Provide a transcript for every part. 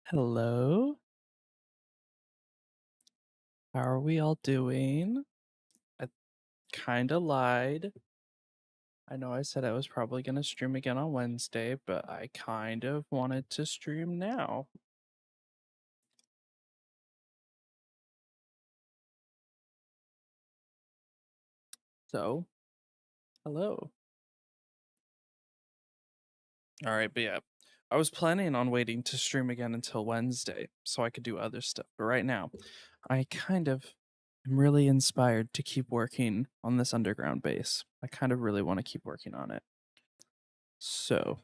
Hello. How are we all doing? I kind of lied. I know I said I was probably going to stream again on Wednesday, but I kind of wanted to stream now. So, hello. All right, but yeah, I was planning on waiting to stream again until Wednesday so I could do other stuff. But right now, I kind of am really inspired to keep working on this underground base. I kind of really want to keep working on it. So,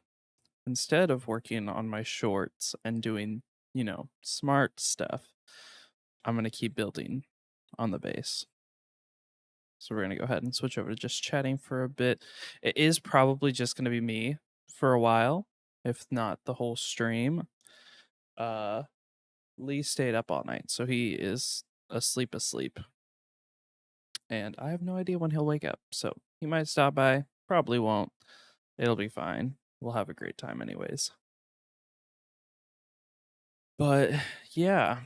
instead of working on my shorts and doing, smart stuff, I'm going to keep building on the base. So we're going to go ahead and switch over to just chatting for a bit. It is probably just going to be me for a while, if not the whole stream. Uh Lee stayed up all night, so he is asleep. And I have no idea when he'll wake up. So he might stop by, probably won't. It'll be fine. We'll have a great time anyways. But yeah,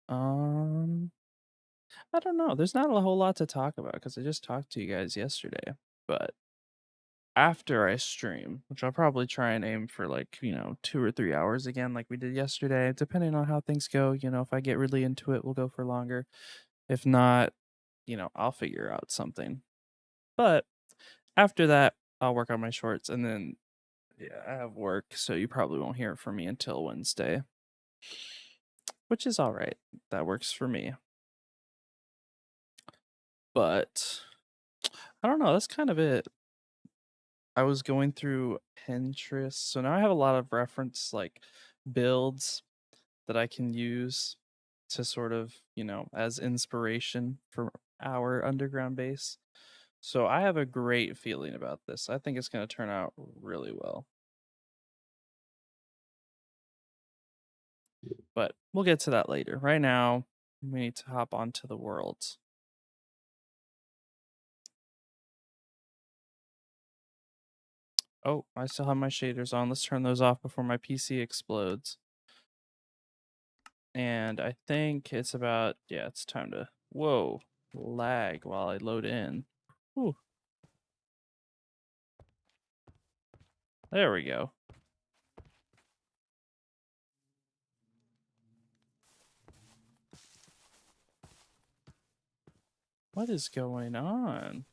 Um, I don't know. There's not a whole lot to talk about because I just talked to you guys yesterday. But after I stream, which I'll probably try and aim for like, 2 or 3 hours again, like we did yesterday, depending on how things go. If I get really into it, we'll go for longer. If not, I'll figure out something. But after that, I'll work on my shorts and then, yeah, I have work. So you probably won't hear from me until Wednesday, which is all right. That works for me. But I don't know. That's kind of it. I was going through Pinterest, so now I have a lot of reference like builds that I can use to sort of, as inspiration for our underground base. So I have a great feeling about this. I think it's going to turn out really well. But we'll get to that later. Right now, we need to hop onto the worlds. Oh, I still have my shaders on. Let's turn those off before my PC explodes. And I think it's about, yeah, it's time to, whoa, lag while I load in. Whew. There we go. What is going on?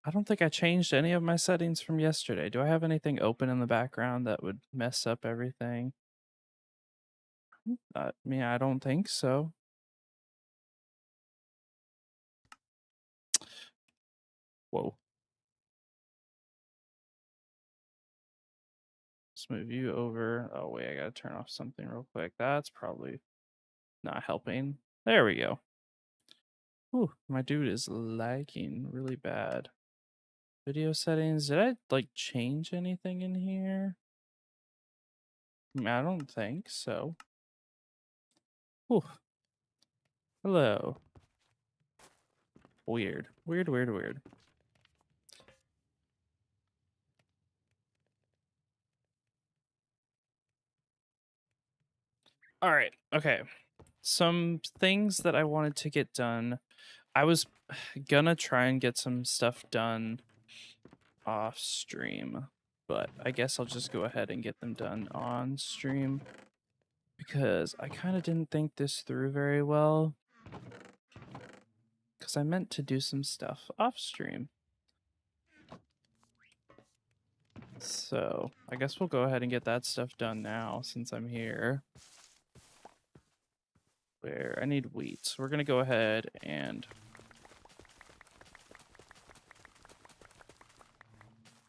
I don't think I changed any of my settings from yesterday. Do I have anything open in the background that would mess up everything? I don't think so. Whoa. Let's move you over. Oh, wait, I gotta turn off something real quick. That's probably not helping. There we go. Ooh, my dude is lagging really bad. Video settings. Did I like change anything in here? I don't think so. Ooh. Hello. Weird. Weird. All right. Okay. Some things that I wanted to get done. I was gonna try and get some stuff done off stream, but I guess I'll just go ahead and get them done on stream because I kind of didn't think this through very well because I meant to do some stuff off stream. So I guess we'll go ahead and get that stuff done now since I'm here. Where I need wheat. So we're gonna go ahead and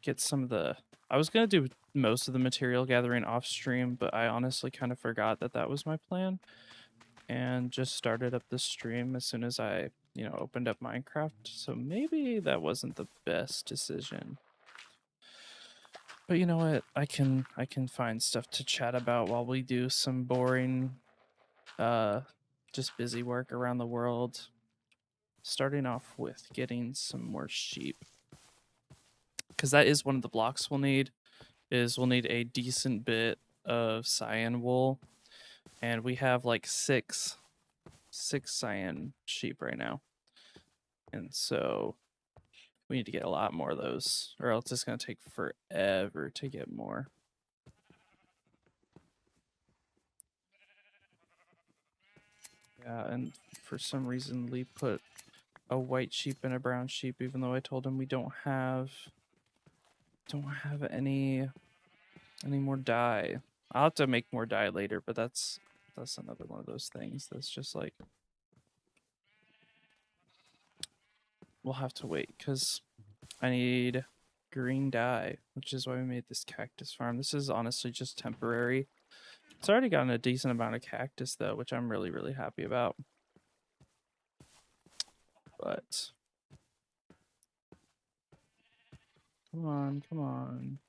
get some of the. I was gonna do most of the material gathering off stream, but I honestly kind of forgot that that was my plan, and just started up the stream as soon as I, opened up Minecraft. So maybe that wasn't the best decision. But you know what? I can find stuff to chat about while we do some boring, just busy work around the world. Starting off with getting some more sheep, because that is one of the blocks we'll need is we'll need a decent bit of cyan wool, and we have like six cyan sheep right now, and so we need to get a lot more of those, or else it's going to take forever to get more. Yeah, and for some reason Lee put a white sheep and a brown sheep, even though I told him we don't have any more dye. I'll have to make more dye later, but that's another one of those things that's just like we'll have to wait because I need green dye, which is why we made this cactus farm. This is honestly just temporary. It's already gotten a decent amount of cactus though, which I'm really, really happy about. But come on, come on.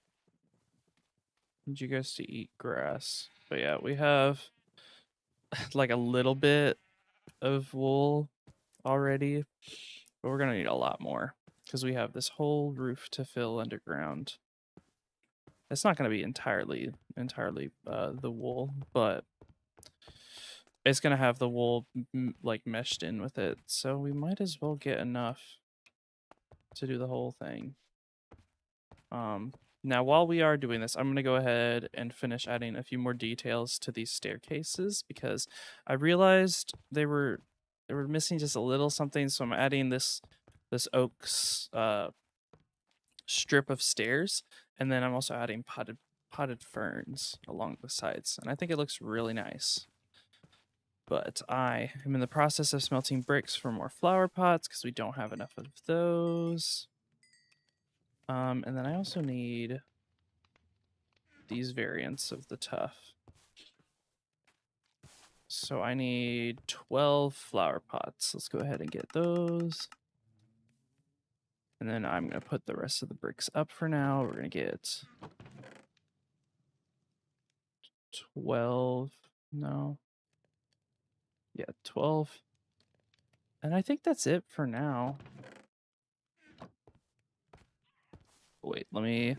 Need you guys to eat grass. But yeah, we have like a little bit of wool already, but we're gonna need a lot more because we have this whole roof to fill underground. It's not gonna be entirely the wool, but it's gonna have the wool like meshed in with it, so we might as well get enough to do the whole thing. Now while we are doing this, I'm gonna go ahead and finish adding a few more details to these staircases because I realized they were missing just a little something, so I'm adding this oak strip of stairs, and then I'm also adding potted ferns along the sides, and I think it looks really nice. But I am in the process of smelting bricks for more flower pots because we don't have enough of those. And then I also need these variants of the tuff. So I need 12 flower pots. Let's go ahead and get those. And then I'm going to put the rest of the bricks up for now. We're going to get 12. No. Yeah, 12. And I think that's it for now. Wait, let me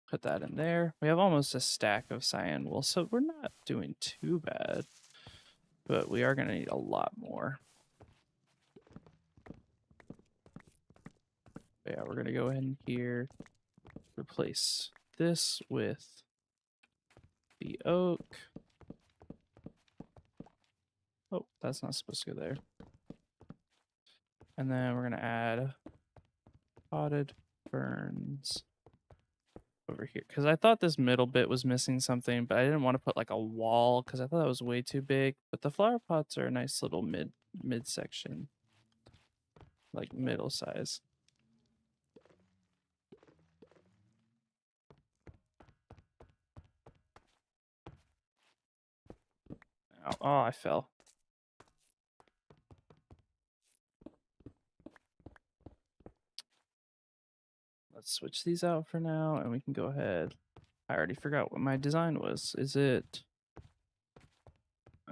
put that in there. We have almost a stack of cyan wool, so we're not doing too bad. But we are going to need a lot more. But yeah, we're going to go ahead and here replace this with the oak. Oh, that's not supposed to go there. And then we're going to add potted ferns over here. Because I thought this middle bit was missing something, but I didn't want to put like a wall because I thought that was way too big. But the flower pots are a nice little mid section. Like middle size. Ow. Oh, I fell. Let's switch these out for now and we can go ahead. I already forgot what my design was. Is it...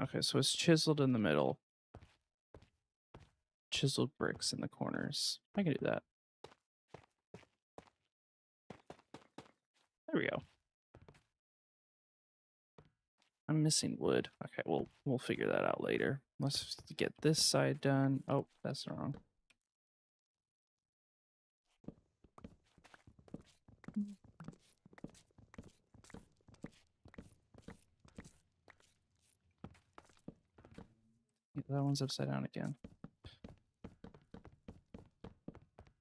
Okay, so it's chiseled in the middle. Chiseled bricks in the corners. I can do that. There we go. I'm missing wood. Okay, we'll figure that out later. Let's get this side done. Oh, that's wrong. Yeah, that one's upside down again.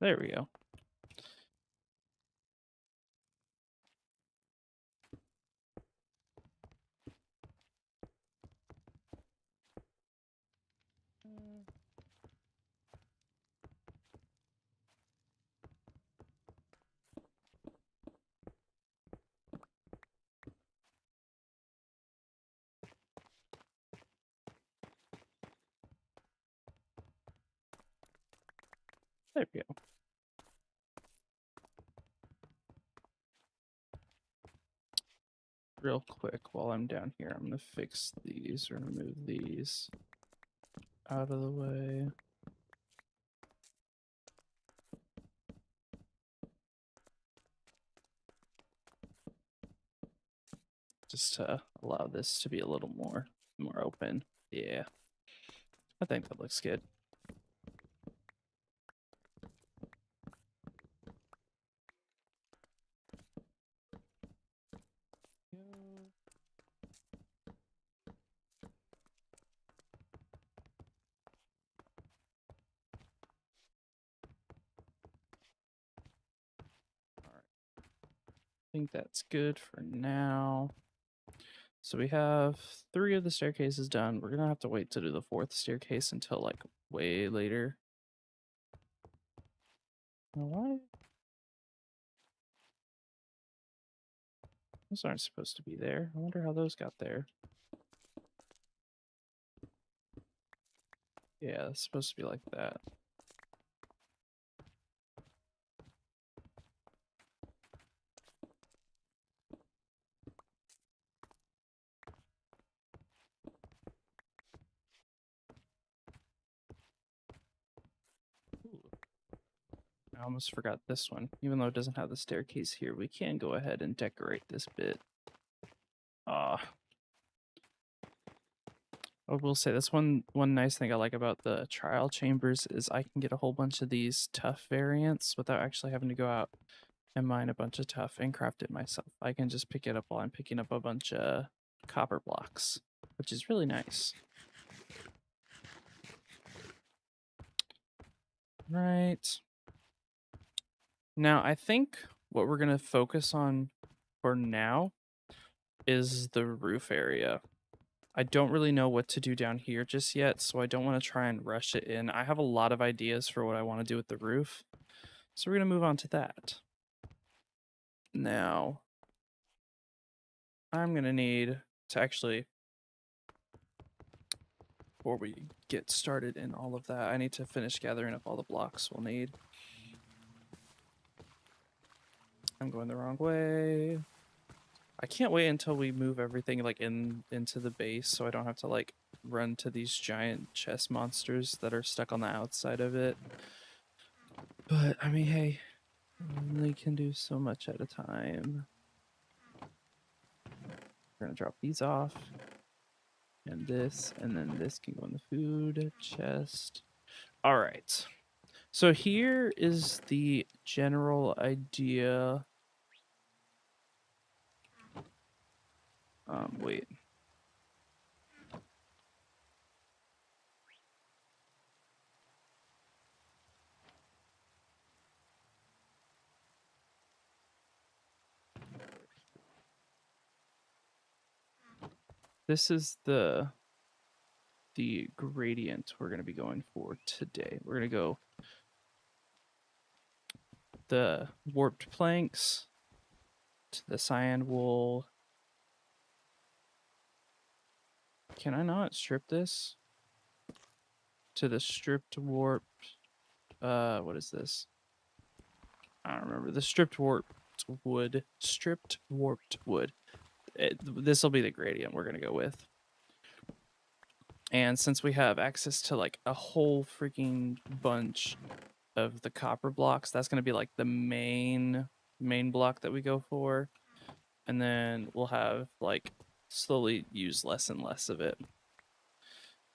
There we go. There we go. Real quick, while I'm down here, I'm gonna fix these or remove these out of the way. just to allow this to be a little more open. Yeah, I think that looks good. I think that's good for now. So we have 3 of the staircases done. We're gonna have to wait to do the 4th staircase until like way later. Now, why? Those aren't supposed to be there. I wonder how those got there. Yeah, it's supposed to be like that. Ooh. I almost forgot this one. Even though it doesn't have the staircase here, we can go ahead and decorate this bit. I will say that's one nice thing I like about the trial chambers is I can get a whole bunch of these tough variants without actually having to go out and mine a bunch of tough and craft it myself. I can just pick it up while I'm picking up a bunch of copper blocks, which is really nice. Right. Now, I think what we're going to focus on for now is the roof area. I don't really know what to do down here just yet, so I don't want to try and rush it in. I have a lot of ideas for what I want to do with the roof, so we're going to move on to that. Now, I'm going to need to actually, before we get started in all of that, I need to finish gathering up all the blocks we'll need. I'm going the wrong way. I can't wait until we move everything like into the base so I don't have to like run to these giant chest monsters that are stuck on the outside of it. But I mean, hey, only can do so much at a time. We're gonna drop these off. And then this can go in the food chest. All right. So here is the general idea. Wait. This is the gradient we're going to be going for today. We're going to go the warped planks to the cyan wool. Can I not strip this? To the stripped warped, what is this? I don't remember. The stripped warped wood. Stripped warped wood. This will be the gradient we're going to go with. And since we have access to like a whole freaking bunch of the copper blocks, that's going to be like the main block that we go for. And then we'll have like slowly use less and less of it.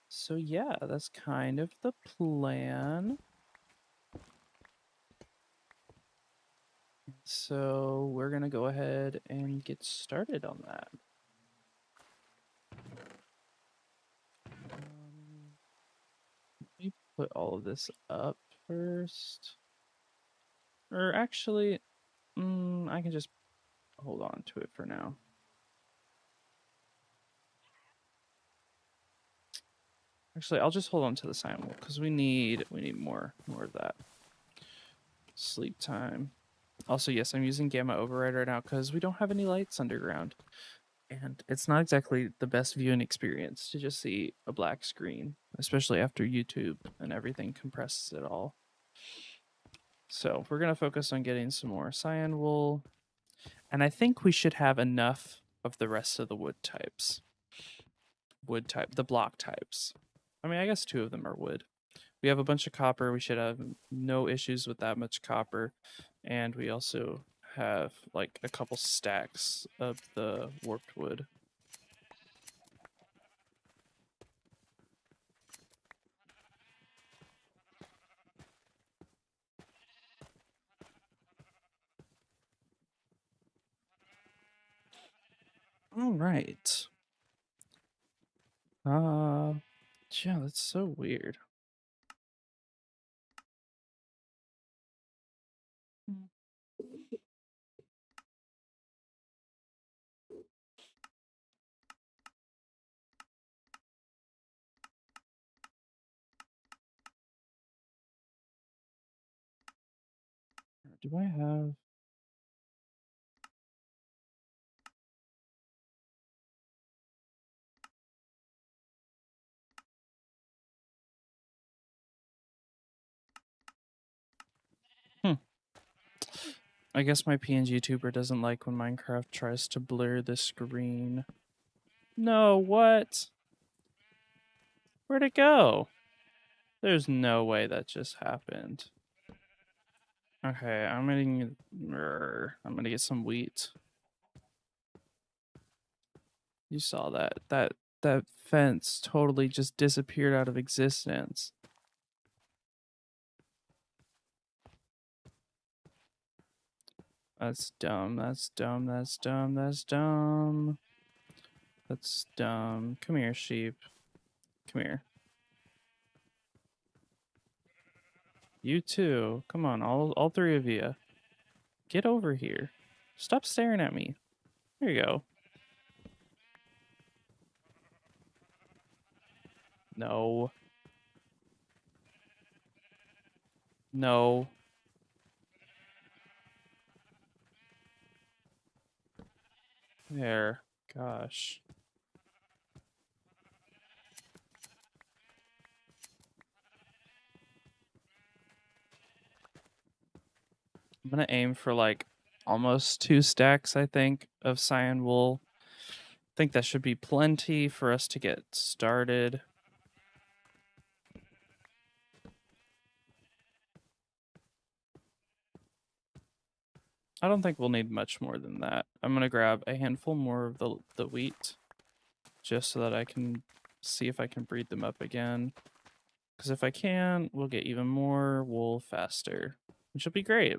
So yeah, that's kind of the plan. So we're going to go ahead and get started on that. Let me put all of this up first. Or actually, I can just hold on to it for now. Actually, I'll just hold on to the cyan wool because we need more of that. Sleep time. Also, yes, I'm using gamma override right now because we don't have any lights underground. And it's not exactly the best viewing experience to just see a black screen, especially after YouTube and everything compresses it all. So we're going to focus on getting some more cyan wool. And I think we should have enough of the rest of the wood types. The block types. I mean, I guess 2 of them are wood. We have a bunch of copper. We should have no issues with that much copper. And we also have like a couple stacks of the warped wood. All right. Yeah, that's so weird. Do I have? Hmm. I guess my PNG tuber doesn't like when Minecraft tries to blur the screen. No, what? Where'd it go? There's no way that just happened. Okay, I'm gonna get some wheat. You saw that. That fence totally just disappeared out of existence. That's dumb. That's dumb. That's dumb. That's dumb. That's dumb. Come here, sheep. Come here. You too. Come on, all three of you. Get over here. Stop staring at me. There you go. No. No. There. Gosh. I'm gonna aim for like almost 2 stacks, I think, of cyan wool. I think that should be plenty for us to get started. I don't think we'll need much more than that. I'm gonna grab a handful more of the wheat, just so that I can see if I can breed them up again. Because if I can, we'll get even more wool faster, which will be great.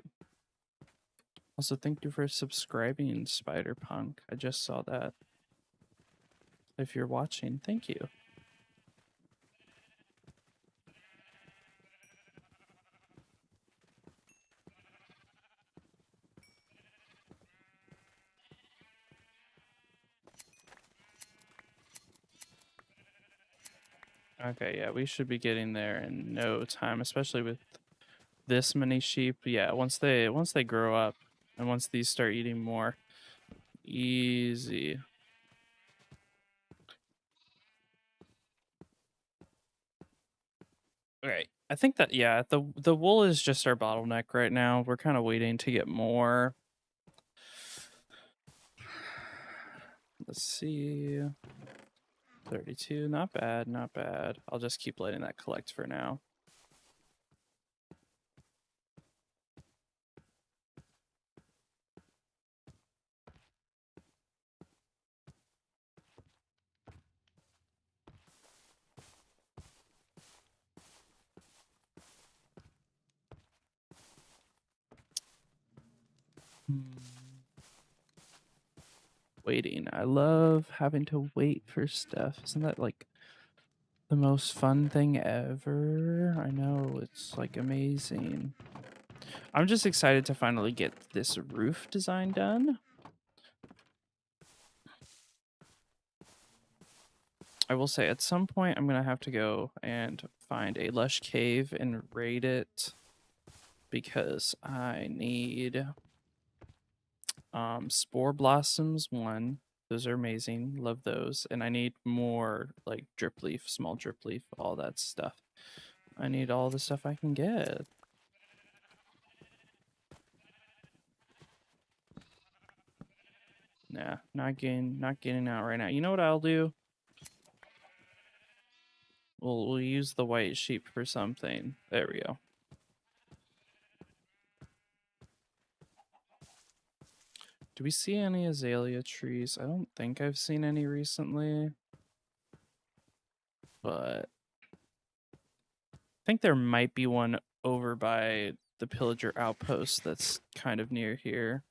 Also, thank you for subscribing, Spider Punk. I just saw that. If you're watching, thank you. Okay, yeah, we should be getting there in no time, especially with this many sheep. Yeah, once they grow up and once these start eating more, easy. Okay, I think that yeah, the wool is just our bottleneck right now. We're kind of waiting to get more. Let's see. 32, not bad, not bad. I'll just keep letting that collect for now. Waiting. I love having to wait for stuff. Isn't that like the most fun thing ever? I know, it's like amazing. I'm just excited to finally get this roof design done. I will say at some point I'm gonna have to go and find a lush cave and raid it because I need spore blossoms. One, those are amazing, love those, and I need more like drip leaf, small drip leaf, all that stuff. I need all the stuff I can get. Nah, not getting out right now. You know what I'll do? We'll use the white sheep for something. There we go. Do we see any azalea trees? I don't think I've seen any recently. But I think there might be one over by the pillager outpost that's kind of near here.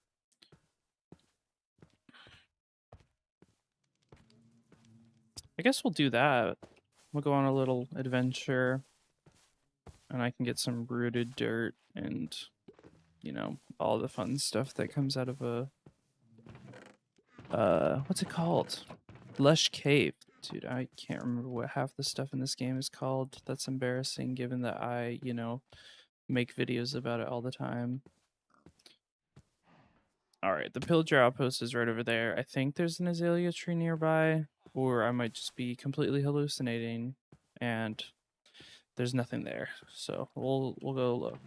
I guess we'll do that. We'll go on a little adventure and I can get some rooted dirt and, all the fun stuff that comes out of a what's it called? Lush cave. Dude, I can't remember what half the stuff in this game is called. That's embarrassing given that I, make videos about it all the time. All right, the pillager outpost is right over there. I think there's an azalea tree nearby, or I might just be completely hallucinating and there's nothing there. So we'll go look.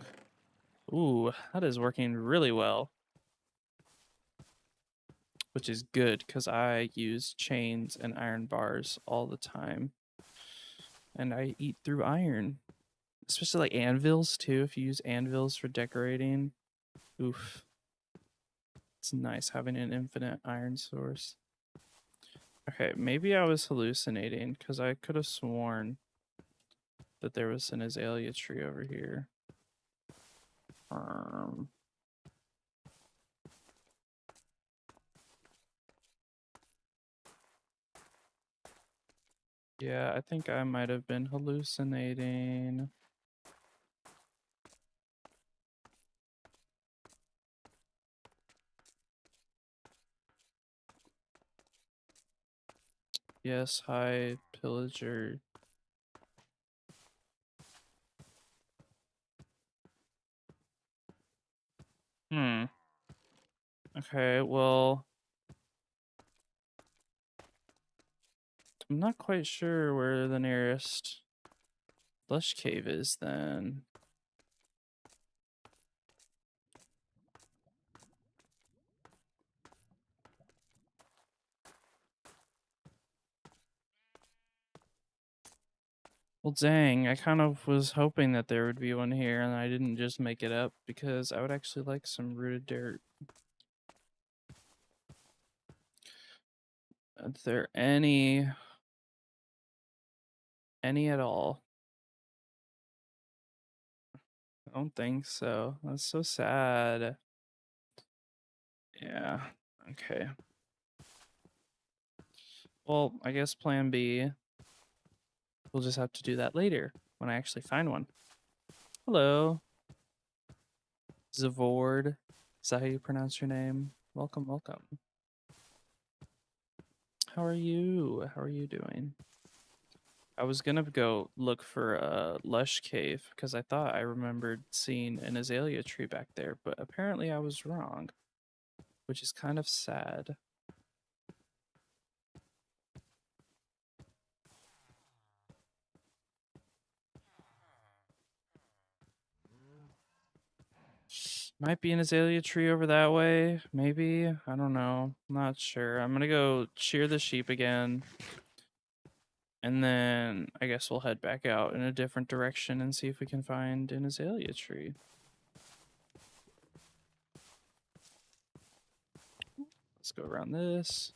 Ooh, that is working really well, which is good because I use chains and iron bars all the time. And I eat through iron, especially like anvils too. If you use anvils for decorating, oof, it's nice having an infinite iron source. Okay, maybe I was hallucinating because I could have sworn that there was an azalea tree over here. Yeah, I think I might have been hallucinating. Yes, hi, pillager. Hmm. Okay, well, I'm not quite sure where the nearest lush cave is then. Well, dang, I kind of was hoping that there would be one here and I didn't just make it up because I would actually like some rooted dirt. Are there any at all? I don't think so. That's so sad. Yeah. Okay. Well, I guess plan B. We'll just have to do that later when I actually find one. Hello. Zavord. Is that how you pronounce your name? Welcome, welcome. How are you? How are you doing? I was gonna go look for a lush cave because I thought I remembered seeing an azalea tree back there, but apparently I was wrong, which is kind of sad. Might be an azalea tree over that way, maybe. I don't know. Not sure. I'm gonna go shear the sheep again. And then I guess we'll head back out in a different direction and see if we can find an azalea tree. Let's go around this.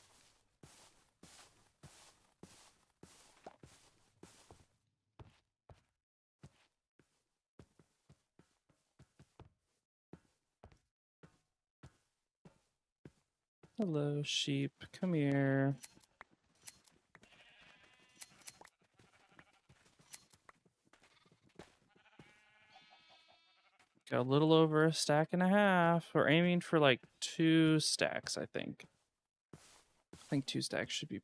Hello, sheep. Come here. Got a little over a stack and a half. We're aiming for like 2 stacks, I think. I think 2 stacks should be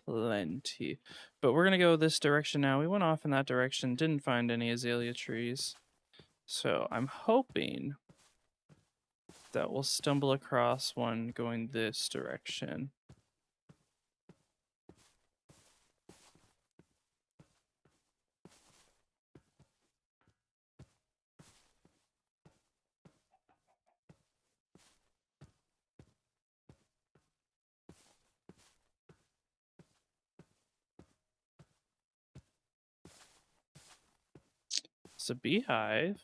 plenty. But we're going to go this direction now. We went off in that direction, didn't find any azalea trees. So I'm hoping that we'll stumble across one going this direction. It's a beehive.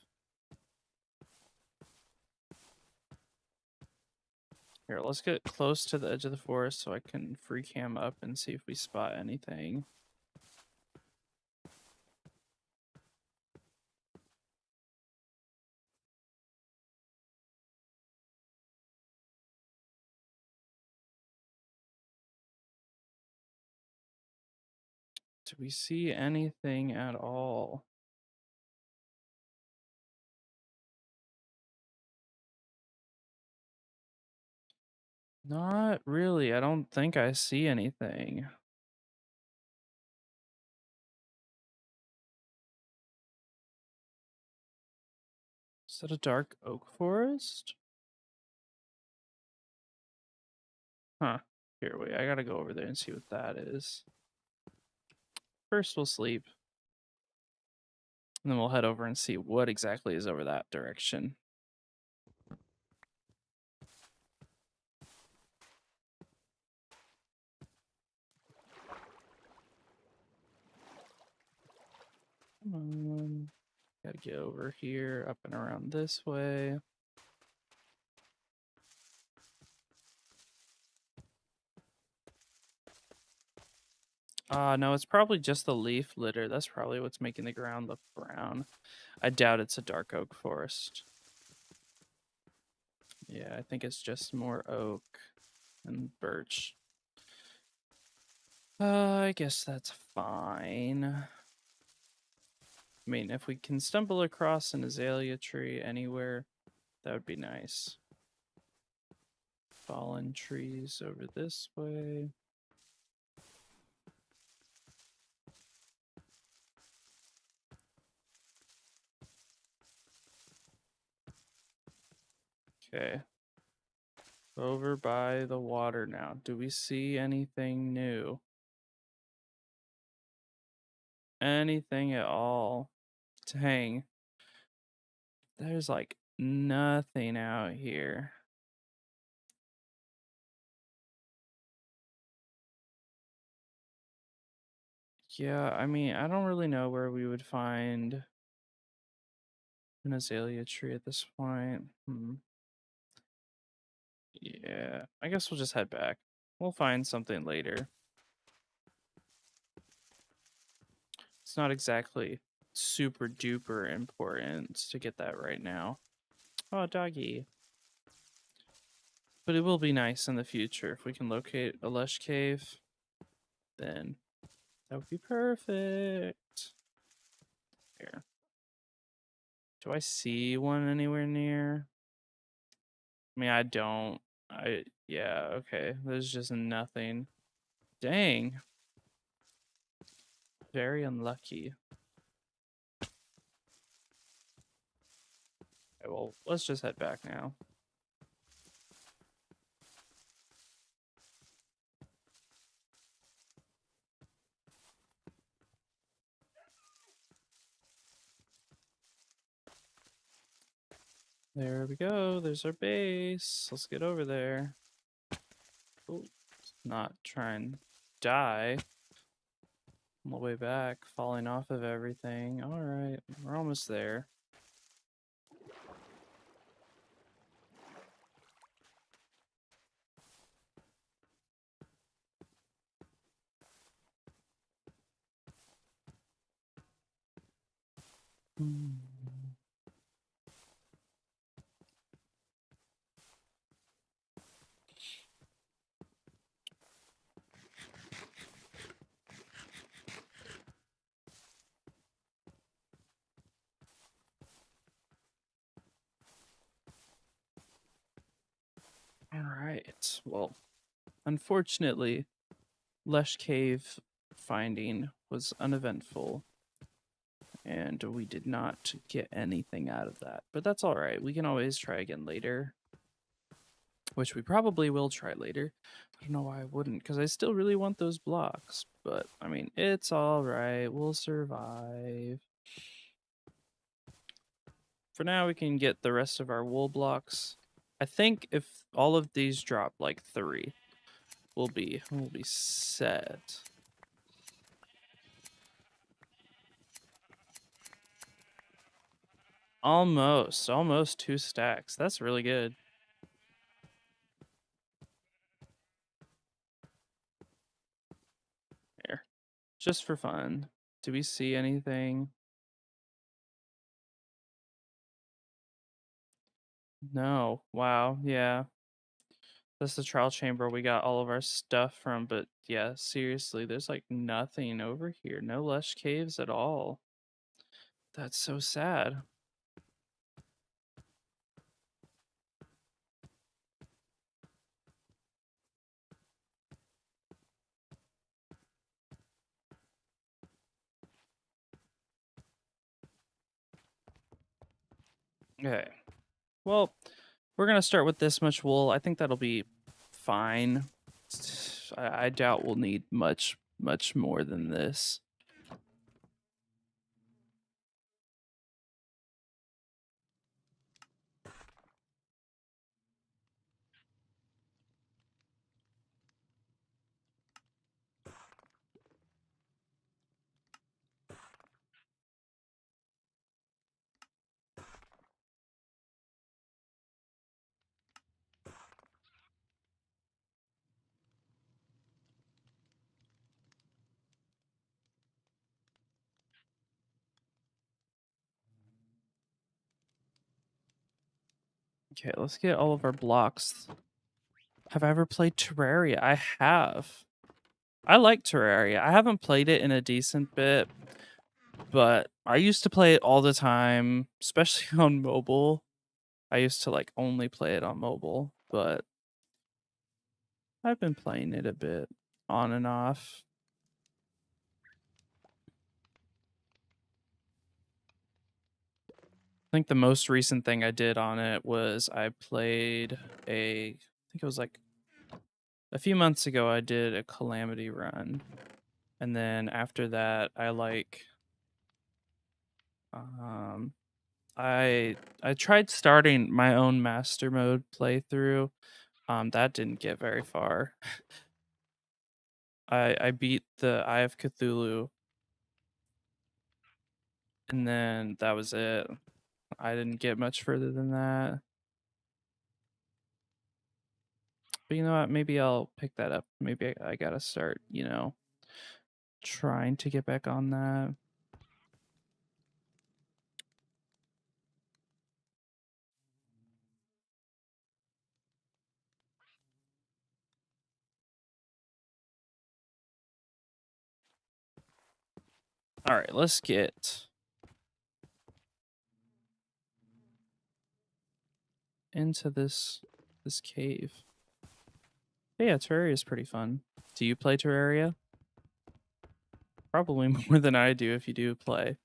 Here, let's get close to the edge of the forest so I can free cam up and see if we spot anything. Do we see anything at all? Not really. I don't think I see anything. Is that a dark oak forest? Huh. Here, wait. I gotta go over there and see what that is. First, we'll sleep. And then we'll head over and see what exactly is over that direction. Come on. Gotta get over here, up and around this way. No, it's probably just the leaf litter. That's probably what's making the ground look brown. I doubt it's a dark oak forest. Yeah, I think it's just more oak and birch. I guess that's fine. I mean, if we can stumble across an azalea tree anywhere, that would be nice. Fallen trees over this way. Okay. Over by the water now. Do we see anything new? Anything at all? Dang. There's like nothing out here. Yeah, I mean, I don't really know where we would find an azalea tree at this point. Yeah, I guess we'll just head back. We'll find something later. It's not exactly super duper important to get that right now. Oh, doggy. But it will be nice in the future if we can locate a lush cave. Then that would be perfect. Here. Do I see one anywhere near? I mean, I don't. Yeah, okay. There's just nothing. Dang. Very unlucky. Okay, well, let's just head back now. There we go. There's our base. Let's get over there. Ooh, not try and die on the way back, falling off of everything. All right, we're almost there. All right. Well, unfortunately, Lush Cave finding was uneventful, and we did not get anything out of that. But that's all right. We can always try again later, which we probably will try later. I don't know why I wouldn't, because I still really want those blocks. But, I mean, it's all right. We'll survive. For now, we can get the rest of our wool blocks. I think if all of these drop like 3, we'll be set. Almost 2 stacks. That's really good. Here, just for fun. Do we see anything? No. Wow. Yeah. That's the trial chamber we got all of our stuff from, but yeah, seriously, there's like nothing over here. No lush caves at all. That's so sad. Okay. Well, we're gonna start with this much wool. I think that'll be fine. I doubt we'll need much more than this. Okay, let's get all of our blocks. Have I ever played Terraria? I have. I like Terraria. I haven't played it in a decent bit, but I used to play it all the time, especially on mobile. I used to like only play it on mobile, but I've been playing it a bit on and off. I think the most recent thing I did on it was I played I think it was like a few months ago, I did a Calamity run. And then after that, um, I tried starting my own master mode playthrough. That didn't get very far. I beat the Eye of Cthulhu, and then that was it. I didn't get much further than that. But you know what? Maybe I'll pick that up. Maybe I gotta start, trying to get back on that. All right, let's get into this cave. Yeah, Terraria is pretty fun. Do you play Terraria? Probably more than I do if you do play,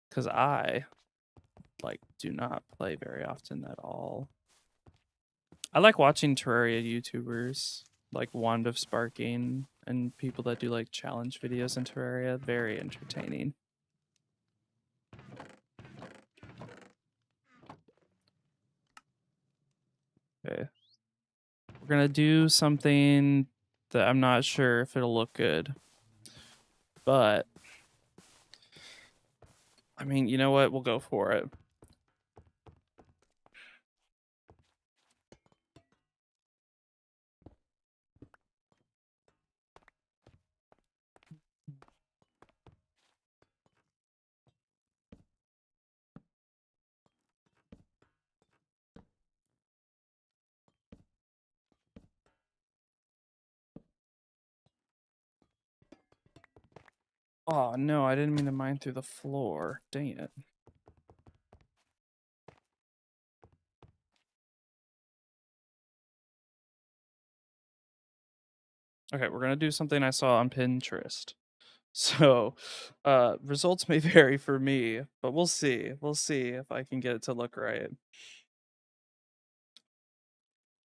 because I do not play very often at all. I like watching Terraria YouTubers like Wand of Sparking and people that do like challenge videos in Terraria. Very entertaining. Okay. We're gonna do something that I'm not sure if it'll look good. But I mean, you know what? We'll go for it. Oh no, I didn't mean to mine through the floor. Dang it. Okay, we're gonna do something I saw on Pinterest. So, results may vary for me, but we'll see. We'll see if I can get it to look right.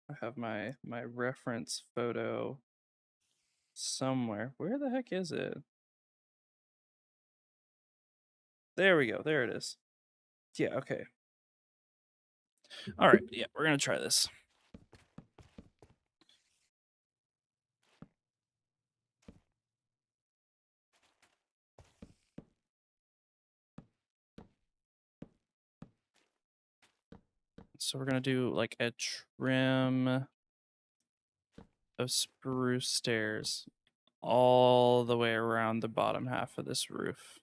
I have my reference photo somewhere. Where the heck is it? There we go. There it is. Yeah, okay. All right. Yeah, we're going to try this. So we're going to do like a trim of spruce stairs all the way around the bottom half of this roof.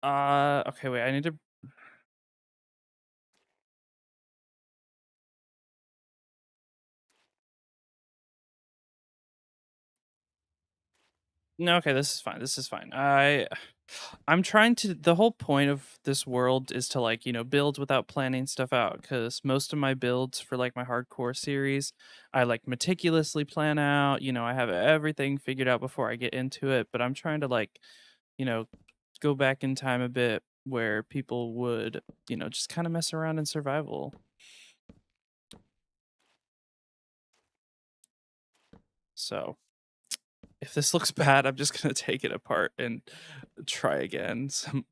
Okay, wait. I need to No, okay, this is fine. This is fine. I'm trying to the whole point of this world is to like, build without planning stuff out cuz most of my builds for like my hardcore series, I like meticulously plan out, I have everything figured out before I get into it, but I'm trying to like, you know, go back in time a bit where people would, just kind of mess around in survival. So, if this looks bad, I'm just going to take it apart and try again. Some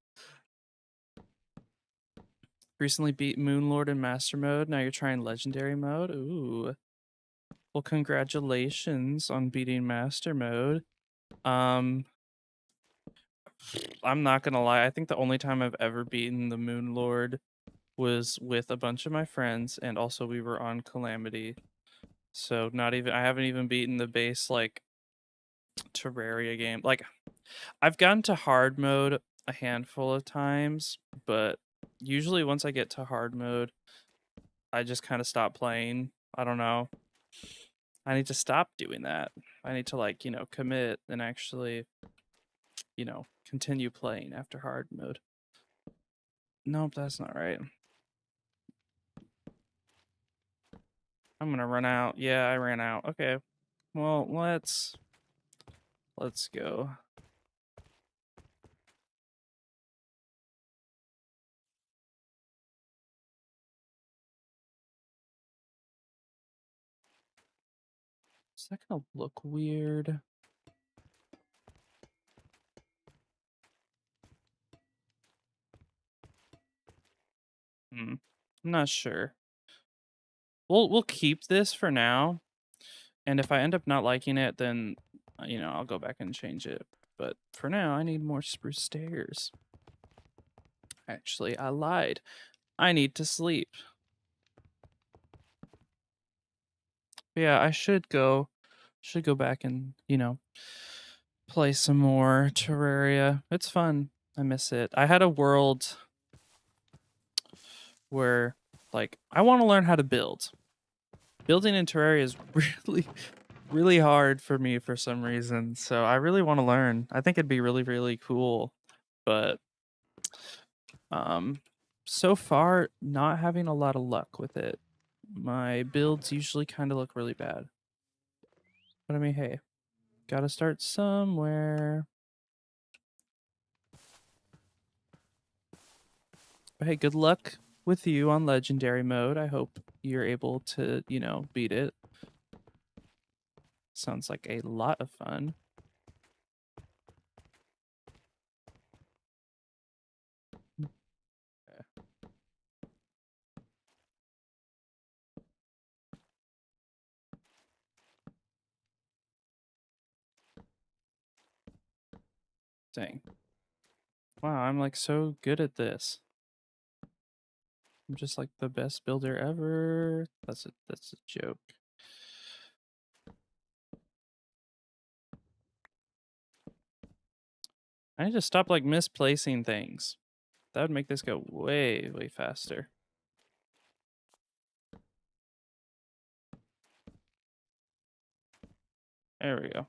recently beat Moonlord in Master Mode. Now you're trying Legendary Mode. Ooh. Well, congratulations on beating Master Mode. Um, I'm not gonna lie. I think the only time I've ever beaten the Moonlord was with a bunch of my friends, and also we were on Calamity. So not even I haven't even beaten the base like Terraria game. Like I've gotten to hard mode a handful of times, but usually once I get to hard mode, I just kind of stop playing. I don't know. I need to stop doing that. I need to like, commit and actually, continue playing after hard mode. Nope, that's not right. I'm gonna run out. Yeah, I ran out. Okay. Well, let's go. Is that gonna look weird? Hmm. I'm not sure. We'll keep this for now, and if I end up not liking it, then I'll go back and change it. But for now, I need more spruce stairs. Actually, I lied. I need to sleep. Yeah, I should go back and, play some more Terraria. It's fun. I miss it. I had a world where like I want to learn how to build. Building in Terraria is really really hard for me for some reason. So I really want to learn. I think it'd be really really cool. But um so far not having a lot of luck with it. My builds usually kind of look really bad. But I mean, hey, got to start somewhere. But hey, good luck with you on legendary mode. I hope you're able to, beat it. Sounds like a lot of fun. Okay, dang. Wow, I'm like so good at this. I'm just like the best builder ever. That's a joke. I need to stop like misplacing things. That would make this go way, way faster. There we go.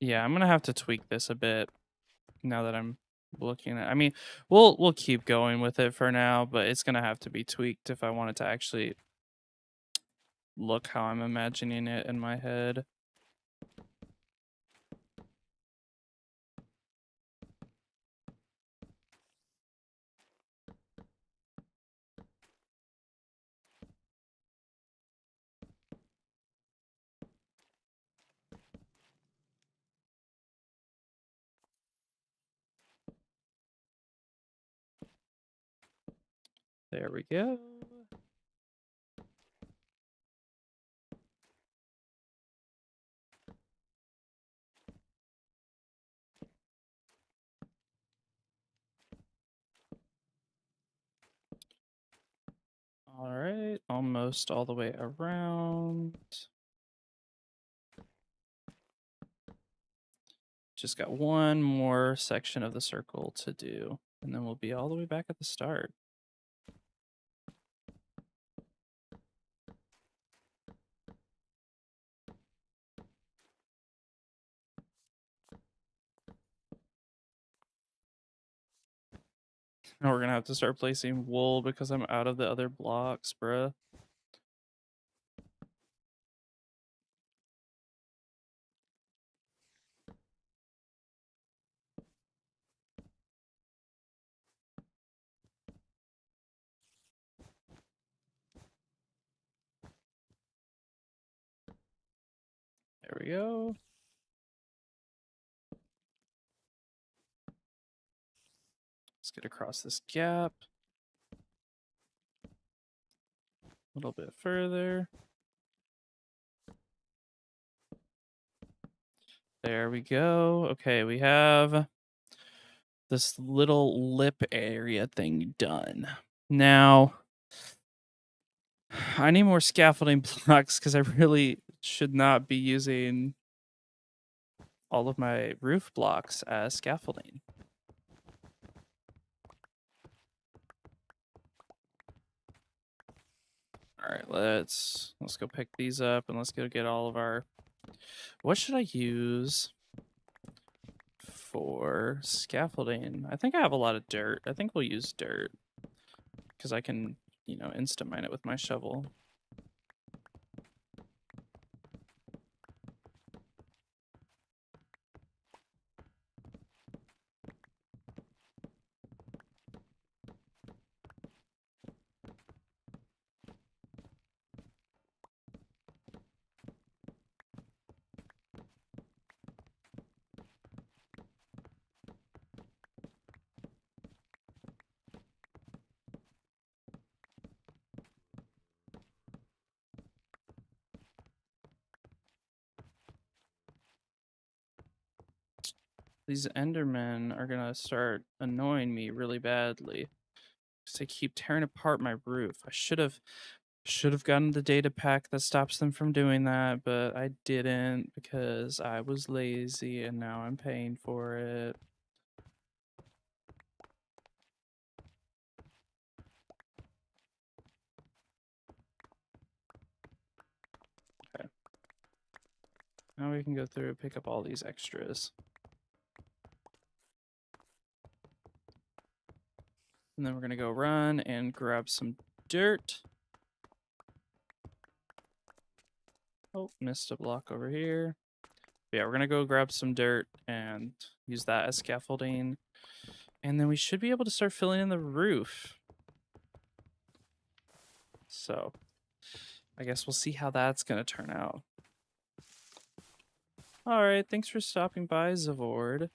Yeah, I'm gonna have to tweak this a bit now that I'm looking at. I mean, we'll keep going with it for now, but it's gonna have to be tweaked if I want it to actually look how I'm imagining it in my head. There we go. All right, almost all the way around. Just got one more section of the circle to do, and then we'll be all the way back at the start. Now we're gonna have to start placing wool because I'm out of the other blocks, bruh. There we go. Let's get across this gap. A little bit further. There we go. Okay, we have this little lip area thing done. Now, I need more scaffolding blocks because I really should not be using all of my roof blocks as scaffolding. All right, let's go pick these up and let's go get all of our. What should I use for scaffolding? I think I have a lot of dirt. I think we'll use dirt because I can, instant mine it with my shovel. These Endermen are gonna start annoying me really badly because they keep tearing apart my roof. I should have gotten the data pack that stops them from doing that, but I didn't because I was lazy and now I'm paying for it. Okay. Now we can go through and pick up all these extras. And then we're gonna go run and grab some dirt. Oh, missed a block over here. Yeah, we're gonna go grab some dirt and use that as scaffolding. And then we should be able to start filling in the roof. So I guess we'll see how that's gonna turn out. Alright, thanks for stopping by, Zavord.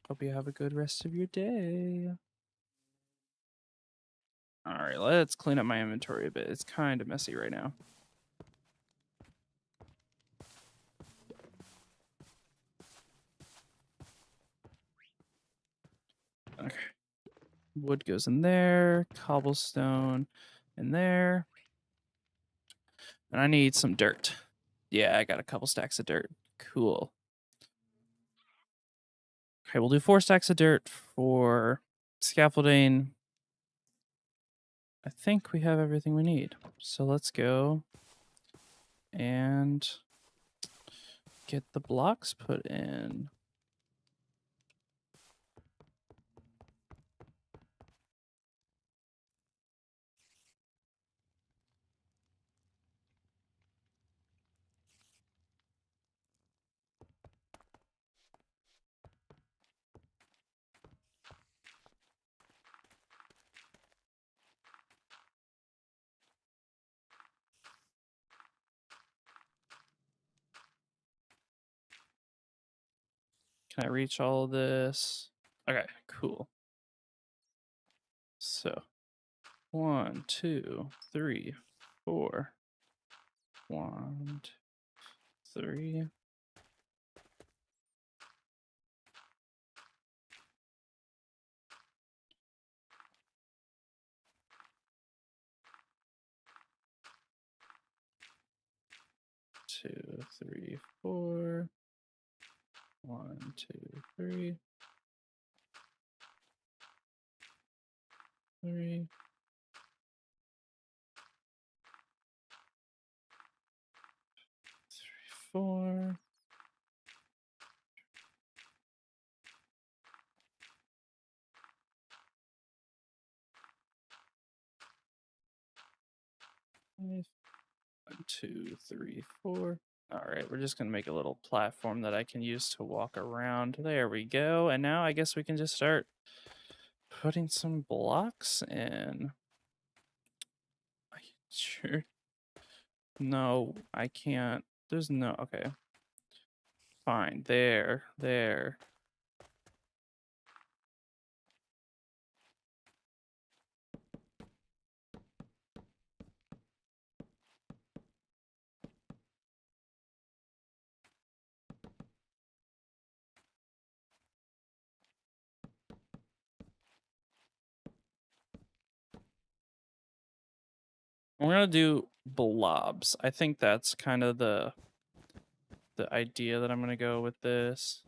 Hope you have a good rest of your day. Alright, let's clean up my inventory a bit. It's kind of messy right now. Okay. Wood goes in there, cobblestone in there. And I need some dirt. Yeah, I got a couple stacks of dirt. Cool. Okay, we'll do 4 stacks of dirt for scaffolding. I think we have everything we need. So let's go and get the blocks put in. Can I reach all of this? Okay, cool. So 1, 2, 3, 4. 1, 3. 2, 3, 4. 1, 2, 3. 3. 4. 5. 1, 2, 3, 4. All right, we're just gonna make a little platform that I can use to walk around. There we go. And now I guess we can just start putting some blocks in. Sure. No, I can't. There's no. Okay. Fine. There. We're gonna do blobs. I think that's kind of the idea that I'm gonna go with this.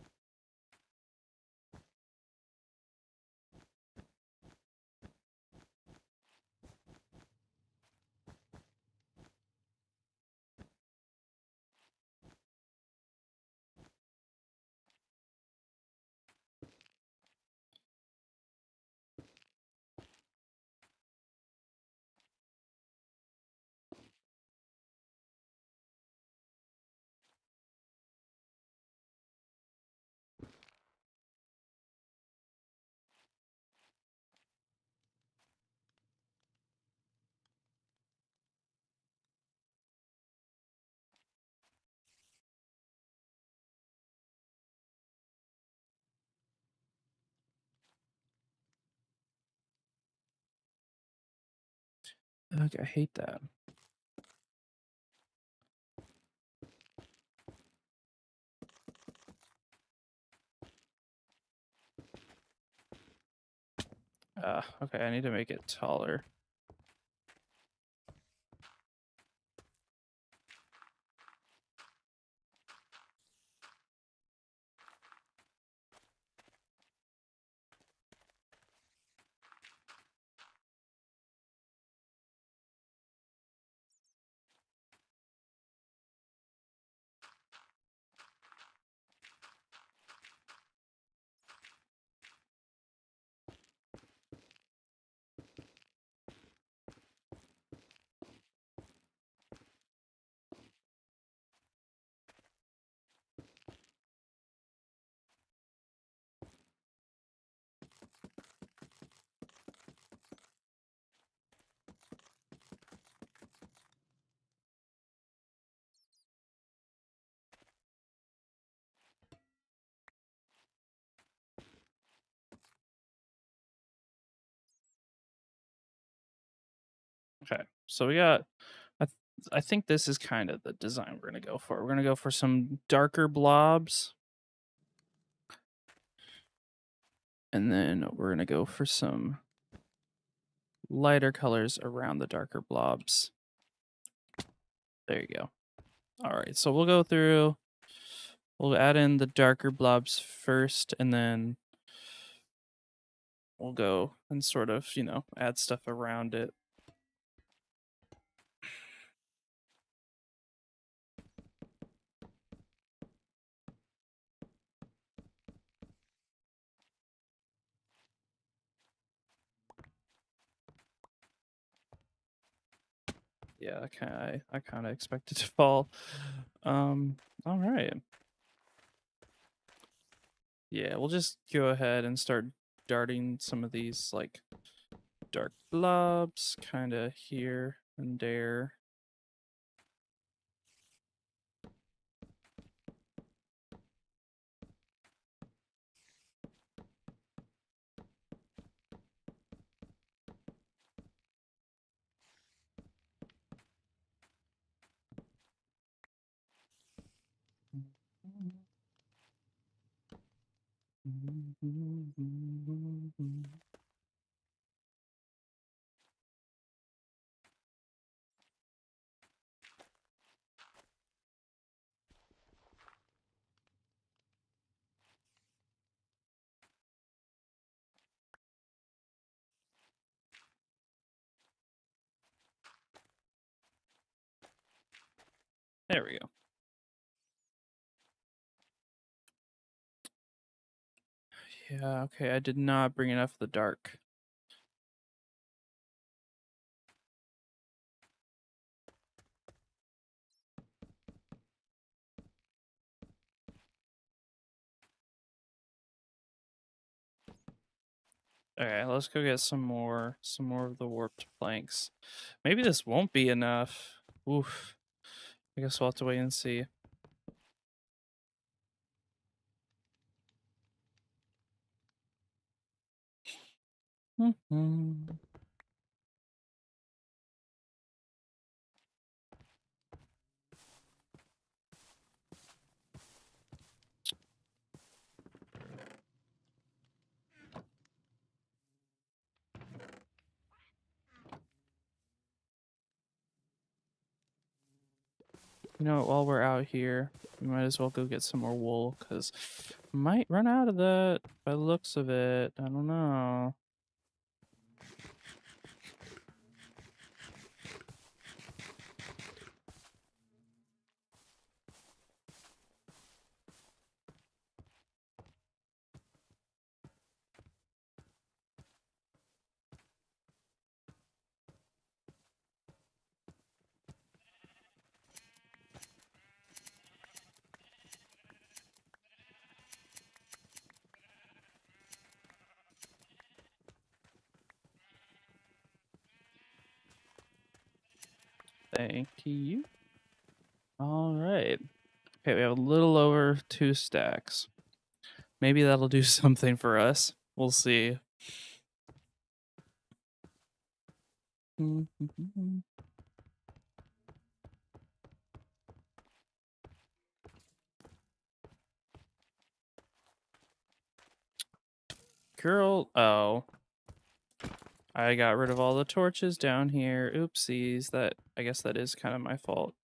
Okay, I hate that. Okay, I need to make it taller. Okay, so we got. I think this is kind of the design we're gonna go for. We're gonna go for some darker blobs, and then we're gonna go for some lighter colors around the darker blobs. There you go. All right, so we'll go through. We'll add in the darker blobs first, and then we'll go and sort of, add stuff around it. Yeah, I kind of expect it to fall. All right. Yeah, we'll just go ahead and start darting some of these like dark blobs kind of here and there. There we go. Yeah, okay, I did not bring enough of the dark. Okay, let's go get some more of the warped planks. Maybe this won't be enough. Oof. I guess we'll have to wait and see. Mhm. You know what, while we're out here, we might as well go get some more wool, because might run out of that by the looks of it. I don't know. Thank you. All right. Okay, we have a little over 2 stacks. Maybe that'll do something for us. We'll see. Girl, oh. I got rid of all the torches down here. Oopsies. I guess that is kind of my fault.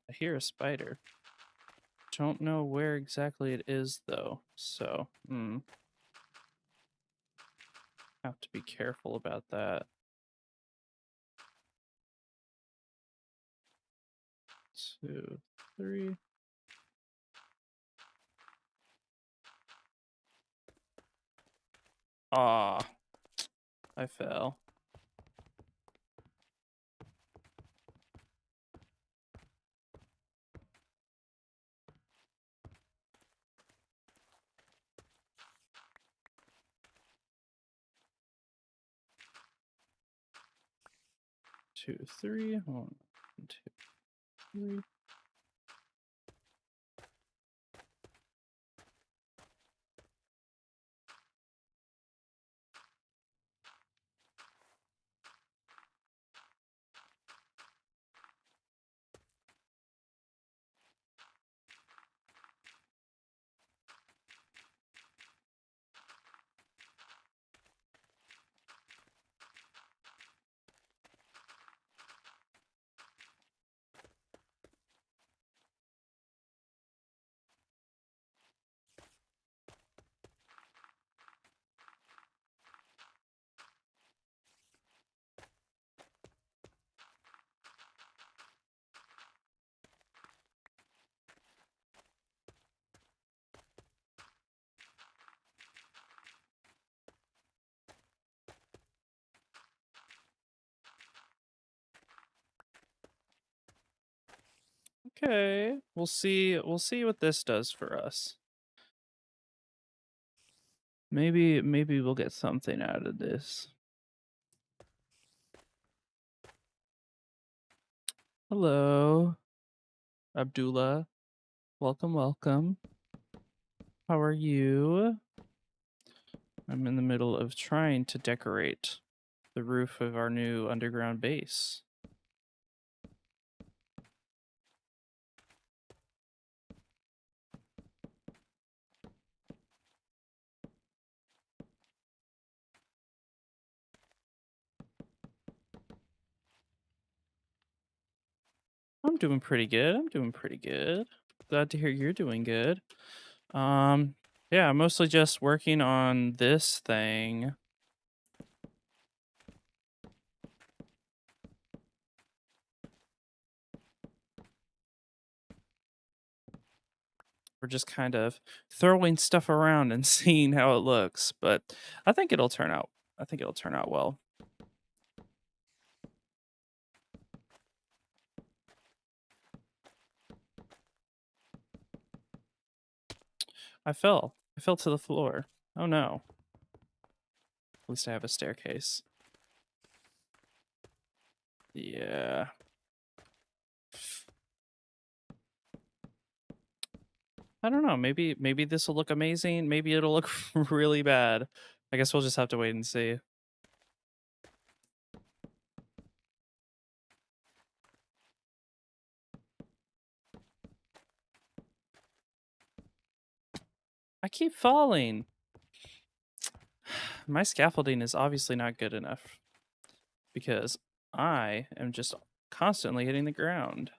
I hear a spider. Don't know where exactly it is though. So, have to be careful about that. 2, 3. Ah, I fell. 2, 3. 1, 2, 3. Okay, we'll see. We'll see what this does for us. Maybe we'll get something out of this. Hello, Abdullah. Welcome, welcome. How are you? I'm in the middle of trying to decorate the roof of our new underground base. I'm doing pretty good. I'm doing pretty good. Glad to hear you're doing good. Yeah, I'm mostly just working on this thing. We're just kind of throwing stuff around and seeing how it looks, but I think it'll turn out. I think it'll turn out well. I fell. I fell to the floor. Oh no. At least I have a staircase. Yeah. I don't know. Maybe this will look amazing. Maybe it'll look really bad. I guess we'll just have to wait and see. I keep falling. My scaffolding is obviously not good enough because I am just constantly hitting the ground.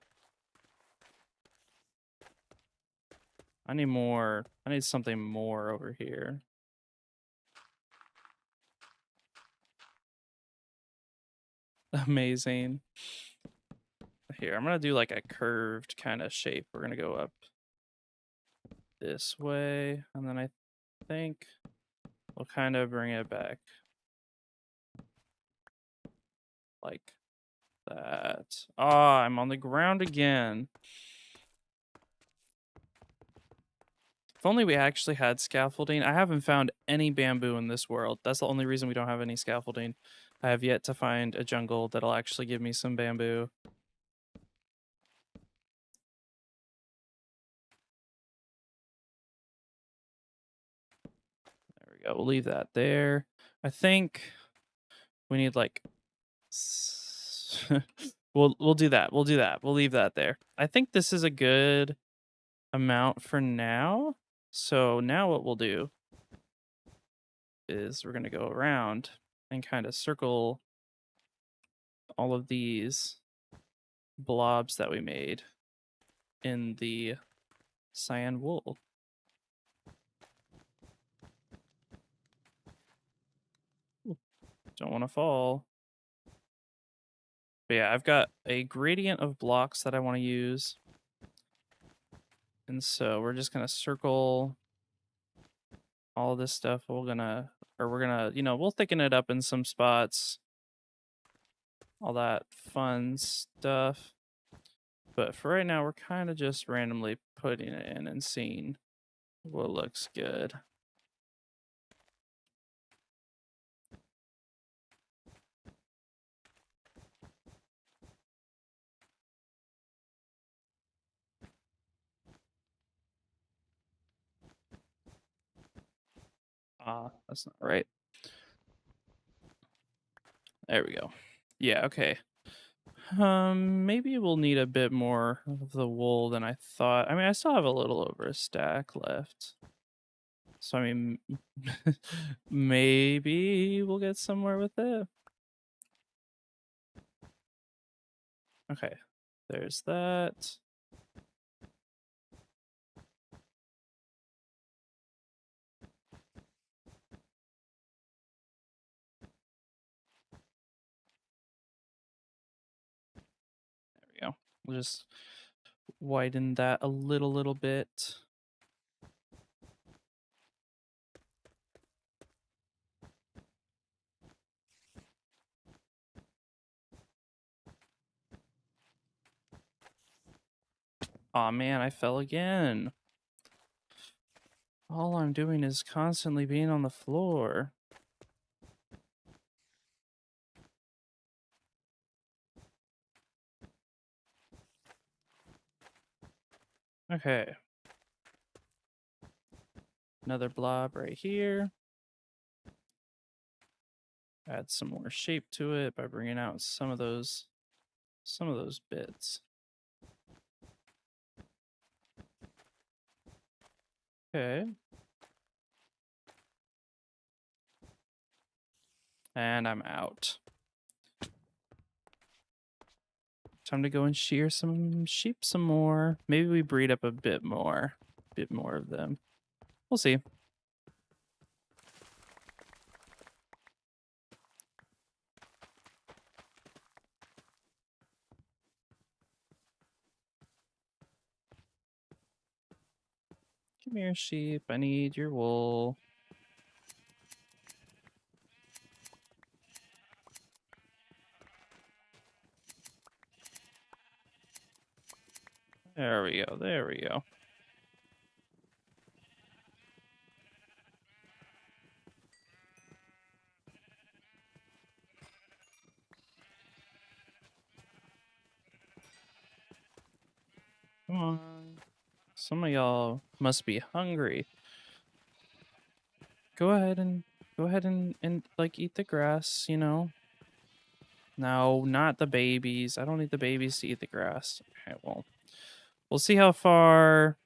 I need more. I need something more over here. Amazing. Here, I'm going to do like a curved kind of shape. We're going to go up this way, and then I think we'll kind of bring it back like that. Ah, I'm on the ground again. If only we actually had scaffolding. I haven't found any bamboo in this world. That's the only reason we don't have any scaffolding. I have yet to find a jungle that'll actually give me some bamboo. There we go. We'll leave that there. I think we need like we'll do that. We'll do that. We'll leave that there. I think this is a good amount for now. So now what we'll do is we're going to go around and kind of circle all of these blobs that we made in the cyan wool. Ooh, don't want to fall. But yeah, I've got a gradient of blocks that I want to use. And so we're just going to circle all this stuff. We're going to, we'll thicken it up in some spots. All that fun stuff. But for right now, we're kind of just randomly putting it in and seeing what looks good. Ah, that's not right. There we go. Yeah, okay. Maybe we'll need a bit more of the wool than I thought. I mean, I still have a little over a stack left. So, I mean, maybe we'll get somewhere with it. Okay, there's that. There we go. We'll just widen that a little bit. Aw, man, I fell again. All I'm doing is constantly being on the floor. Okay. Another blob right here. Add some more shape to it by bringing out some of those bits. Okay. And I'm out. Time to go and shear some sheep some more. Maybe we breed up a bit more of them. We'll see. Come here, sheep. I need your wool. There we go. There we go. Come on. Some of y'all must be hungry. Go ahead and like eat the grass, you know. No, not the babies. I don't need the babies to eat the grass. Okay, well, we'll see how far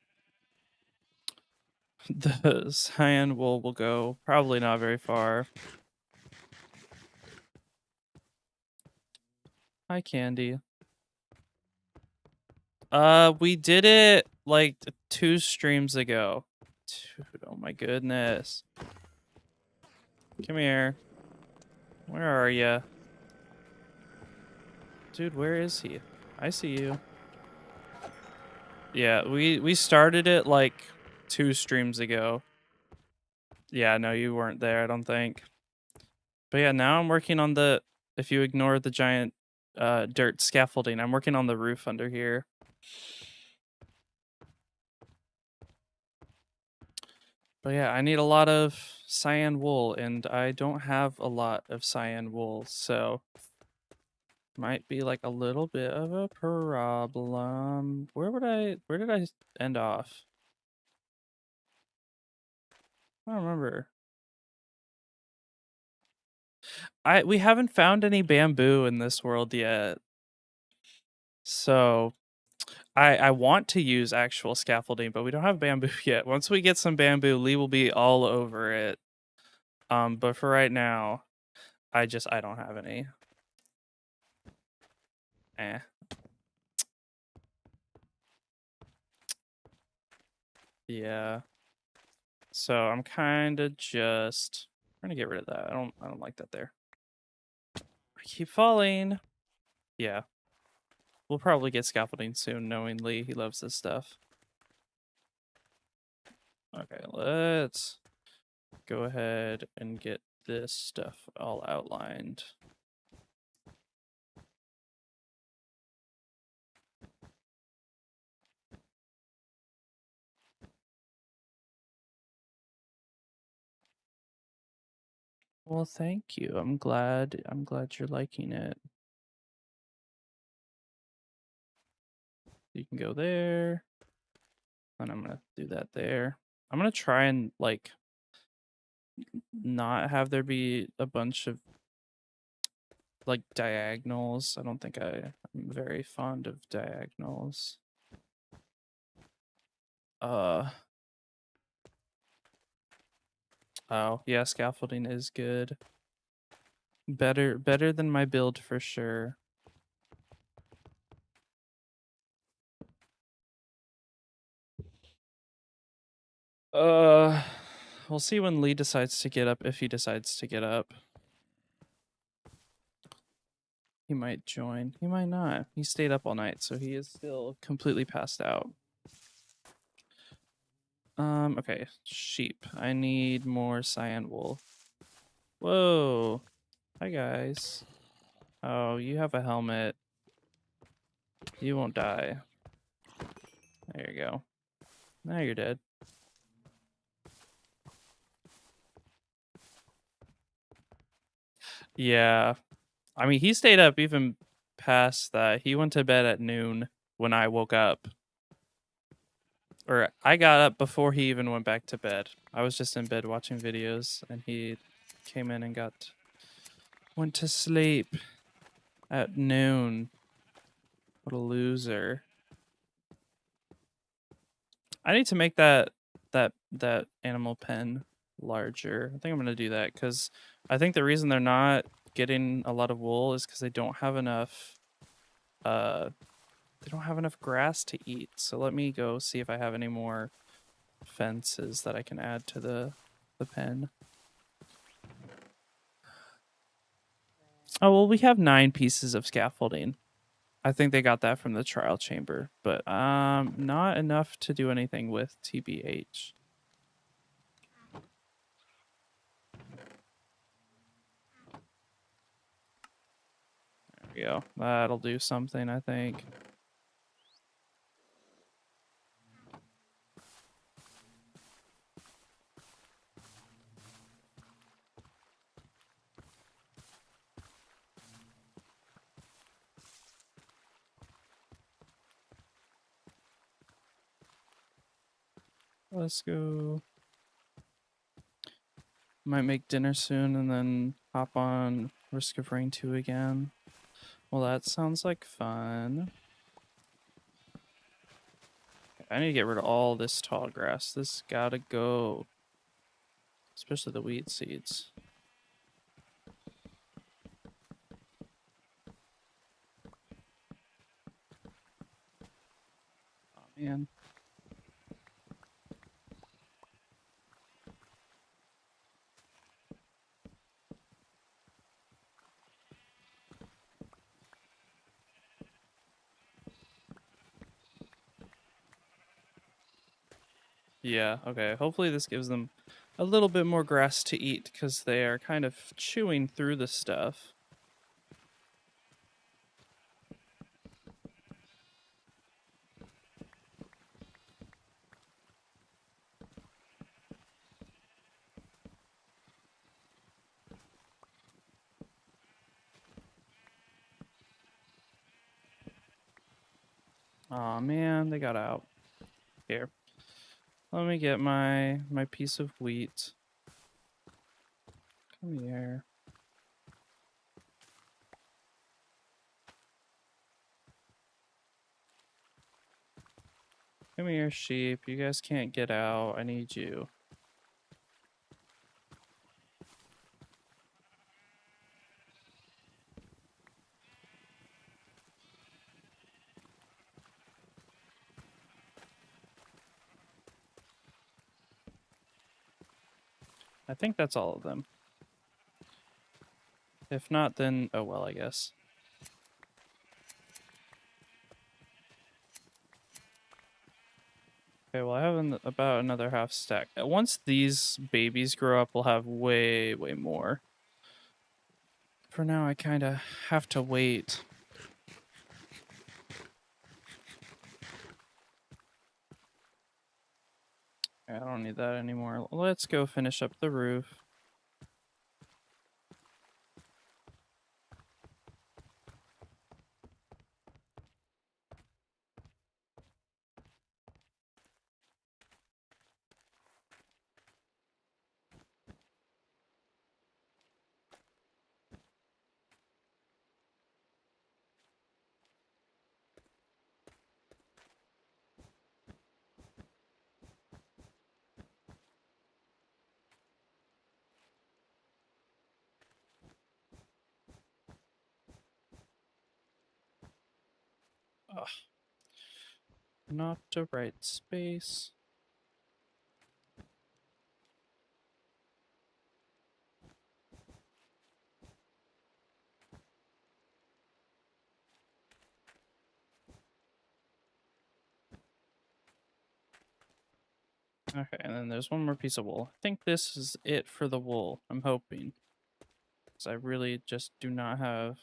the cyan wool will go. Probably not very far. Hi, Candy. We did it like 2 streams ago. Dude, oh my goodness. Come here. Where are you? Dude, where is he? I see you. Yeah, we started it like 2 streams ago. Yeah, no, you weren't there, I don't think. But yeah, now I'm working on the, if you ignore the giant dirt scaffolding, I'm working on the roof under here. But yeah, I need a lot of cyan wool, and I don't have a lot of cyan wool, so might be like a little bit of a problem. Where did I end off? I don't remember. We haven't found any bamboo in this world yet. So I want to use actual scaffolding, but we don't have bamboo yet. Once we get some bamboo, Lee will be all over it. But for right now, I don't have any. Eh. Yeah. So I'm kind of just trying to get rid of that. I don't like that there. I keep falling. Yeah. We'll probably get scaffolding soon, knowing Lee. He loves this stuff. Okay, let's go ahead and get this stuff all outlined. Well, thank you. I'm glad you're liking it. You can go there. And I'm gonna do that there. I'm gonna try and like not have there be a bunch of like diagonals. I don't think I'm very fond of diagonals. Oh, yeah, scaffolding is good. Better than my build for sure. We'll see when Lee decides to get up, if he decides to get up. He might join. He might not. He stayed up all night, so he is still completely passed out. Okay, sheep. I need more cyan wool. Whoa. Hi, guys. Oh, you have a helmet. You won't die. There you go. Now you're dead. Yeah. I mean, he stayed up even past that. He went to bed at noon when I woke up. Or I got up before he even went back to bed. I was just in bed watching videos, and he came in and went to sleep at noon. What a loser. I need to make that animal pen larger. I think I'm gonna do that because I think the reason they're not getting a lot of wool is because they don't have enough they don't have enough grass to eat. So let me go see if I have any more fences that I can add to the pen. Oh, well, we have 9 pieces of scaffolding. I think they got that from the trial chamber, but not enough to do anything with TBH. There we go. That'll do something, I think. Let's go. Might make dinner soon and then hop on Risk of Rain 2 again. Well, that sounds like fun. I need to get rid of all this tall grass. This gotta go. Especially the wheat seeds. Oh, man. Yeah, okay. Hopefully this gives them a little bit more grass to eat because they are kind of chewing through the stuff. Aw, man, they got out. Here. Let me get my piece of wheat. Come here. Come here, sheep. You guys can't get out. I need you. I think that's all of them. If not, then oh well, I guess. Okay, well I have about another half stack. Once these babies grow up, we'll have way more. For now, I kind of have to wait. I don't need that anymore. Let's go finish up the roof. Ugh. Not the right space. Okay, and then there's one more piece of wool. I think this is it for the wool. I'm hoping. Because I really just do not have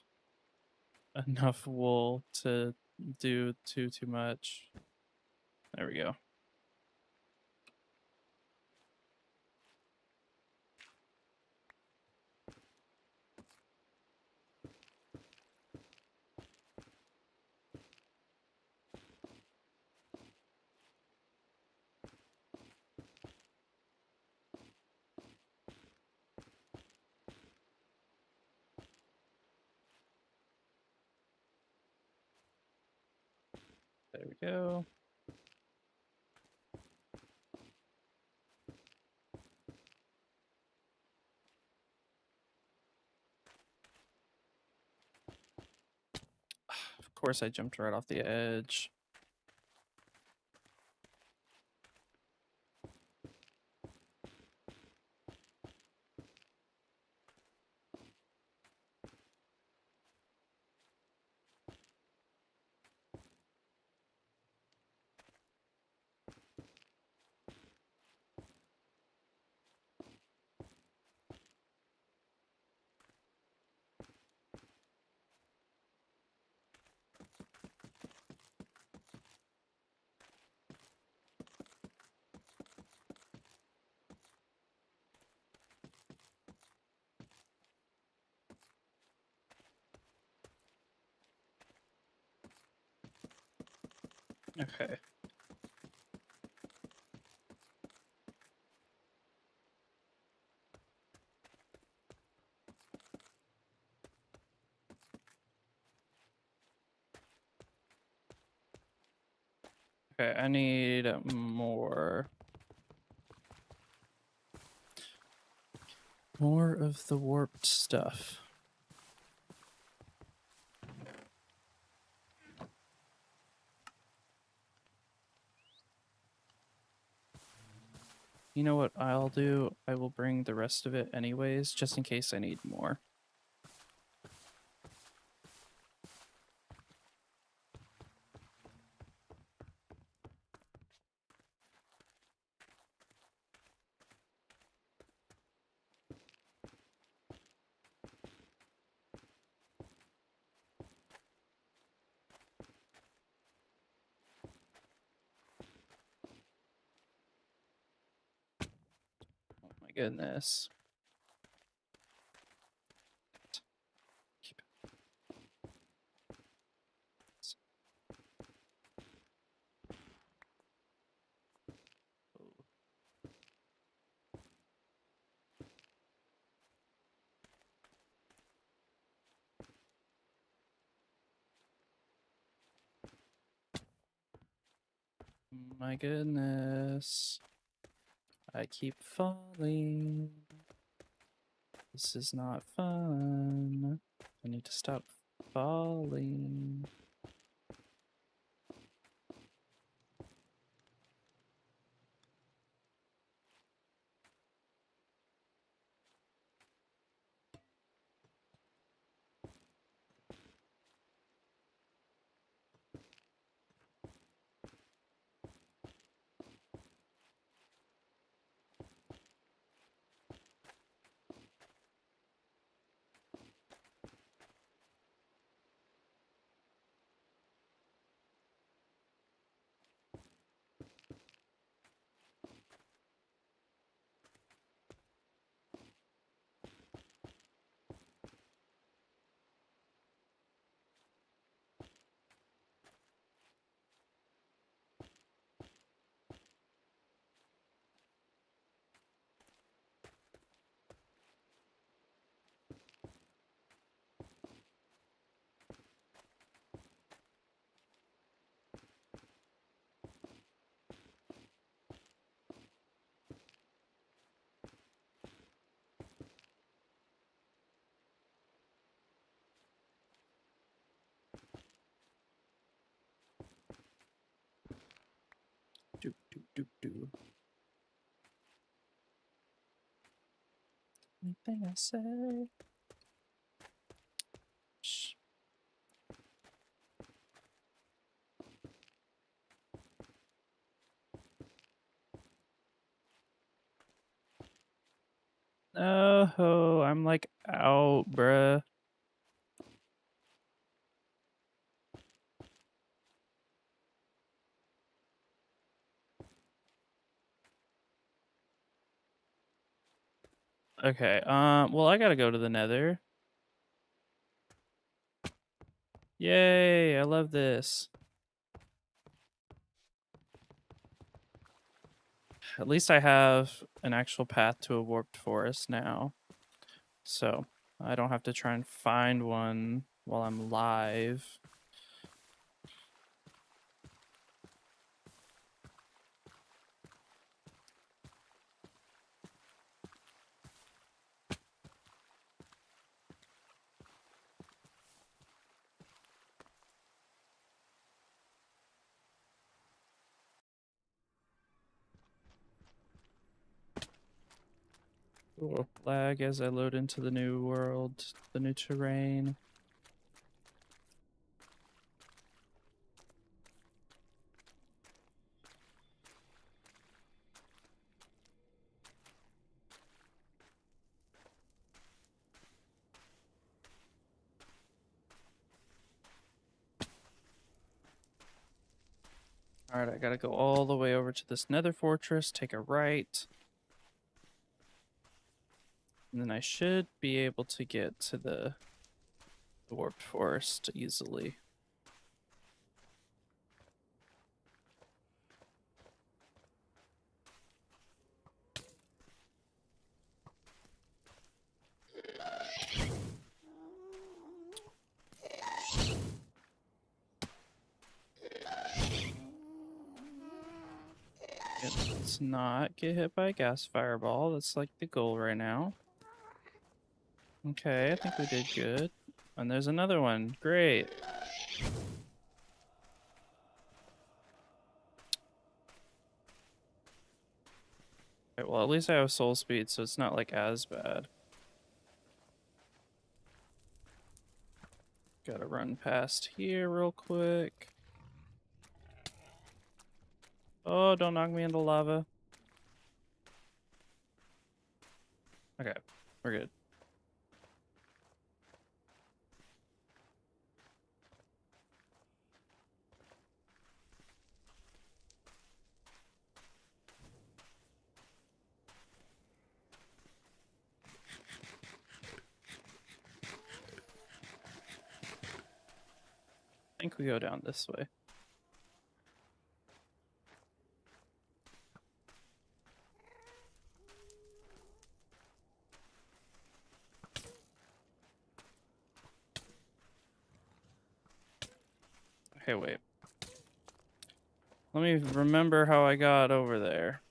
enough wool to do too much. There we go. There we go. Of Of course, I jumped right off the edge. Okay. Okay, I need more. More of the warped stuff. You know what I'll do? I will bring the rest of it anyways, just in case I need more. Oh my goodness. Keep it. My goodness. I keep falling. This is not fun. I need to stop falling. Do, do, do, do. Anything I say? Shh. Oh, I'm like out, bruh. Okay, well, I gotta go to the nether. Yay, I love this. At least I have an actual path to a warped forest now. So I don't have to try and find one while I'm live. Oh, lag as I load into the new world, the new terrain. Alright, I gotta go all the way over to this nether fortress, take a right. And then I should be able to get to the warped forest easily. Let's not get hit by a gas fireball. That's like the goal right now. Okay, I think we did good. And there's another one. Great. Okay, well, at least I have soul speed, so it's not like as bad. Gotta run past here real quick. Oh, don't knock me into lava. Okay, we're good. I think we go down this way. Okay, wait. Let me remember how I got over there.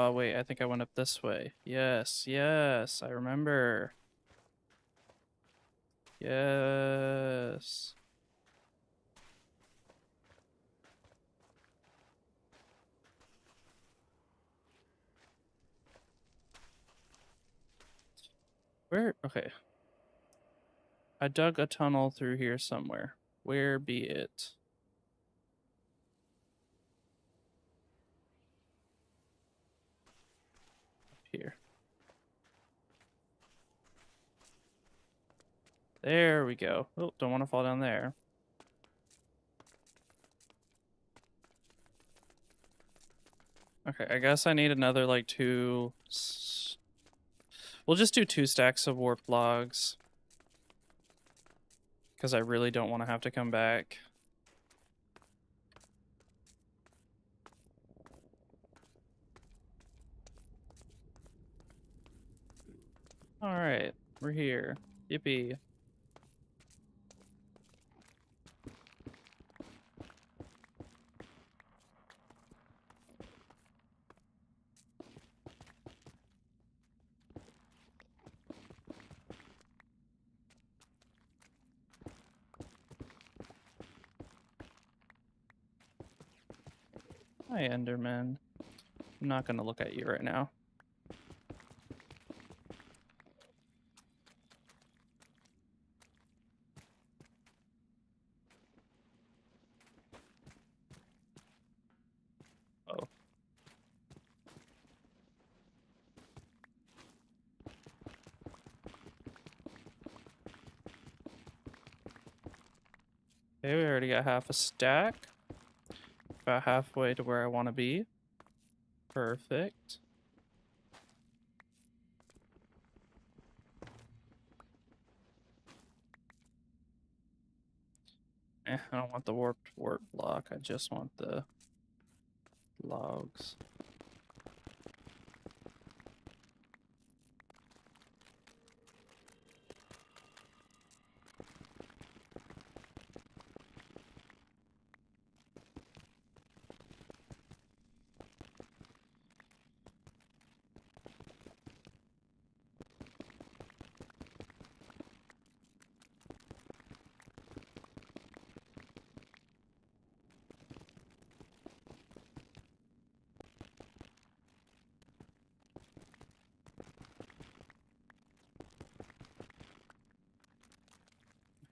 Wait, I think I went up this way. Yes, yes, I remember. Yes. Where? Okay. I dug a tunnel through here somewhere. Where be it? Up here. There we go. Oh, don't want to fall down there. Okay, I guess I need another, like, two... We'll just do 2 stacks of warp logs. Because I really don't want to have to come back. Alright, we're here. Yippee. Hi, Enderman. I'm not gonna look at you right now. Oh. Okay, we already got half a stack. About halfway to where I want to be. Perfect. I don't want the warped warp block. I just want the logs.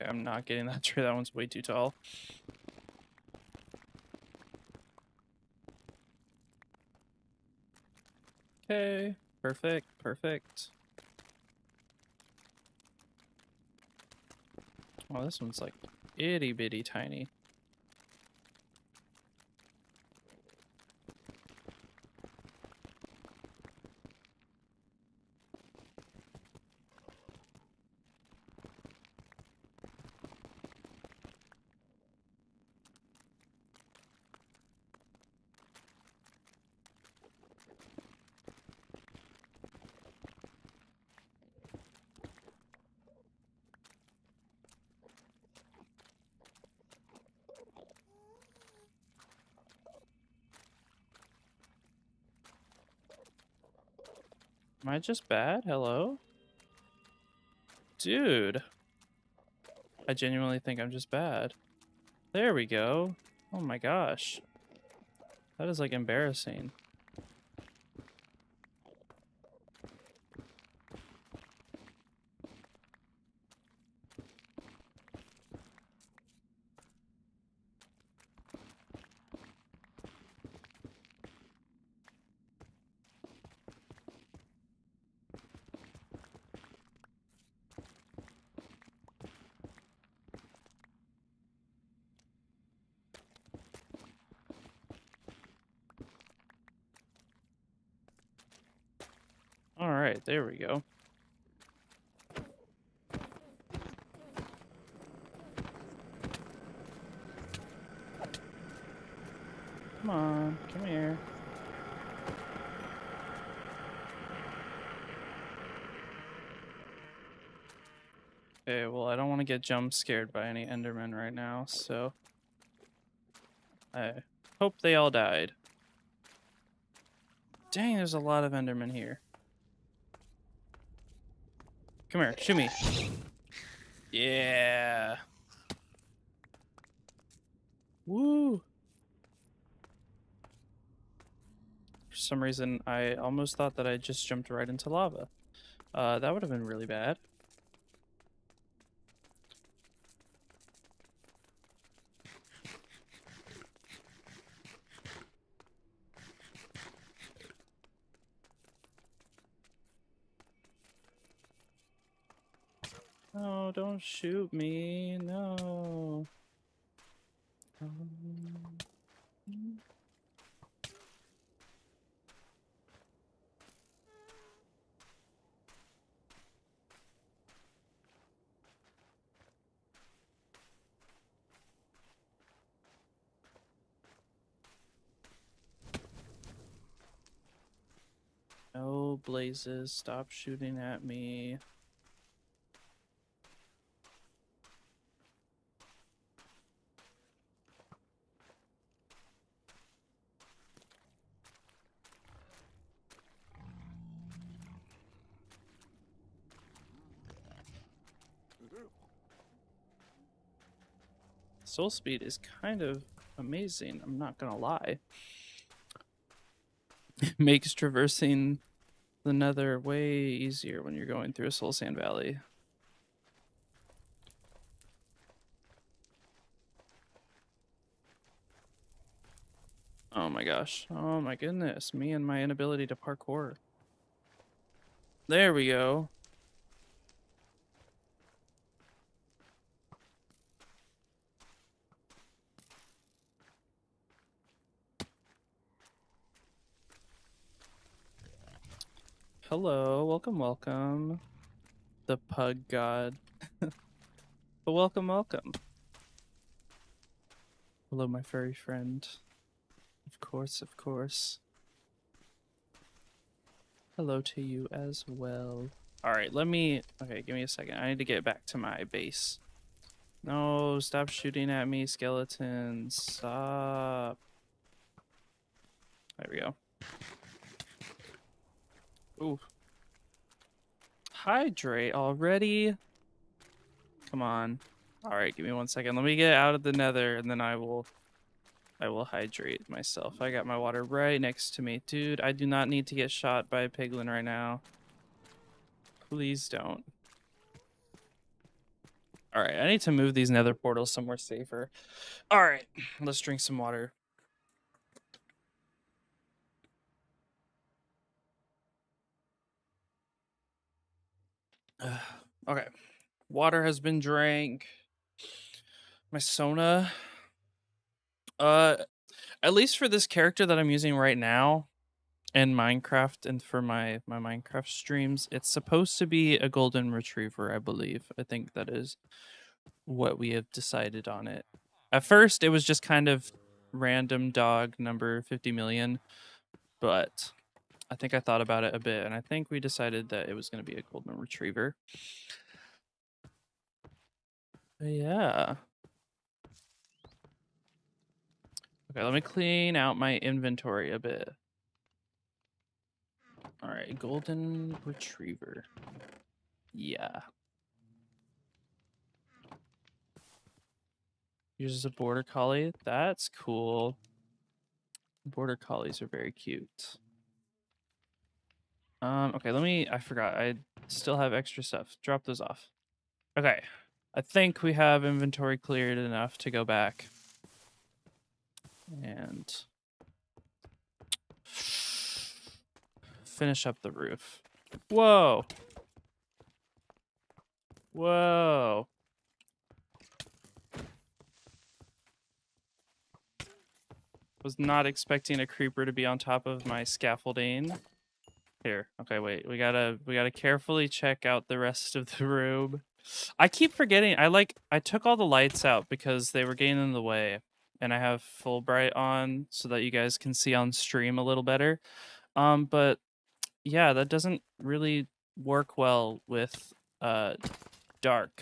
Okay, I'm not getting that tree. That one's way too tall. Okay, perfect, perfect. Oh, this one's like itty bitty tiny. Am I just bad? Hello? Dude. I genuinely think I'm just bad. There we go. Oh my gosh. That is like embarrassing. All right, there we go. Come on, come here. Okay, well, I don't want to get jump scared by any Endermen right now, so I hope they all died. Dang, there's a lot of Endermen here. Come here, shoot me. Yeah. Woo. For some reason, I almost thought that I just jumped right into lava. That would have been really bad. No, don't shoot me. No. No, blazes, stop shooting at me. Soul speed is kind of amazing, I'm not gonna lie. It makes traversing the nether way easier when you're going through a soul sand valley. Oh my gosh. Oh my goodness. Me and my inability to parkour. There we go. Hello, welcome, welcome. The pug god. But welcome, welcome. Hello, my furry friend. Of course, of course. Hello to you as well. Alright, okay, give me a second. I need to get back to my base. No, stop shooting at me, skeletons. Stop. There we go. Ooh. Hydrate already? Come on. Alright, give me 1 second. Let me get out of the nether and then I will hydrate myself. I got my water right next to me. Dude, I do not need to get shot by a piglin right now. Please don't. All right, I need to move these nether portals somewhere safer. All right, let's drink some water. Okay, water has been drank. My Sona, uh, at least for this character that I'm using right now in Minecraft and for my Minecraft streams, it's supposed to be a golden retriever, I believe. I think that is what we have decided on it. At first, it was just kind of random dog number 50 million, but I think I thought about it a bit, and I think we decided that it was going to be a golden retriever. But yeah. Okay, let me clean out my inventory a bit. All right, golden retriever. Yeah. Uses a border collie. That's cool. Border collies are very cute. Okay, I forgot. I still have extra stuff. Drop those off. Okay. I think we have inventory cleared enough to go back. And finish up the roof. Whoa. Whoa. Was not expecting a creeper to be on top of my scaffolding. Here. Okay, wait. We gotta carefully check out the rest of the room. I keep forgetting. I took all the lights out because they were getting in the way. And I have full bright on so that you guys can see on stream a little better. But yeah, that doesn't really work well with dark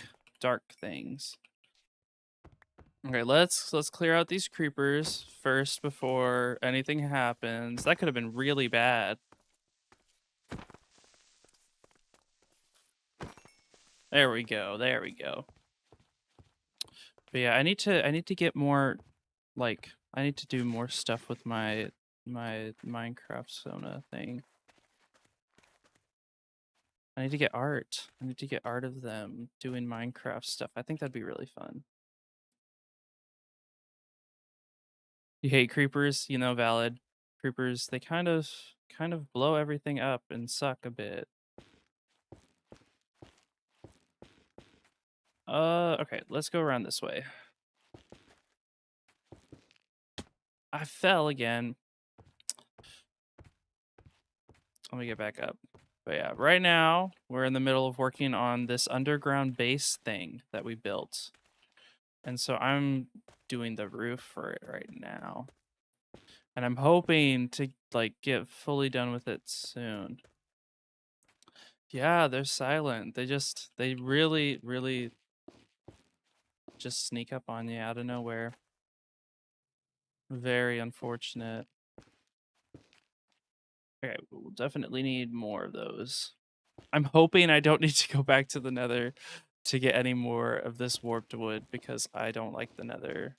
things. Okay, let's clear out these creepers first before anything happens. That could have been really bad. There we go. There we go. But yeah, I need to get more, like, I need to do more stuff with my Minecraft Sona thing. I need to get art. I need to get art of them doing Minecraft stuff. I think that'd be really fun. You hate creepers, you know, valid. Creepers, they kind of blow everything up and suck a bit. Okay, let's go around this way. I fell again. Let me get back up. But yeah, right now we're in the middle of working on this underground base thing that we built. And so I'm doing the roof for it right now. And I'm hoping to like get fully done with it soon. Yeah, they're silent. They really just sneak up on you out of nowhere. Very unfortunate. Okay, we'll definitely need more of those. I'm hoping I don't need to go back to the nether to get any more of this warped wood because I don't like the nether.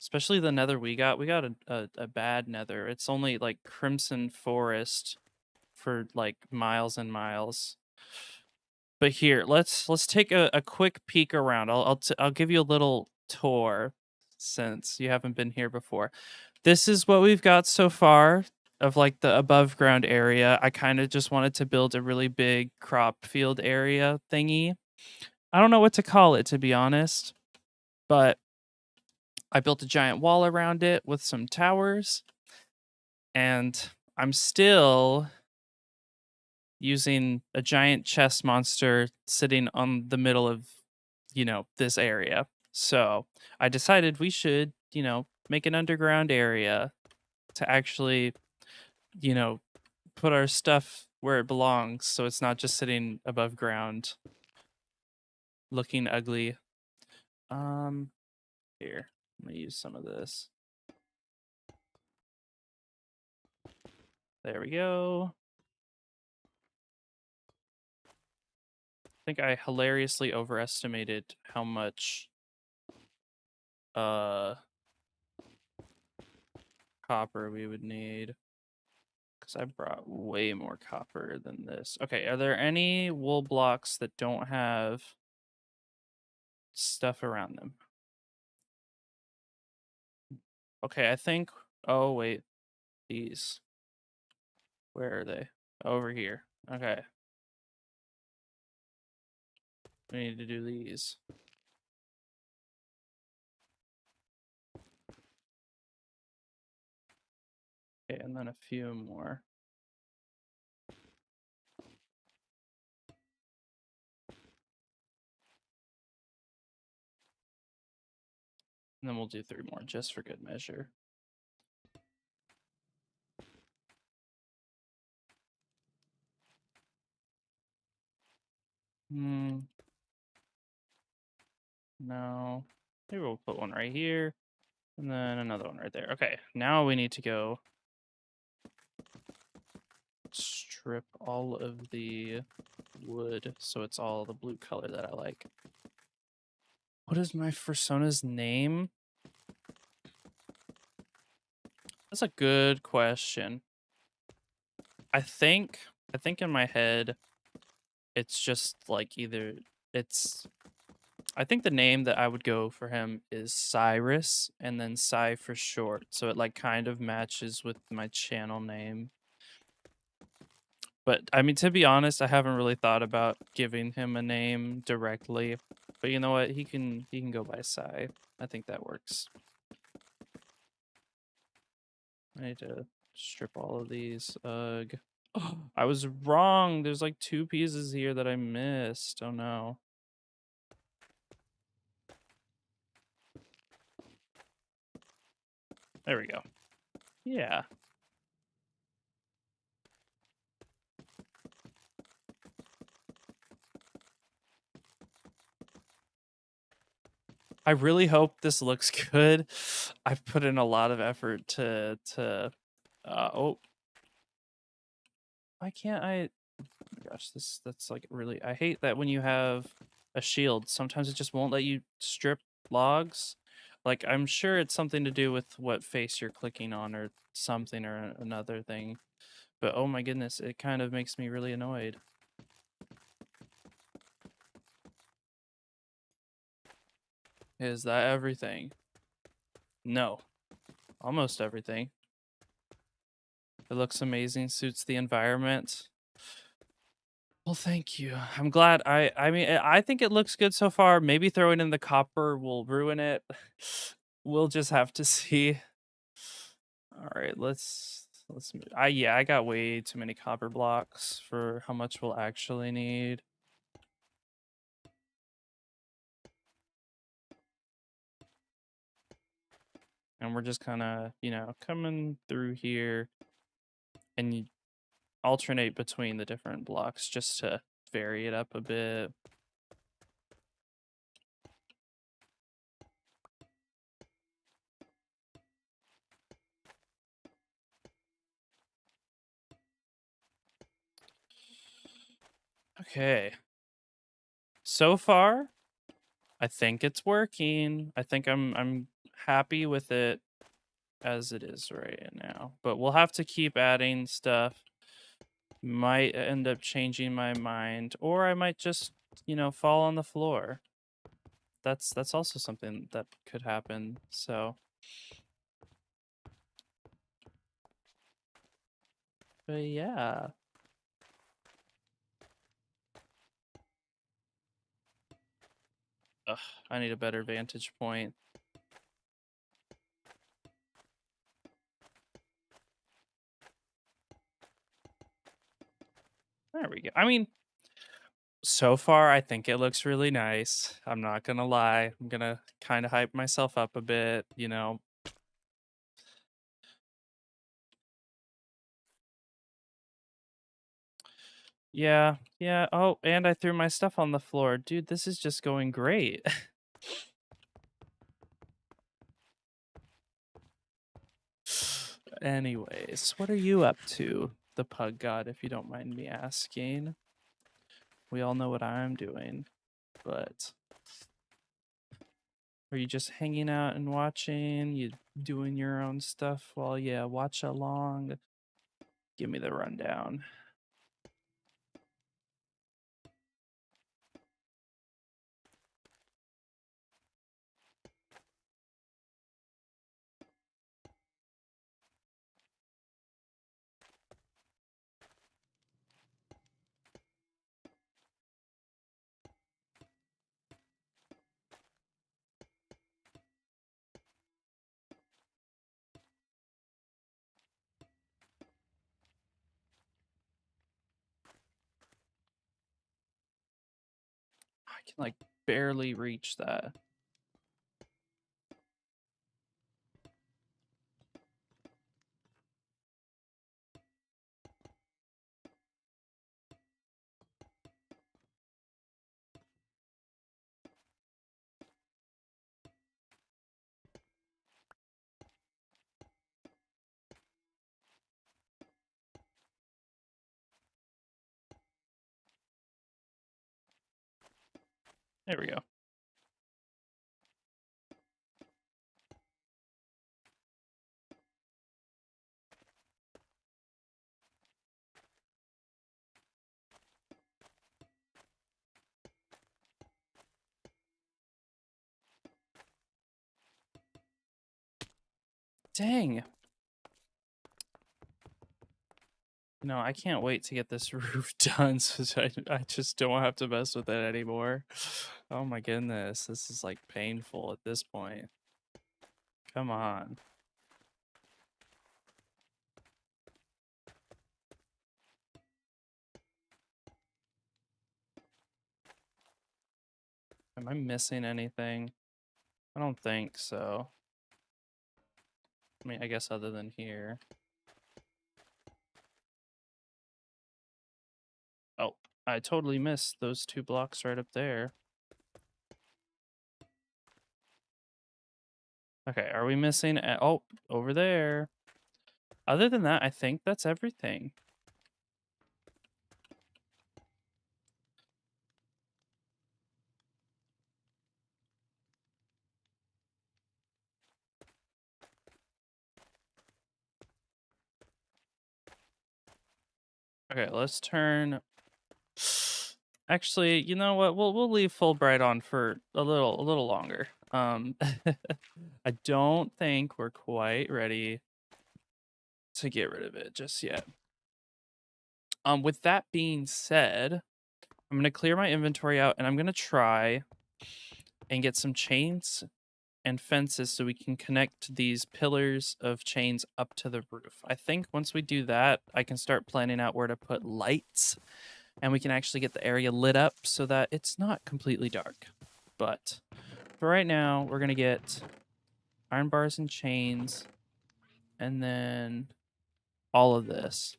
Especially the nether we got. We got a bad nether. It's only like crimson forest for like miles and miles. But here, let's take a quick peek around. I'll give you a little tour since you haven't been here before. This is what we've got so far of like the above ground area. I kind of just wanted to build a really big crop field area thingy. I don't know what to call it, to be honest, but I built a giant wall around it with some towers, and I'm still using a giant chest monster sitting on the middle of, you know, this area. So I decided we should, you know, make an underground area to actually, you know, put our stuff where it belongs so it's not just sitting above ground looking ugly. Here, I'm gonna use some of this. There we go. I think I hilariously overestimated how much copper we would need. Because I brought way more copper than this. Okay, are there any wool blocks that don't have stuff around them? Okay, I think. Oh, wait. These. Where are they? Over here. Okay. We need to do these. Okay, and then a few more. And then we'll do 3 more just for good measure. No. Maybe we'll put one right here. And then another one right there. Okay, now we need to go strip all of the wood so it's all the blue color that I like. What is my persona's name? That's a good question. I think in my head it's just like either it's I think the name that I would go for him is Cyrus and then Cy for short. So it like kind of matches with my channel name. But I mean, to be honest, I haven't really thought about giving him a name directly. But you know what? He can go by Cy. I think that works. I need to strip all of these. Ugh. I was wrong. There's like 2 pieces here that I missed. Oh no. There we go. Yeah. I really hope this looks good. I've put in a lot of effort to oh, why can't I? Oh my gosh, that's like really. I hate that when you have a shield, sometimes it just won't let you strip logs. Like I'm sure it's something to do with what face you're clicking on or something or another thing. But oh my goodness, it kind of makes me really annoyed. Is that everything? No. Almost everything. It looks amazing, suits the environment. Well, thank you. I'm glad. I mean, I think it looks good so far. Maybe throwing in the copper will ruin it. We'll just have to see. All right, let's move. Yeah, I got way too many copper blocks for how much we'll actually need. And we're just kind of, coming through here and you alternate between the different blocks just to vary it up a bit. Okay. So far, I think it's working. I think I'm happy with it as it is right now. But we'll have to keep adding stuff. Might end up changing my mind, or I might just, fall on the floor. That's also something that could happen. So, but yeah. Ugh, I need a better vantage point. There we go. I mean, so far, I think it looks really nice. I'm not gonna lie. I'm gonna kind of hype myself up a bit, Yeah, yeah. Oh, and I threw my stuff on the floor. Dude, this is just going great. Anyways, what are you up to, the pug god, if you don't mind me asking? We all know what I'm doing, but are you just hanging out and watching? You doing your own stuff while you watch along? Give me the rundown. I can like barely reach that. There we go. Dang. I can't wait to get this roof done so I just don't have to mess with it anymore. Oh my goodness, this is like painful at this point. Come on. Am I missing anything? I don't think so. I mean, I guess other than here. Oh, I totally missed those 2 blocks right up there. Okay, are we missing? Oh, over there. Other than that, I think that's everything. Okay, let's turn. Actually, you know what? We'll leave Fulbright on for a little longer. I don't think we're quite ready to get rid of it just yet. With that being said, I'm gonna clear my inventory out and I'm gonna try and get some chains and fences so we can connect these pillars of chains up to the roof. I think once we do that, I can start planning out where to put lights and we can actually get the area lit up so that it's not completely dark. But for right now, we're going to get iron bars and chains and then all of this.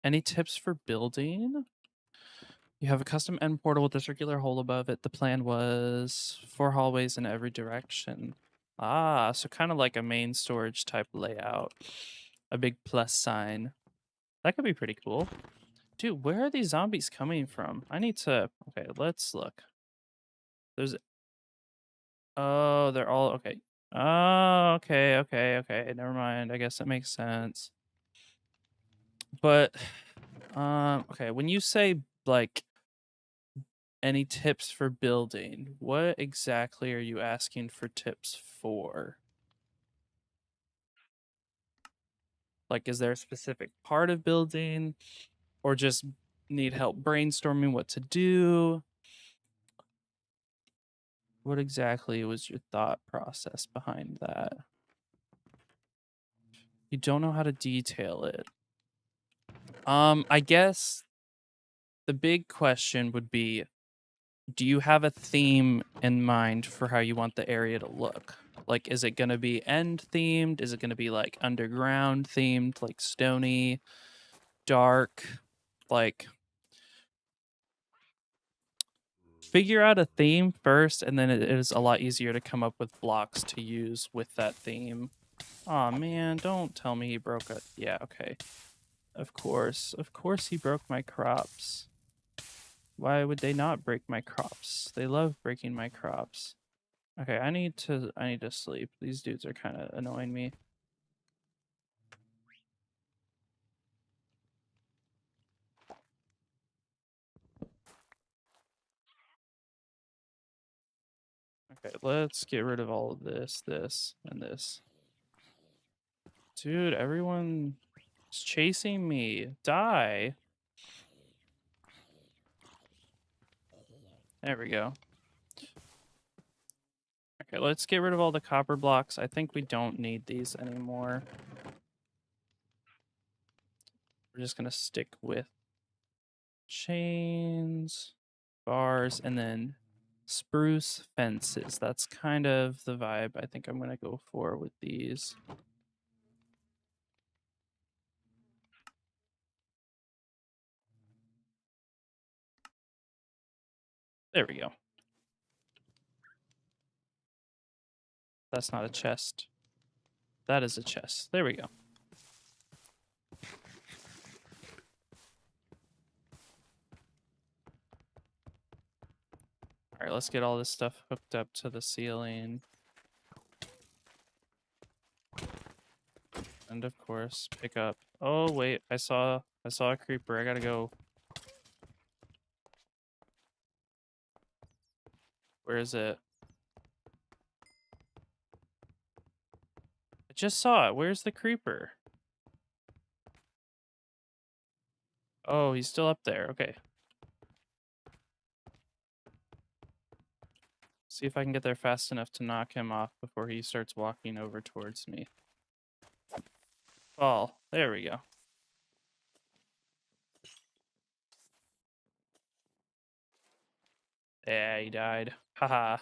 Any tips for building? You have a custom end portal with a circular hole above it. The plan was 4 hallways in every direction. Ah, so kind of like a main storage type layout. A big plus sign. That could be pretty cool. Dude, where are these zombies coming from? I need to... Okay, let's look. There's... Oh, they're all... Okay. Oh, okay. Never mind. I guess that makes sense. But, okay, when you say, like, any tips for building, what exactly are you asking for tips for? Like, is there a specific part of building or just need help brainstorming what to do? What exactly was your thought process behind that? You don't know how to detail it. I guess the big question would be, do you have a theme in mind for how you want the area to look? Like, is it going to be end themed? Is it going to be like underground themed, like stony, dark? Like, figure out a theme first, and then it is a lot easier to come up with blocks to use with that theme. Aw, man, don't tell me he broke it. Yeah, okay. Of course he broke my crops. Why would they not break my crops? They love breaking my crops. Okay, I need to sleep. These dudes are kind of annoying me. Okay, let's get rid of all of this, and this. Dude, everyone is chasing me. Die. There we go. Okay, let's get rid of all the copper blocks. I think we don't need these anymore. We're just gonna stick with chains, bars, and then spruce fences. That's kind of the vibe I think I'm gonna go for with these. There we go. That's not a chest. That is a chest. There we go. All right, let's get all this stuff hooked up to the ceiling. And of course, pick up. Oh wait, I saw a creeper. I gotta go. Where is it? I just saw it. Where's the creeper? Oh, he's still up there. Okay. See if I can get there fast enough to knock him off before he starts walking over towards me. Oh, there we go. Yeah, he died. Haha.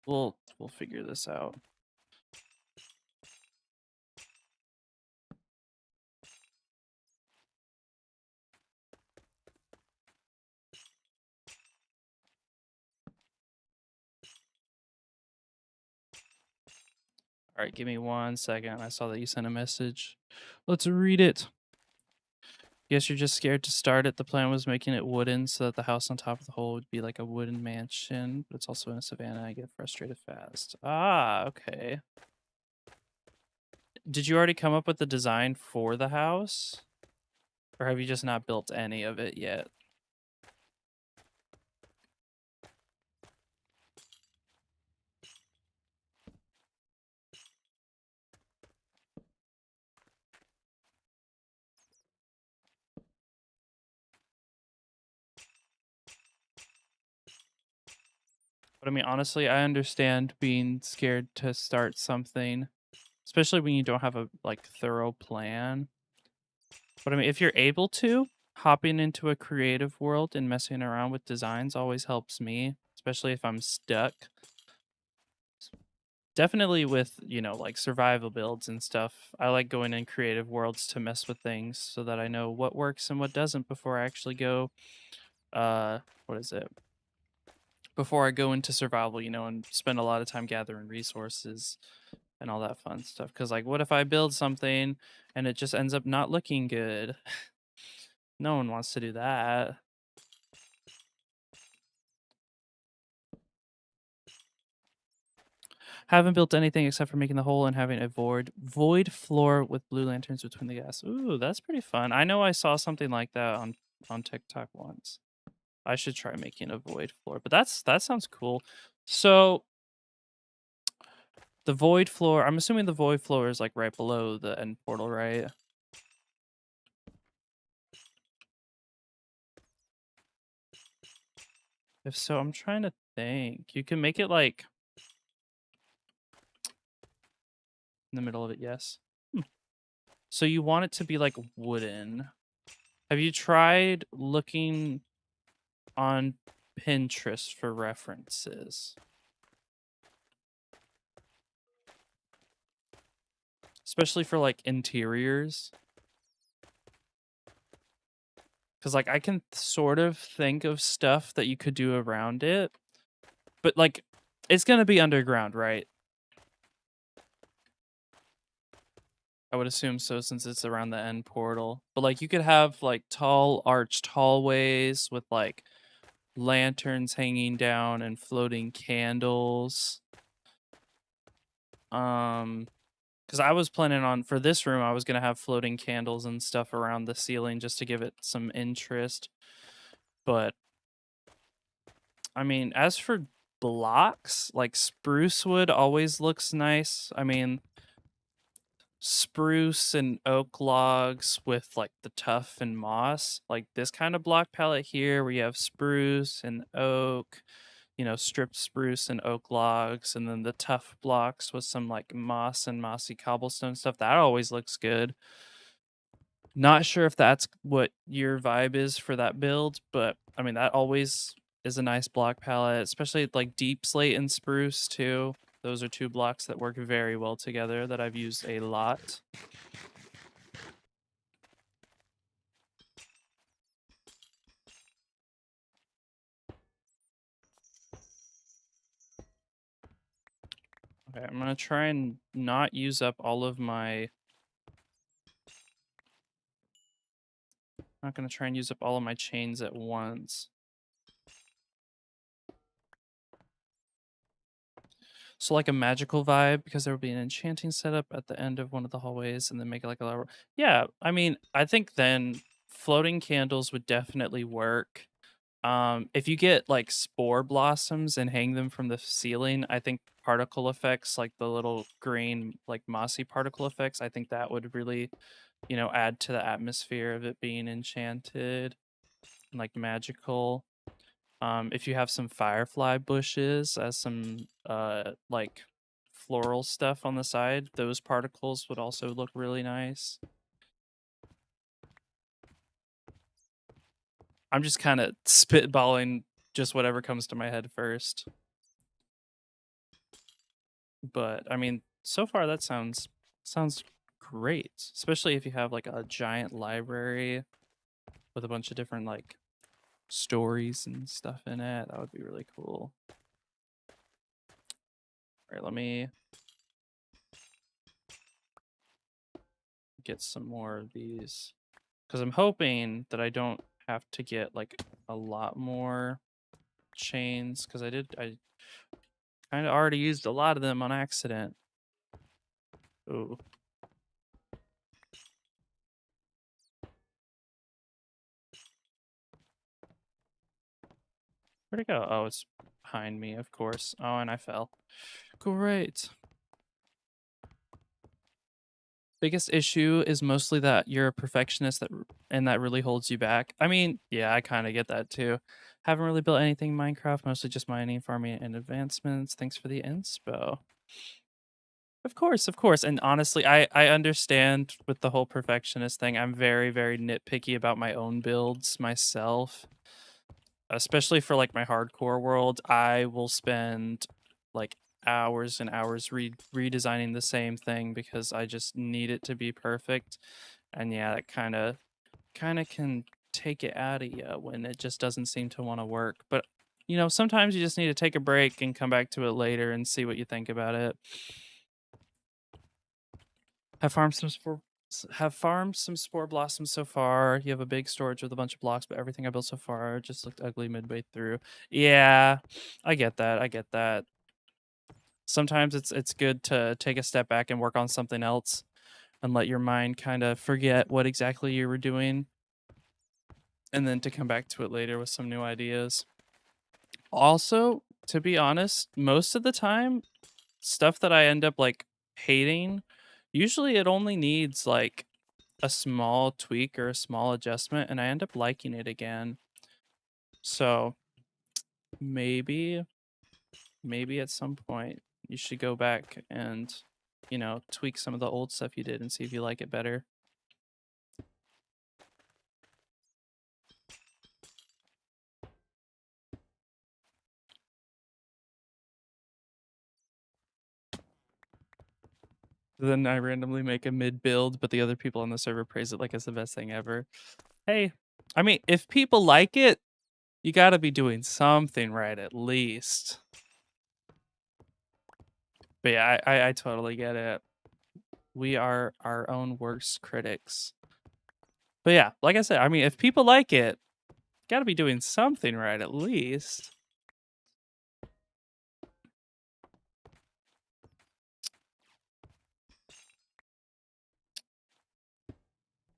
We'll figure this out. All right, give me 1 second. I saw that you sent a message. Let's read it. Guess you're just scared to start it. The plan was making it wooden so that the house on top of the hole would be like a wooden mansion, but it's also in a savannah. I get frustrated fast. Ah, okay. Did you already come up with the design for the house? Or have you just not built any of it yet? But I mean, honestly, I understand being scared to start something, especially when you don't have a like thorough plan. But I mean, if you're able to, hopping into a creative world and messing around with designs always helps me, especially if I'm stuck. Definitely with, like survival builds and stuff. I like going in creative worlds to mess with things so that I know what works and what doesn't before I actually go what is it? Before I go into survival, and spend a lot of time gathering resources and all that fun stuff. Cause like what if I build something and it just ends up not looking good? No one wants to do that. Haven't built anything except for making the hole and having a void floor with blue lanterns between the gas. Ooh, that's pretty fun. I know I saw something like that on TikTok once. I should try making a void floor, but that sounds cool. So the void floor, I'm assuming the void floor is like right below the end portal, right? If so, I'm trying to think. You can make it like in the middle of it, yes. So you want it to be like wooden. Have you tried looking on Pinterest for references? Especially for like interiors. Cause like I can sort of think of stuff that you could do around it. But like it's gonna be underground, right? I would assume so since it's around the end portal. But like you could have like tall arched hallways with like lanterns hanging down and floating candles. Because I was planning on for this room, I was gonna have floating candles and stuff around the ceiling just to give it some interest. But I mean, as for blocks, like spruce wood always looks nice. I mean, spruce and oak logs with like the tuff and moss, like this kind of block palette here, where you have spruce and oak, stripped spruce and oak logs, and then the tough blocks with some like moss and mossy cobblestone stuff. That always looks good. Not sure if that's what your vibe is for that build, but I mean, that always is a nice block palette, especially like deep slate and spruce too. Those are two blocks that work very well together that I've used a lot. Okay, I'm gonna try and not use up all of my. Not gonna try and use up all of my chains at once. So like a magical vibe, because there will be an enchanting setup at the end of one of the hallways, and then make it like a lot. Yeah, I mean, I think then floating candles would definitely work. If you get like spore blossoms and hang them from the ceiling, I think particle effects, like the little green, like mossy particle effects, I think that would really, add to the atmosphere of it being enchanted and like magical. If you have some firefly bushes as some like floral stuff on the side, those particles would also look really nice. I'm just kind of spitballing just whatever comes to my head first. But I mean, so far that sounds great, especially if you have like a giant library with a bunch of different like stories and stuff in it. That would be really cool. All right, let me get some more of these because I'm hoping that I don't have to get like a lot more chains because I kind of already used a lot of them on accident. Ooh. Where'd it go? Oh, it's behind me, of course. Oh, and I fell. Great. Biggest issue is mostly that you're a perfectionist and that really holds you back. I mean, yeah, I kind of get that too. Haven't really built anything in Minecraft, mostly just mining, farming, and advancements. Thanks for the inspo. Of course, of course. And honestly, I understand with the whole perfectionist thing. I'm very, very nitpicky about my own builds myself. Especially for like my hardcore world, I will spend like hours and hours redesigning the same thing because I just need it to be perfect. And yeah, it kind of can take it out of you when it just doesn't seem to want to work. But sometimes you just need to take a break and come back to it later and see what you think about it. Have farmed some spore blossoms so far. You have a big storage with a bunch of blocks, but everything I built so far just looked ugly midway through. Yeah, I get that. I get that. Sometimes it's good to take a step back and work on something else and let your mind kind of forget what exactly you were doing and then to come back to it later with some new ideas. Also, to be honest, most of the time stuff that I end up like hating, usually it only needs like a small tweak or a small adjustment and I end up liking it again. So maybe at some point you should go back and tweak some of the old stuff you did and see if you like it better. Then I randomly make a mid build, but the other people on the server praise it like it's the best thing ever. Hey, I mean, if people like it, you got to be doing something right at least. But yeah, I totally get it. We are our own worst critics. But yeah, like I said, I mean, if people like it, gotta be doing something right at least.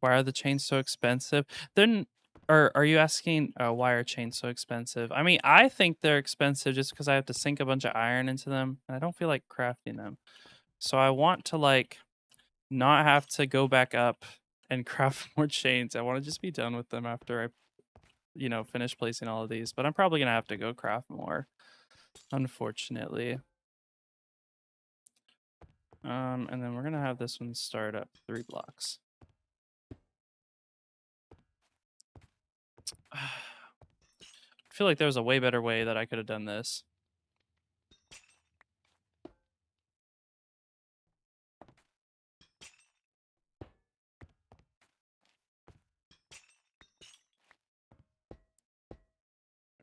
Why are the chains so expensive? Then, or are you asking why are chains so expensive? I mean, I think they're expensive just because I have to sink a bunch of iron into them, and I don't feel like crafting them. So I want to like not have to go back up and craft more chains. I want to just be done with them after I, finish placing all of these. But I'm probably gonna have to go craft more, unfortunately. And then we're gonna have this one start up 3 blocks. I feel like there was a way better way that I could have done this.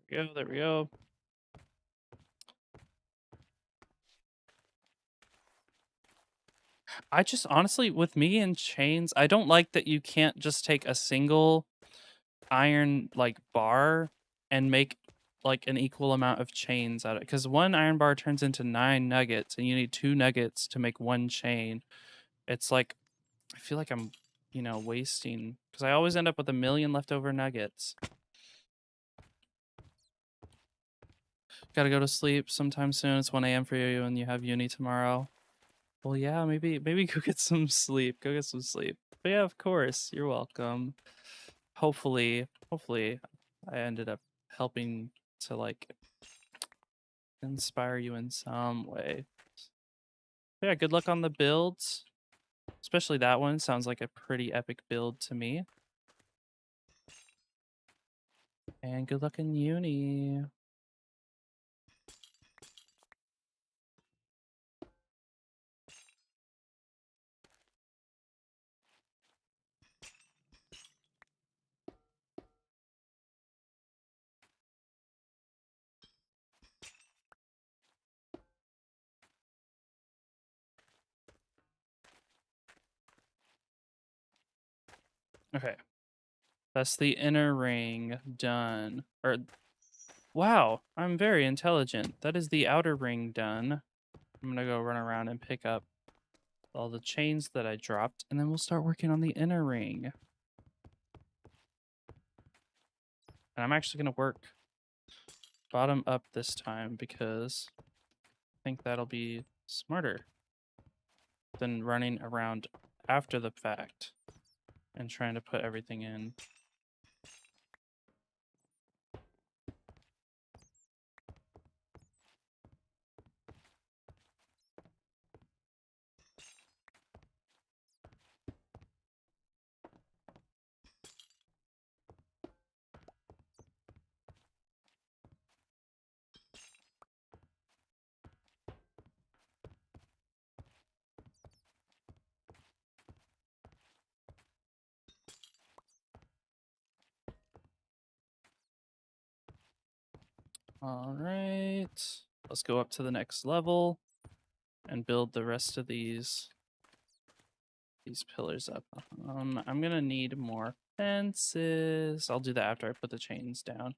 There we go. There we go. I just honestly, with me and chains, I don't like that you can't just take a single iron like bar and make like an equal amount of chains out of it. Because one iron bar turns into 9 nuggets, and you need 2 nuggets to make one chain. It's like I feel like I'm, wasting because I always end up with a million leftover nuggets. Gotta go to sleep sometime soon. It's 1 a.m. for you, and you have uni tomorrow. Well, yeah, maybe go get some sleep. Go get some sleep. But yeah, of course, you're welcome. Hopefully, I ended up helping to like inspire you in some way. But yeah, good luck on the builds. Especially that one sounds like a pretty epic build to me. And good luck in uni. Okay. That's the inner ring done. Or wow, I'm very intelligent. That is the outer ring done. I'm gonna go run around and pick up all the chains that I dropped, and then we'll start working on the inner ring. And I'm actually gonna work bottom up this time because I think that'll be smarter than running around after the fact and trying to put everything in. All right, let's go up to the next level and build the rest of these pillars up. I'm gonna need more fences. I'll do that after I put the chains down.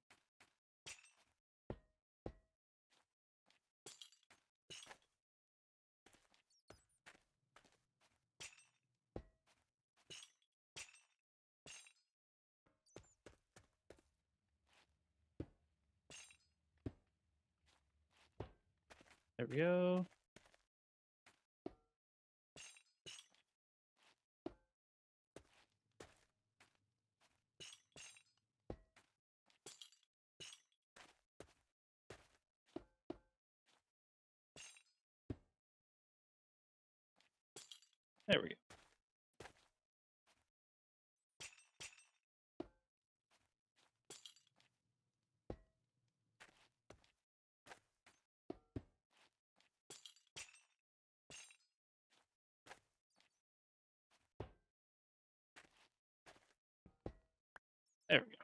There we go. There we go. There we go.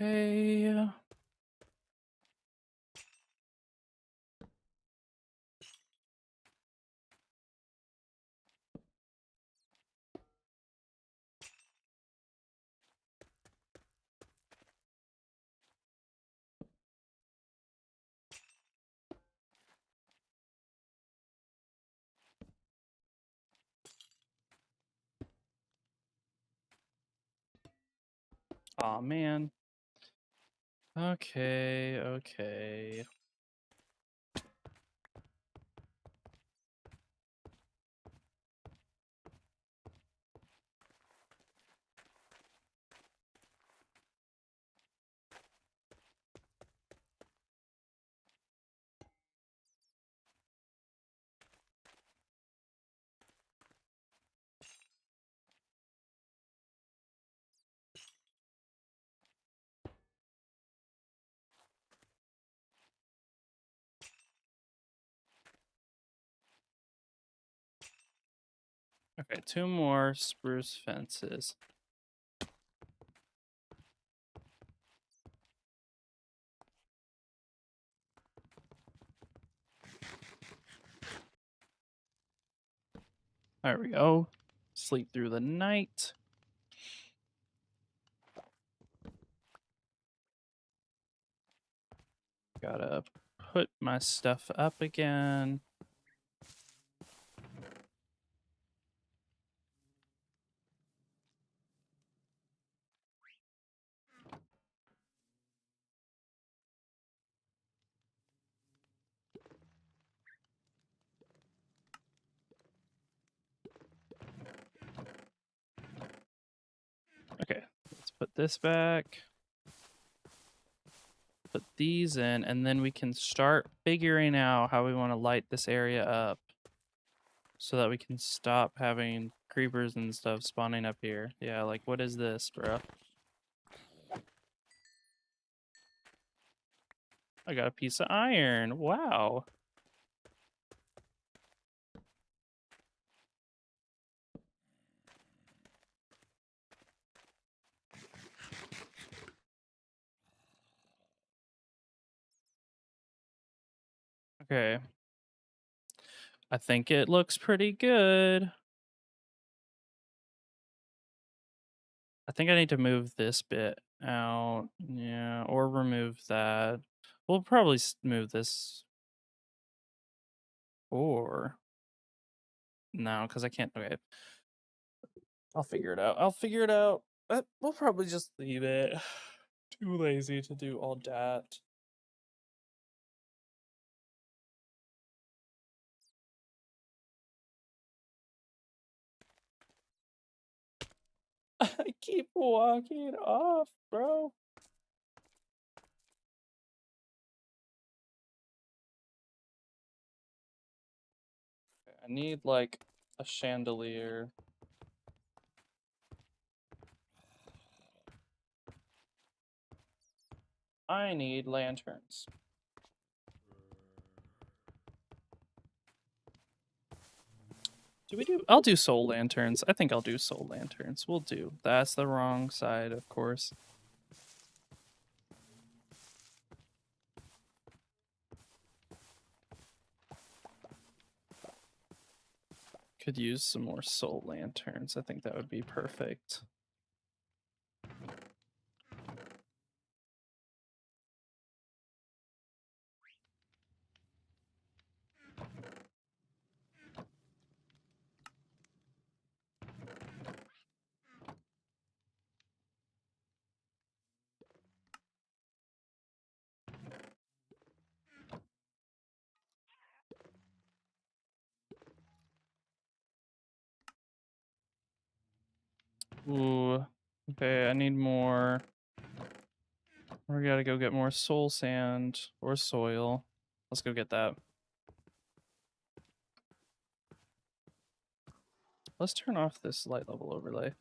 Okay. Aw, man. Okay, okay. Okay, 2 more spruce fences. There we go. Sleep through the night. Gotta put my stuff up again. Okay, let's put this back. Put these in, and then we can start figuring out how we want to light this area up so that we can stop having creepers and stuff spawning up here. Yeah, like, what is this, bro? I got a piece of iron. Wow. Okay. I think it looks pretty good. I think I need to move this bit out. Yeah, or remove that. We'll probably move this. Or no, because I can't. Okay. I'll figure it out. I'll figure it out. We'll probably just leave it. Too lazy to do all that. I keep walking off, bro. I need like a chandelier. I need lanterns. Do we do? I'll do soul lanterns. I think I'll do soul lanterns. We'll do. That's the wrong side, of course. Could use some more soul lanterns. I think that would be perfect. Ooh. Okay, I need more. We gotta go get more soul sand or soil. Let's go get that. Let's turn off this light level overlay.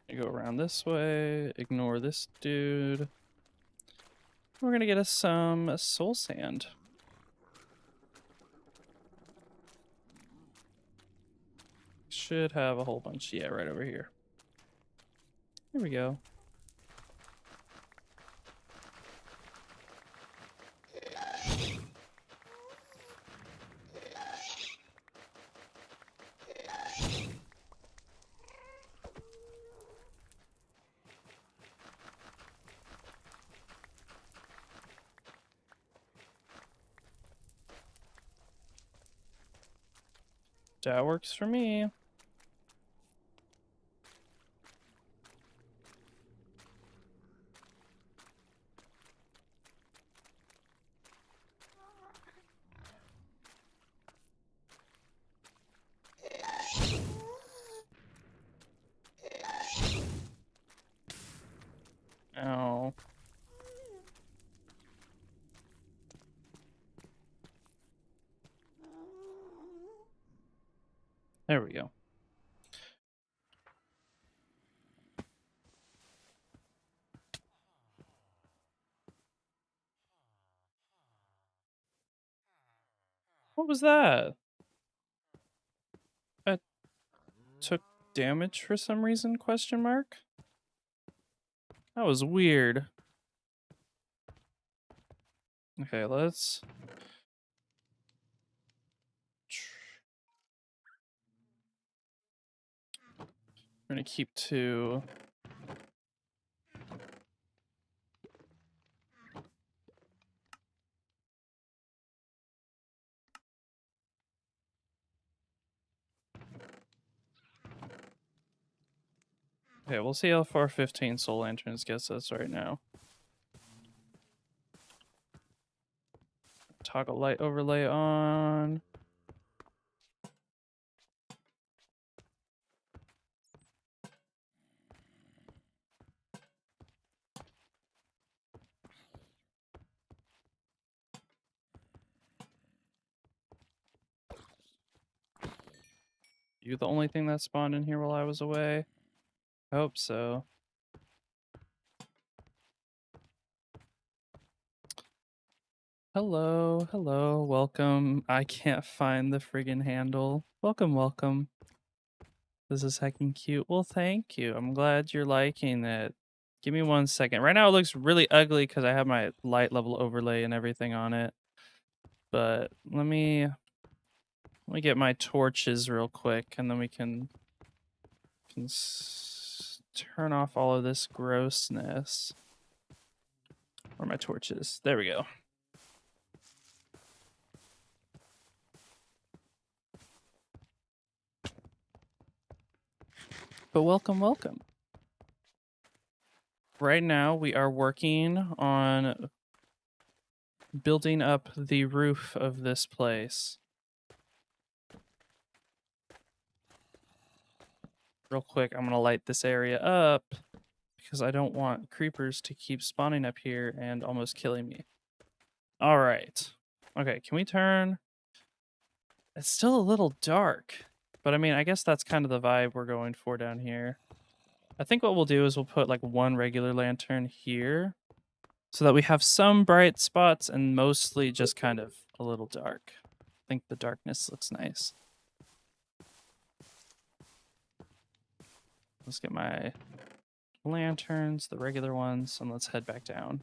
There you Go around this way, ignore this dude. We're gonna get us some soul sand. Should have a whole bunch. Yeah, right over here. Here we go. That works for me. Oh. There we go. What was that? That took damage for some reason, question mark? That was weird. Okay, let's... We're gonna keep 2. Okay, we'll see how far 15 soul lanterns gets us right now. Toggle light overlay on. You the only thing that spawned in here while I was away? I hope so. Hello, hello, welcome. I can't find the friggin' handle. Welcome, welcome. This is heckin' cute. Well, thank you. I'm glad you're liking it. Give me 1 second. Right now it looks really ugly because I have my light level overlay and everything on it. But let me get my torches real quick and then we can turn off all of this grossness. Where are my torches? There we go. But welcome, welcome. Right now we are working on building up the roof of this place. Real quick, I'm gonna light this area up because I don't want creepers to keep spawning up here and almost killing me. All right. Okay, can we turn? It's still a little dark, but I mean, I guess that's kind of the vibe we're going for down here. I think what we'll do is we'll put like 1 regular lantern here so that we have some bright spots and mostly just kind of a little dark. I think the darkness looks nice. Let's get my lanterns, the regular ones, and let's head back down.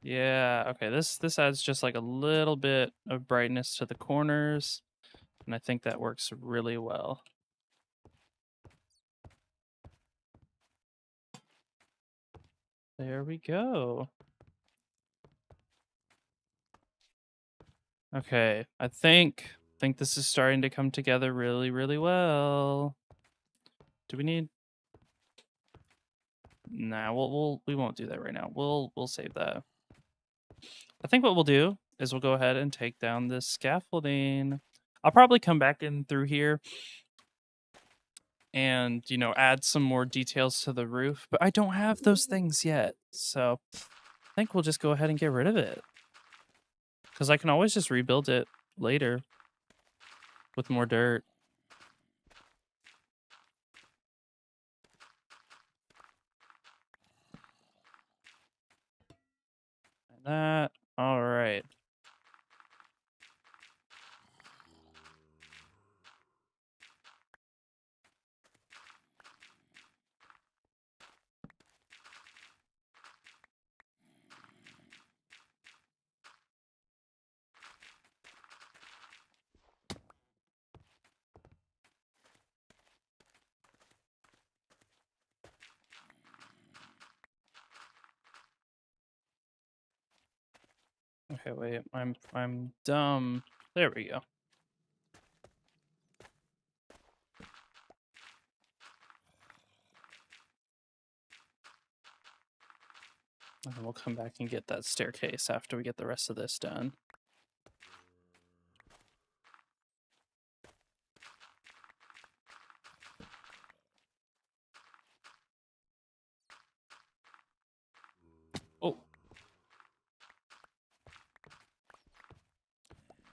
Yeah, okay, this adds just like a little bit of brightness to the corners, and I think that works really well. There we go. Okay, I think this is starting to come together really, really well. Do we need? Nah, we won't do that right now. We'll save that. I think what we'll do is we'll go ahead and take down this scaffolding. I'll probably come back in through here and, you know, add some more details to the roof, but I don't have those things yet. So I think we'll just go ahead and get rid of it. Because I can always just rebuild it later with more dirt. And that. All right. Okay, wait. I'm dumb. There we go. And then we'll come back and get that staircase after we get the rest of this done. Oh.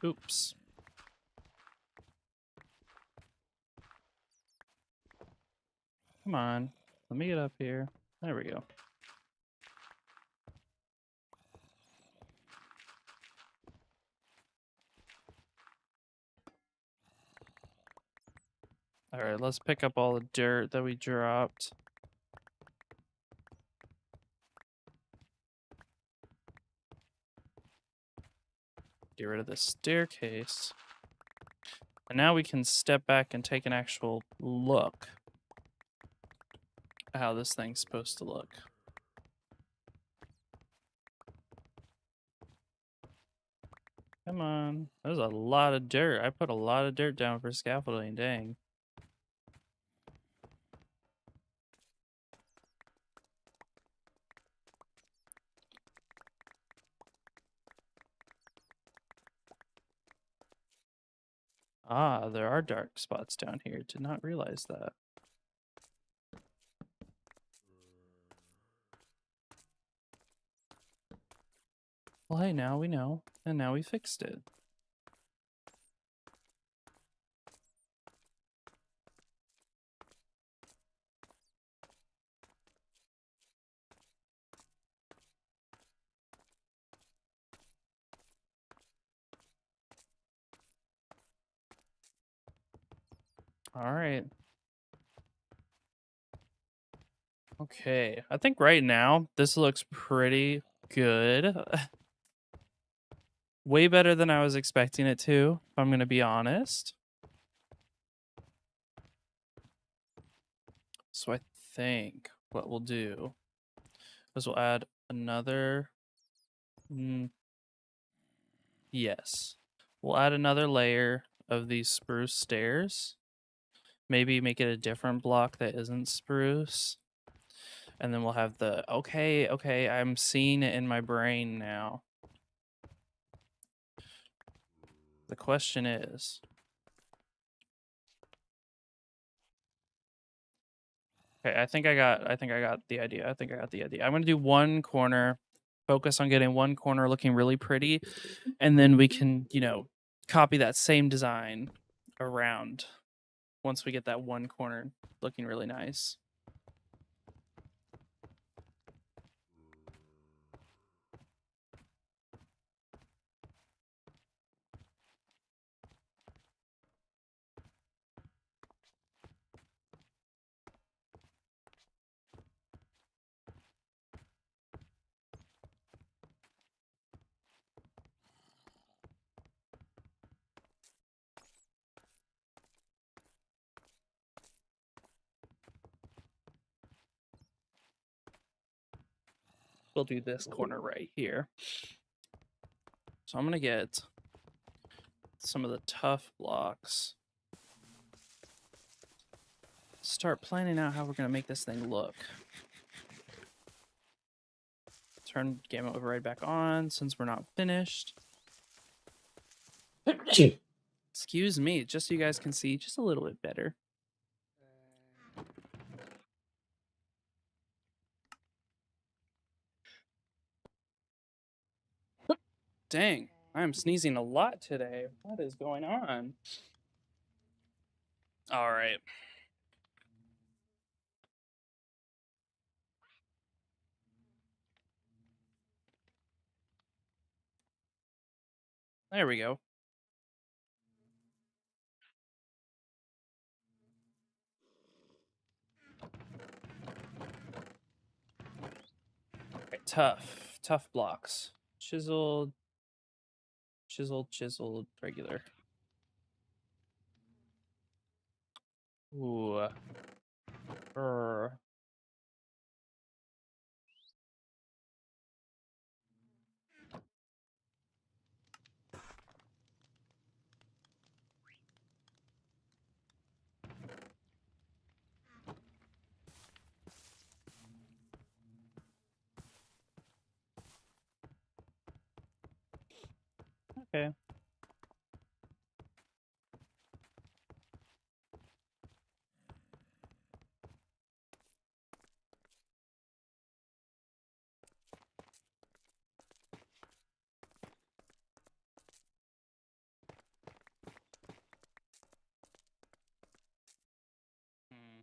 Oops. Come on. Let me get up here. There we go. All right, let's pick up all the dirt that we dropped. Get rid of the staircase. And now we can step back and take an actual look at how this thing's supposed to look. Come on. There's a lot of dirt. I put a lot of dirt down for scaffolding. Dang. Ah, there are dark spots down here. Did not realize that. Well, hey, now we know. And now we fixed it. All right. Okay. I think right now this looks pretty good. Way better than I was expecting it to, if I'm going to be honest. So I think what we'll do is we'll add another. Yes. We'll add another layer of these spruce stairs. Maybe make it a different block that isn't spruce. And then we'll have the, okay, I'm seeing it in my brain now. The question is, okay, I think I got the idea. I'm gonna do one corner, focus on getting one corner looking really pretty, and then we can, copy that same design around once we get that one corner looking really nice. We'll do this corner right here. So I'm gonna get some of the tough blocks. Start planning out how we're gonna make this thing look. Turn game override back on since we're not finished. Excuse me, just so you guys can see just a little bit better. Dang, I'm sneezing a lot today. What is going on? All right. There we go. Okay, tough blocks. Chiseled, chiseled, regular. Ooh. Brr. Okay. Hmm.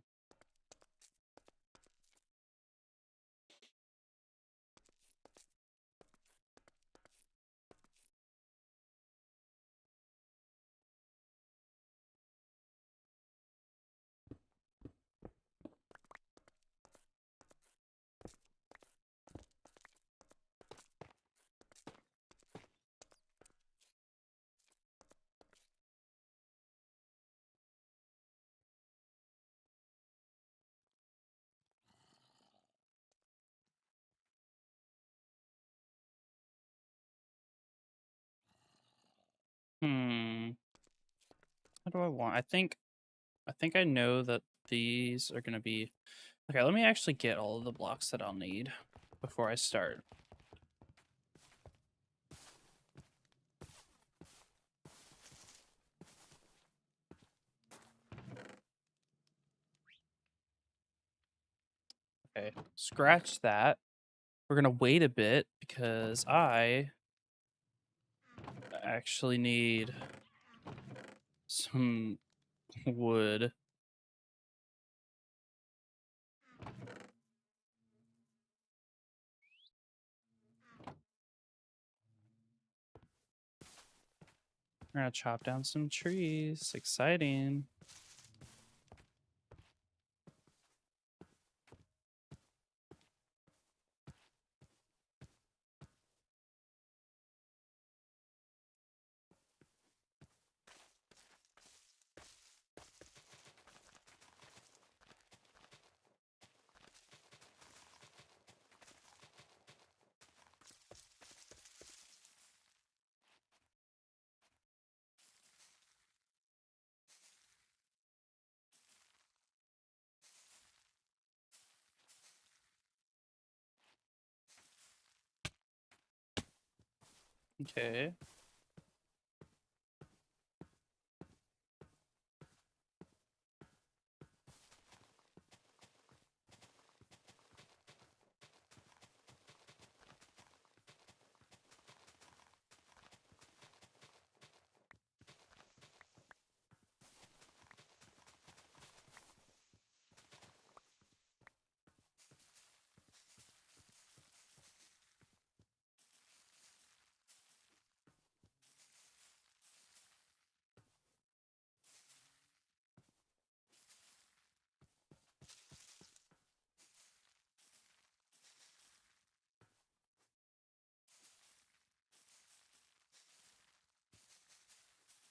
Hmm. What do I want? I think I know that these are gonna be okay. Let me actually get all of the blocks that I'll need before I start. Okay, scratch that. We're gonna wait a bit because I actually need some wood. We're gonna chop down some trees. Exciting. Okay.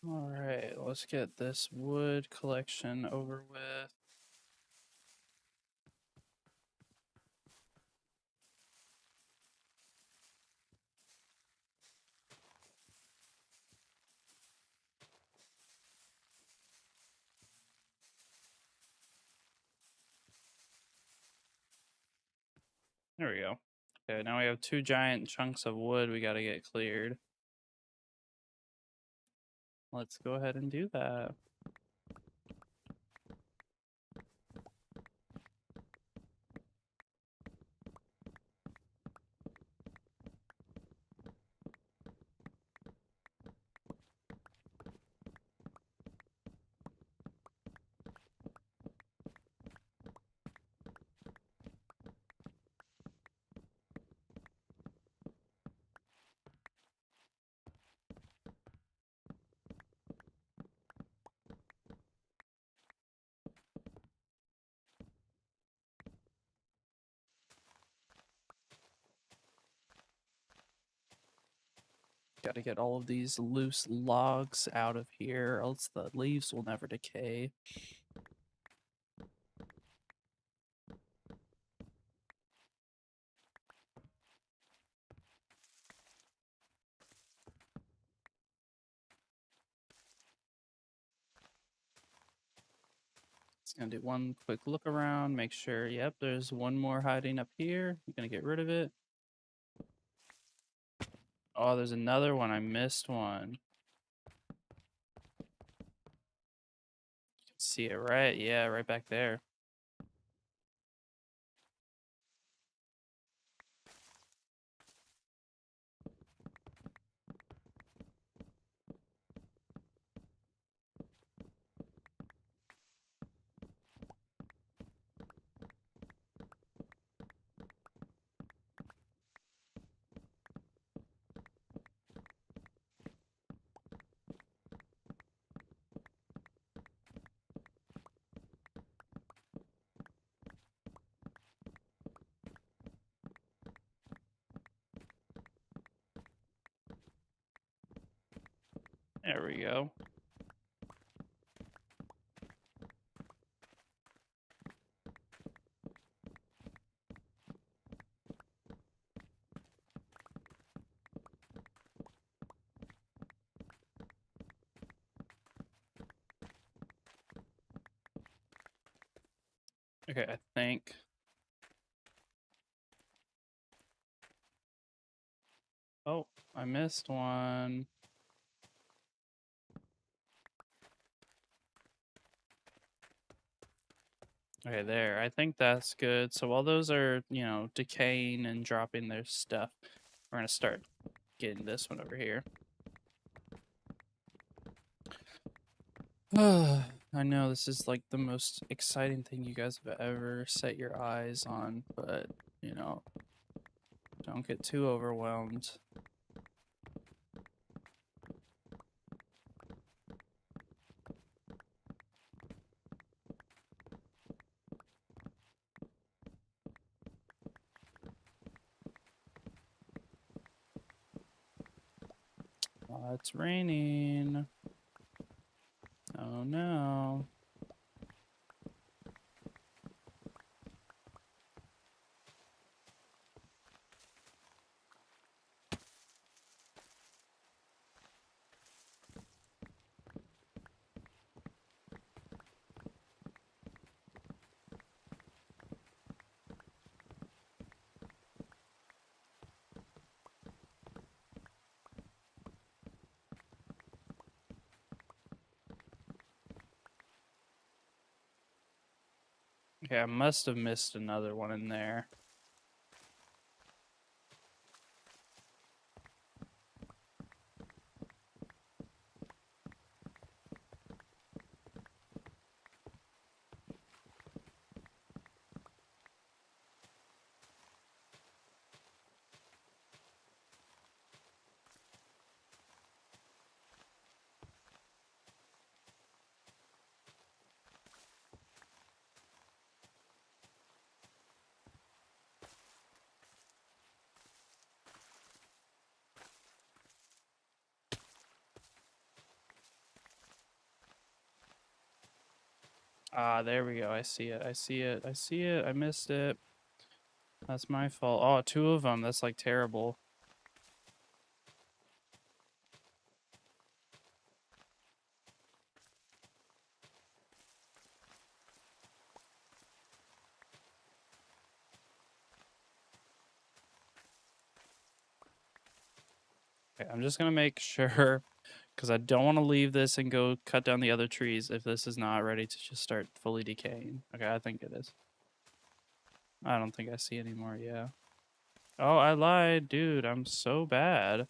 All right, let's get this wood collection over with. There we go. Okay, now we have 2 giant chunks of wood we gotta get cleared. Let's go ahead and do that. got to get all of these loose logs out of here, else the leaves will never decay. It's gonna do one quick look around, make sure, yep, there's one more hiding up here. I'm gonna get rid of it. Oh, there's another one. I missed one. See it right? Yeah, right back there. There we go. Okay, I think. Oh, I missed one. Okay, there. I think that's good. So while those are, decaying and dropping their stuff, we're gonna start getting this one over here. I know this is like the most exciting thing you guys have ever set your eyes on, but, don't get too overwhelmed. It's raining. Oh no. Okay, I must have missed another one in there. Ah, there we go. I see it. I see it. I see it. I missed it. That's my fault. Oh, two of them. That's like terrible. Okay, I'm just gonna make sure because I don't want to leave this and go cut down the other trees if this is not ready to just start fully decaying. Okay, I think it is. I don't think I see any more. Yeah. Oh, I lied, dude. I'm so bad.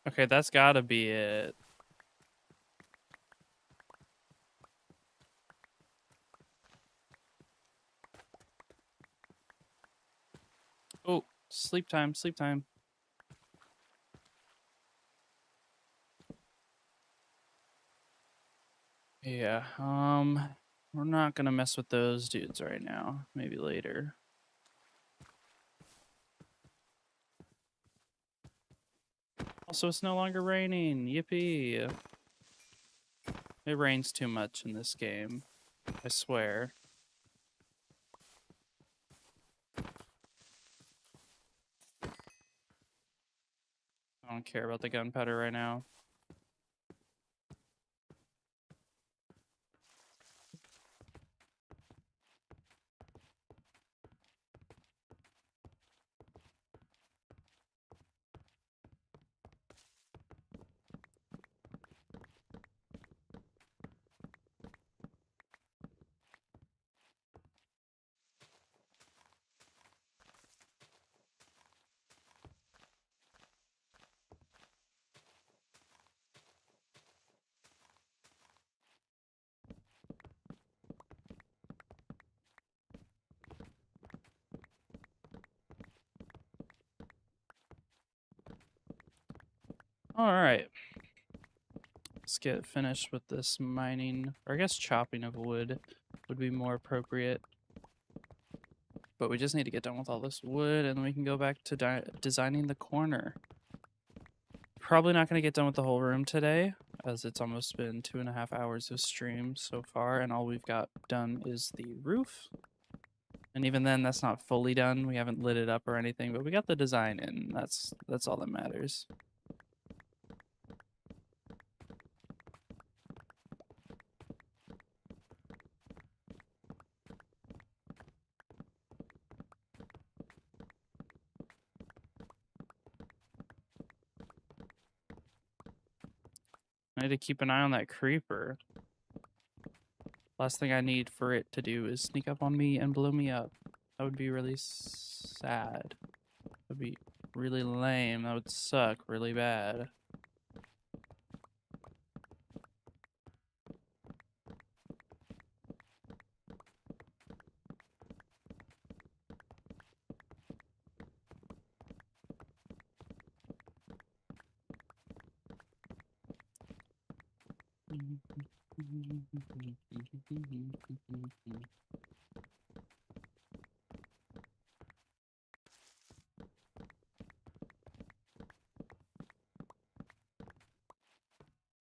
Okay, that's gotta be it. Oh, sleep time, sleep time. Yeah, we're not gonna mess with those dudes right now. Maybe later. Also, it's no longer raining. Yippee. It rains too much in this game. I swear. I don't care about the gunpowder right now. Alright. Let's get finished with this mining, or I guess chopping of wood would be more appropriate. But we just need to get done with all this wood and then we can go back to designing the corner. Probably not going to get done with the whole room today, as it's almost been 2.5 hours of stream so far, and all we've got done is the roof. And even then, that's not fully done. We haven't lit it up or anything, but we got the design in. That's all that matters. I need to keep an eye on that creeper. Last thing I need for it to do is sneak up on me and blow me up. That would be really sad. That would be really lame. That would suck really bad.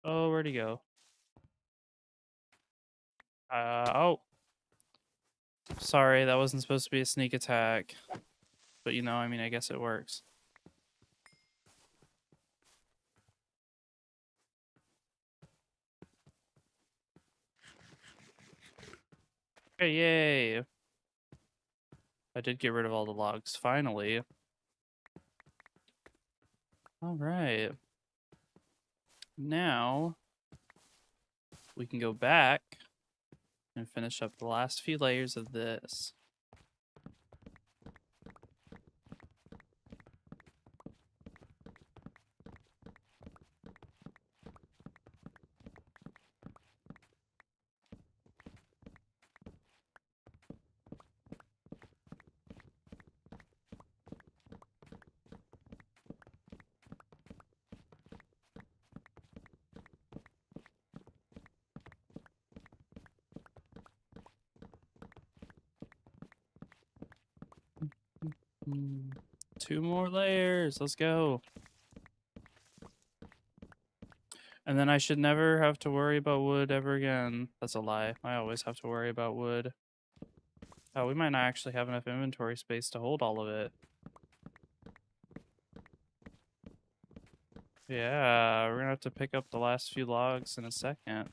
Oh, where'd he go? Oh. Sorry, that wasn't supposed to be a sneak attack. But you know, I mean, I guess it works. Okay, yay. I did get rid of all the logs, finally. Alright. Now, we can go back and finish up the last few layers of this. Two more layers, let's go. And then I should never have to worry about wood ever again. That's a lie. I always have to worry about wood. Oh, we might not actually have enough inventory space to hold all of it. Yeah, we're gonna have to pick up the last few logs in a second.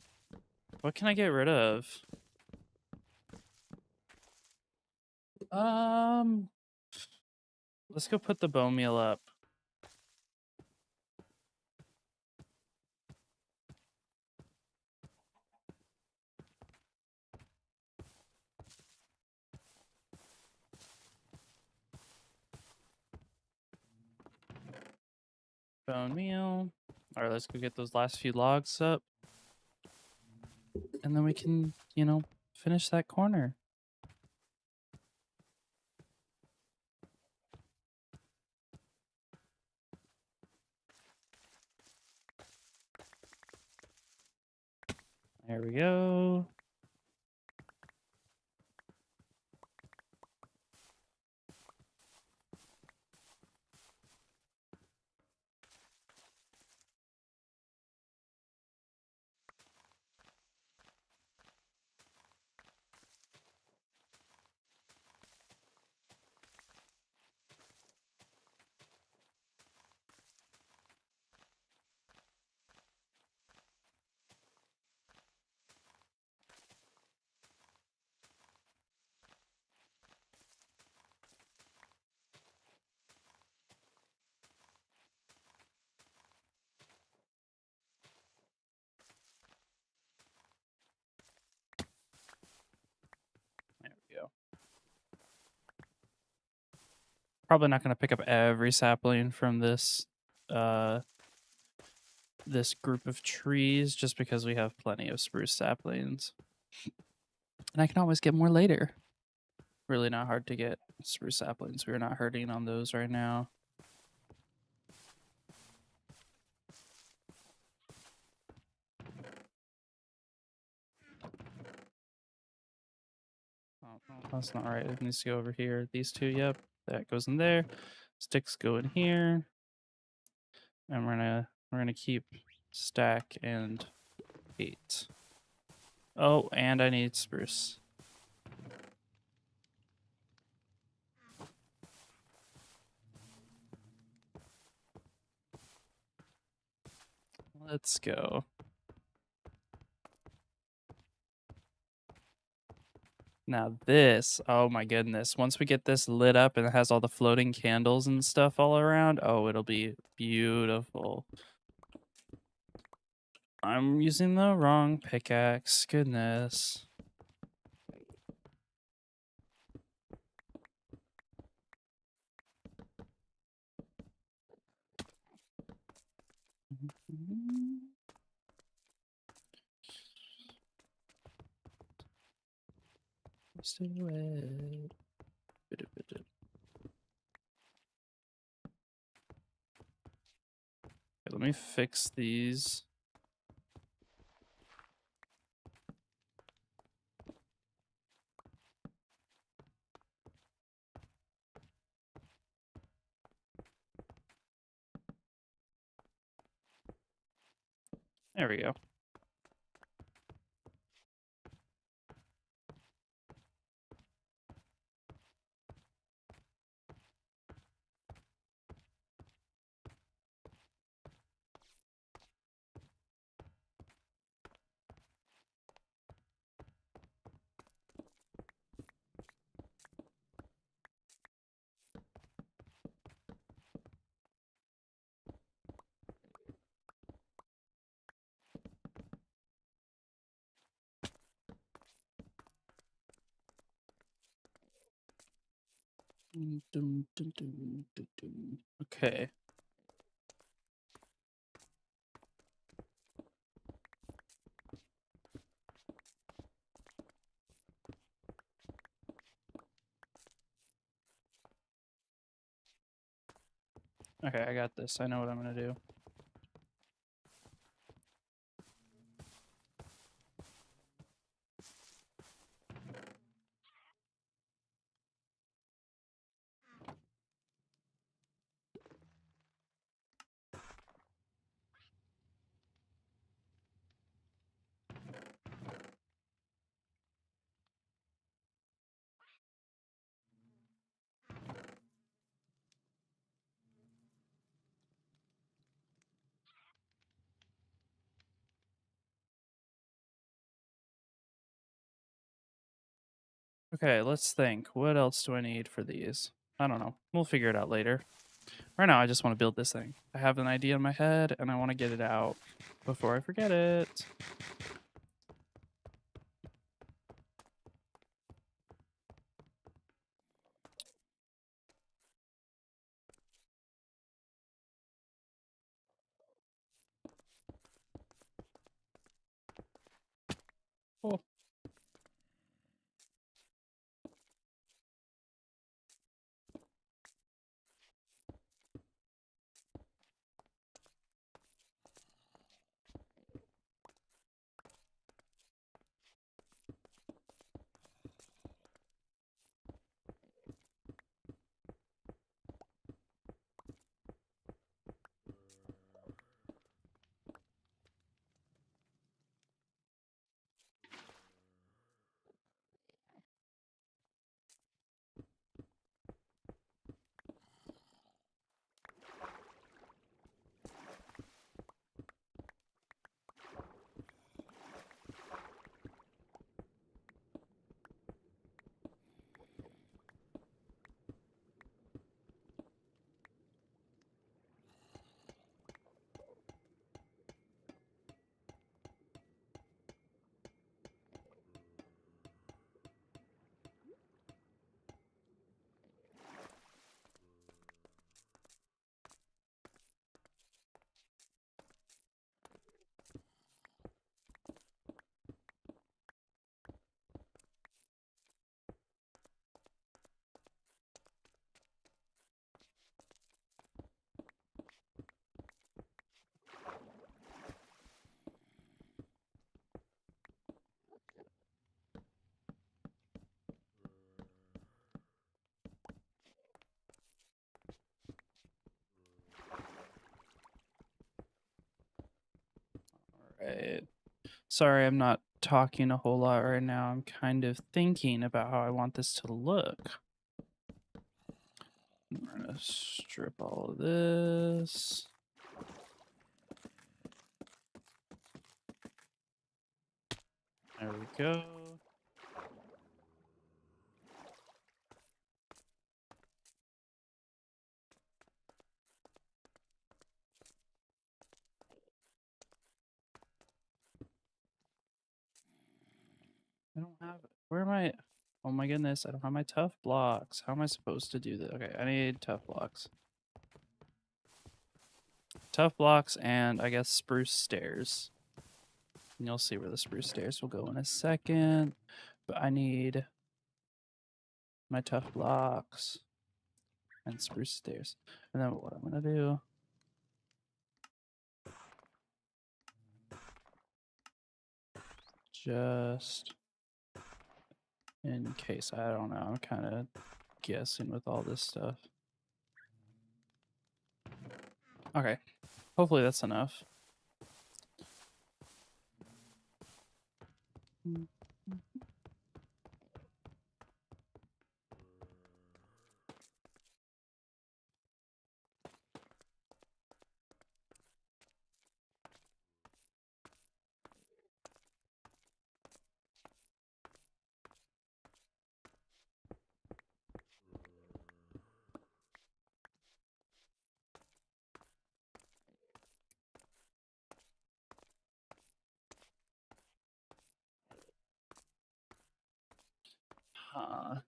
What can I get rid of? Let's go put the bone meal up. Bone meal. All right, let's go get those last few logs up. And then we can, you know, finish that corner. There we go. Probably not gonna pick up every sapling from uh this group of trees just because we have plenty of spruce saplings. And I can always get more later. Really not hard to get spruce saplings. We're not hurting on those right now. Oh, that's not right. It needs to go over here. These two, yep. That goes in there. Sticks go in here. And we're gonna keep stack and 8. Oh, and I need spruce. Let's go. Now this, oh my goodness. Once we get this lit up and it has all the floating candles and stuff all around, oh, it'll be beautiful. I'm using the wrong pickaxe. Goodness. Let's do it. Okay, let me fix these. There we go. Okay. Okay, I got this. I know what I'm gonna do. Okay, let's think. What else do I need for these? I don't know. We'll figure it out later. Right now, I just want to build this thing. I have an idea in my head, and I want to get it out before I forget it. Oh. Right. Sorry, I'm not talking a whole lot right now. I'm kind of thinking about how I want this to look. We're gonna strip all of this. There we go. I don't have it. Where am I? Oh my goodness, I don't have my tough blocks. How am I supposed to do this? Okay, I need tough blocks. Tough blocks and I guess spruce stairs. And you'll see where the spruce stairs will go in a second. But I need my tough blocks and spruce stairs. And then what I'm gonna do. Just in case, I don't know. I'm kind of guessing with all this stuff. Okay, hopefully that's enough. Huh.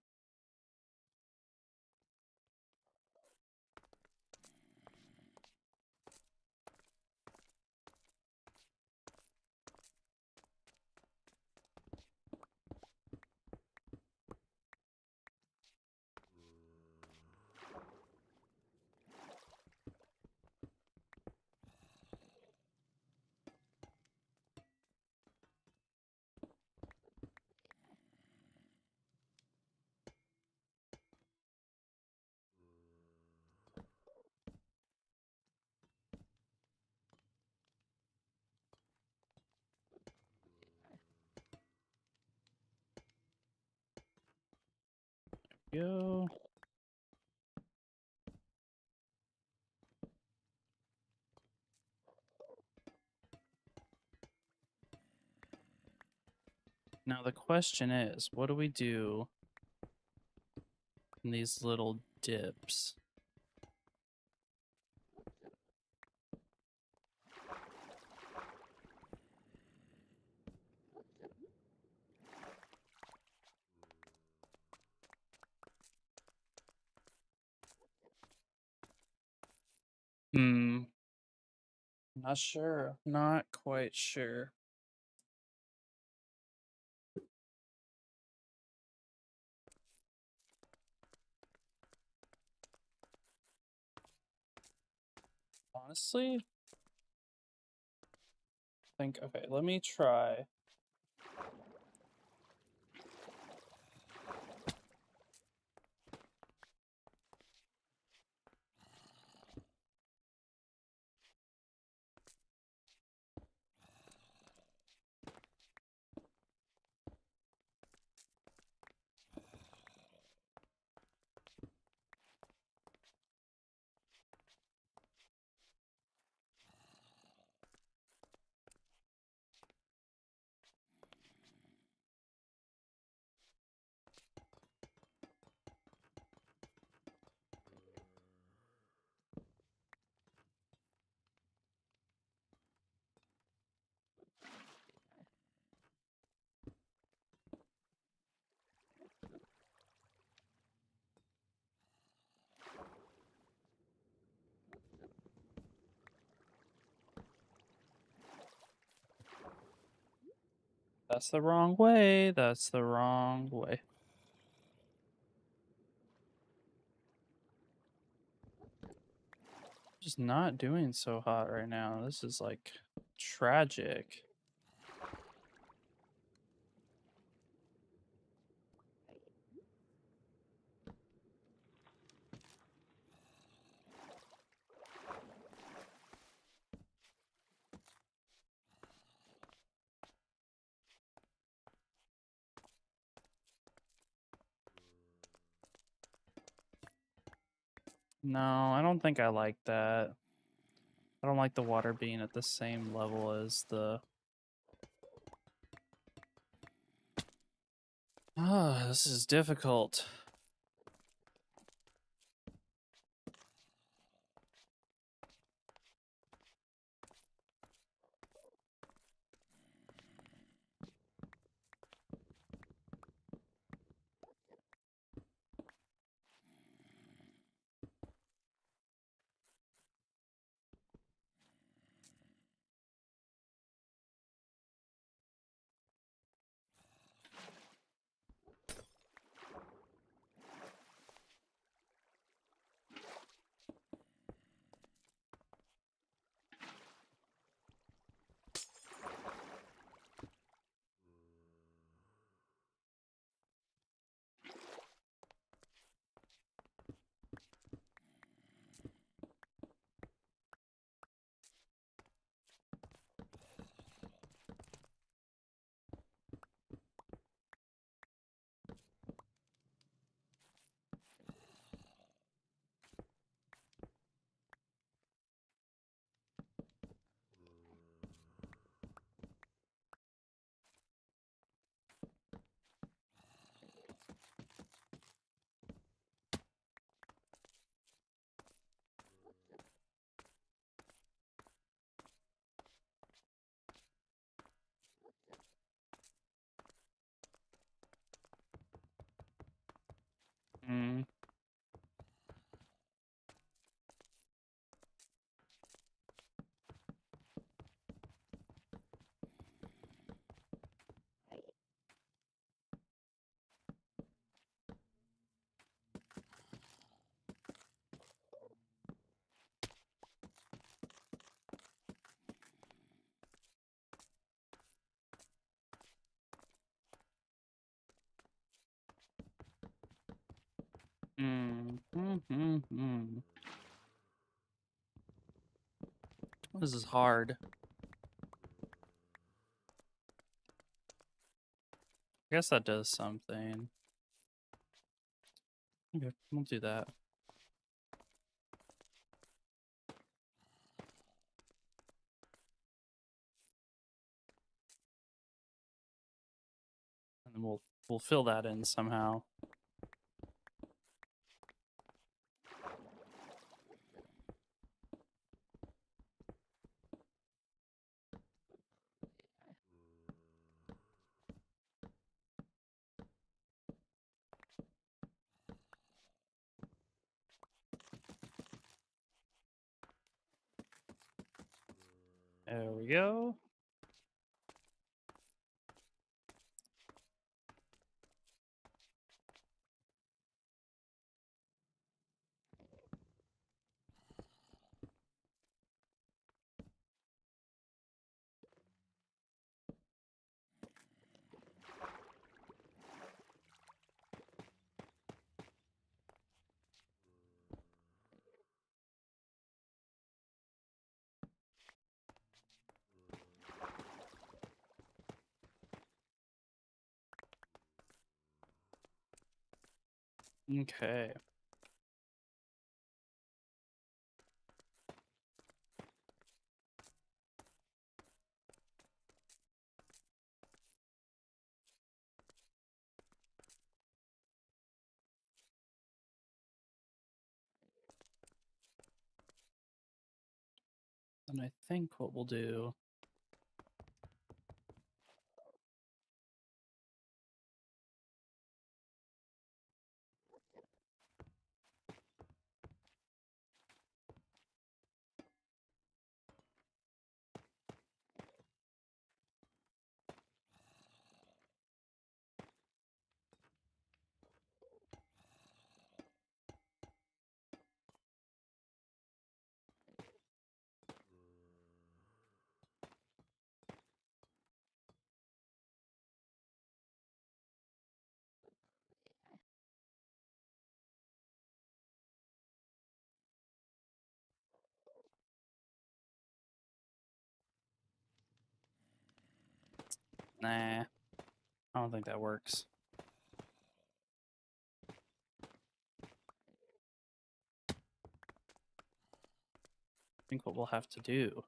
Go. Now the question is, what do we do in these little dips? Not sure. Not quite sure. Honestly, okay, let me try. That's the wrong way. That's the wrong way. Just not doing so hot right now. This is like tragic. No, I don't think I like that. I don't like the water being at the same level as the... Ah, this is difficult. Mm. Mm. Mm. This is hard. I guess that does something. Okay, we'll do that. And then we'll fill that in somehow. There we go. Okay. And I think what we'll do... Nah, I don't think that works. think what we'll have to do.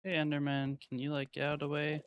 Hey, Enderman, can you, like, get out of the way?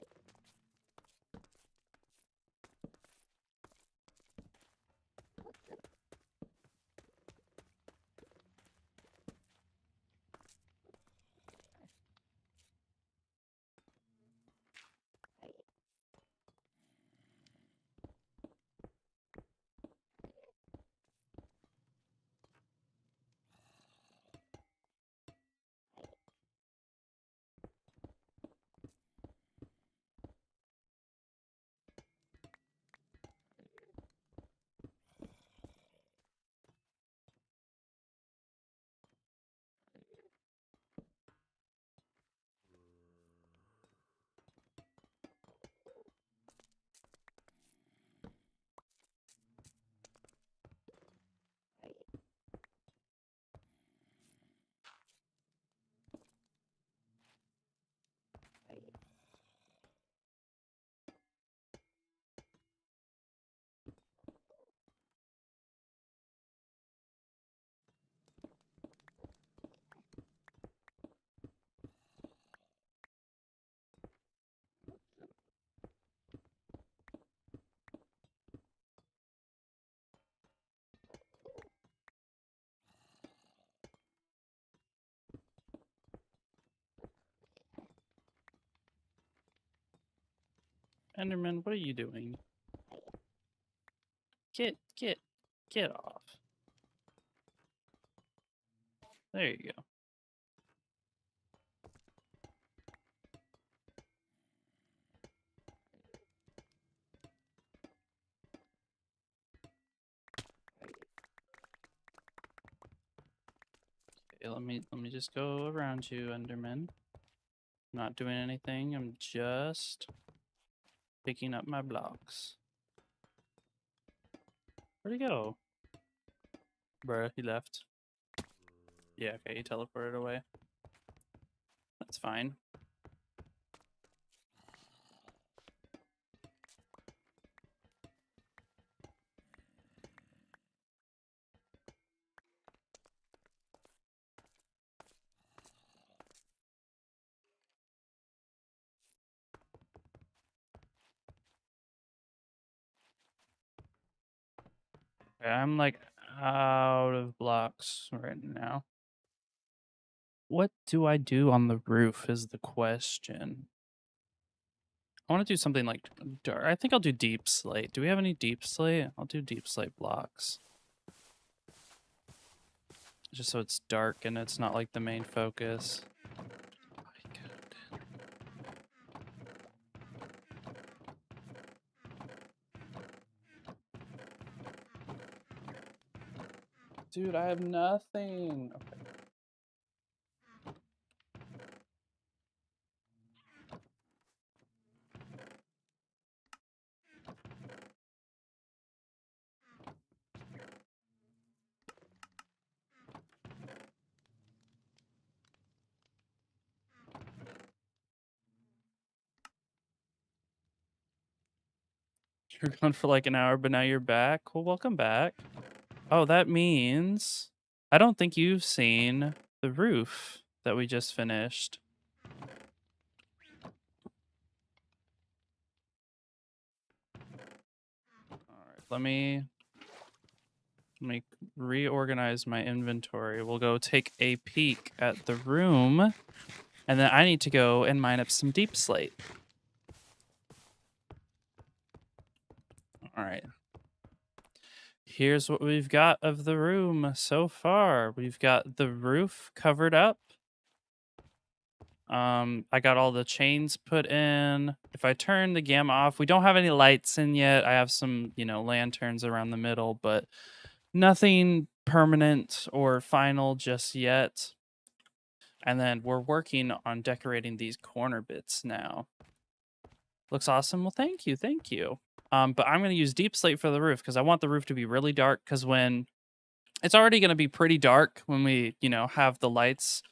Enderman, what are you doing? Get off. There you go. Okay, let me just go around you, Enderman. Not doing anything. I'm just picking up my blocks. Where'd he go? Bruh, he left. Yeah, okay, he teleported away. That's fine. Okay, I'm like out of blocks right now. What do I do on the roof is the question. I want to do something like dark. I think I'll do deep slate. Do we have any deep slate? I'll do deep slate blocks. Just so it's dark and it's not like the main focus. Dude, I have nothing. Okay. You're gone for like an hour, but now you're back. Well, welcome back. Oh, that means I don't think you've seen the roof that we just finished. All right, let me reorganize my inventory. We'll go take a peek at the room, and then I need to go and mine up some deep slate. All right. Here's what we've got of the room so far. We've got the roof covered up. I got all the chains put in. If I turn the gamma off, we don't have any lights in yet. I have some, lanterns around the middle, but nothing permanent or final just yet. And then we're working on decorating these corner bits now. Looks awesome. Well, thank you. Thank you. But I'm going to use deep slate for the roof because I want the roof to be really dark because when it's already going to be pretty dark when we, have the lights,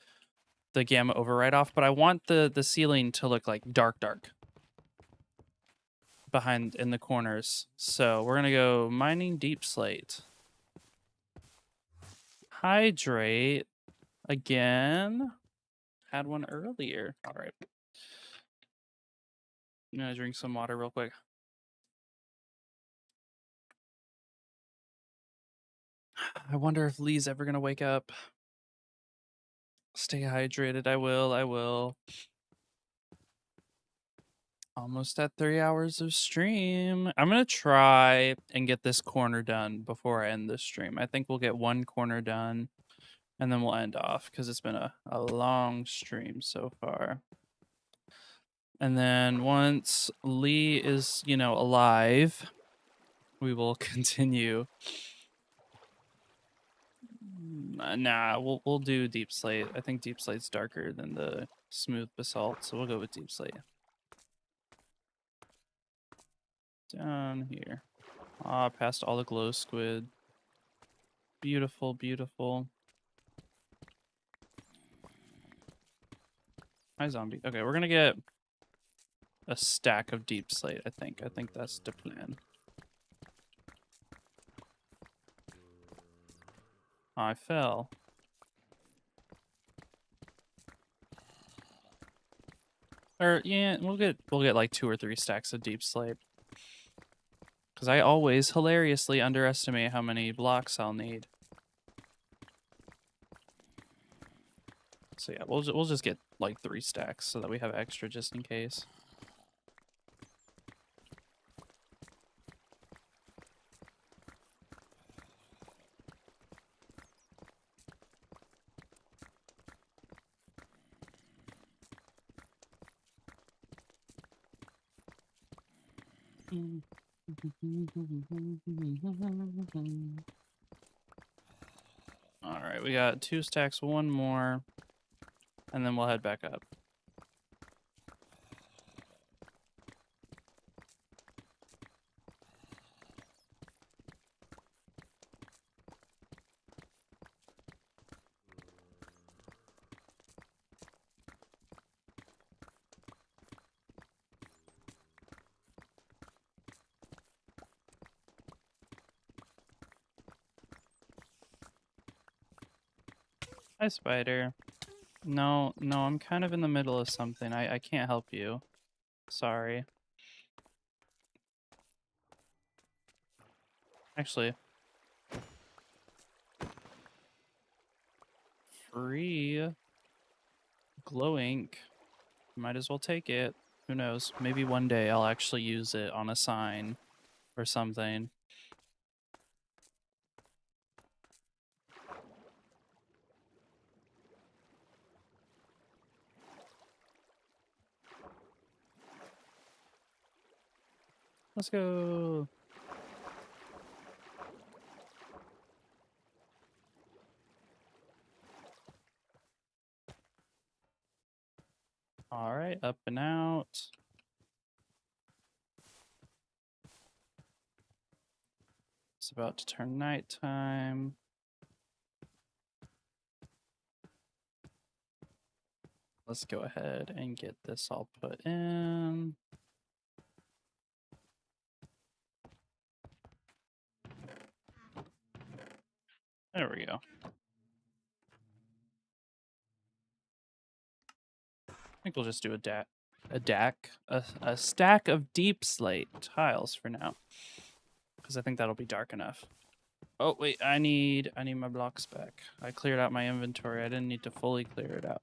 the gamma override off, but I want the ceiling to look like dark behind in the corners. So we're going to go mining deep slate. Hydrate again. Had one earlier. All right. I'm going to drink some water real quick. I wonder if Lee's ever going to wake up. Stay hydrated. I will. Almost at 3 hours of stream. I'm going to try and get this corner done before I end the stream. I think we'll get one corner done and then we'll end off because it's been a long stream so far. And then once Lee is, alive, we will continue. Nah, we'll do deep slate. I think deep slate's darker than the smooth basalt, so we'll go with deep slate. Down here. Past all the glow squid. Beautiful, beautiful. Hi, zombie. Okay, we're gonna get a stack of deep slate, I think. I think that's the plan. Oh, I fell. Or yeah, we'll get like 2 or 3 stacks of deep slate. Because I always hilariously underestimate how many blocks I'll need. So yeah, we'll just get like 3 stacks so that we have extra just in case. All right, we got 2 stacks, 1 more, and then we'll head back up. Hi, spider. No, I'm kind of in the middle of something. I can't help you. Sorry. Actually, free glow ink. Might as well take it. Who knows? Maybe one day I'll actually use it on a sign or something. Let's go. All right, up and out. It's about to turn nighttime. Let's go ahead and get this all put in. There we go. I think we'll just do a stack of deep slate tiles for now, because I think that'll be dark enough. Oh wait, I need my blocks back. I cleared out my inventory. I didn't need to fully clear it out.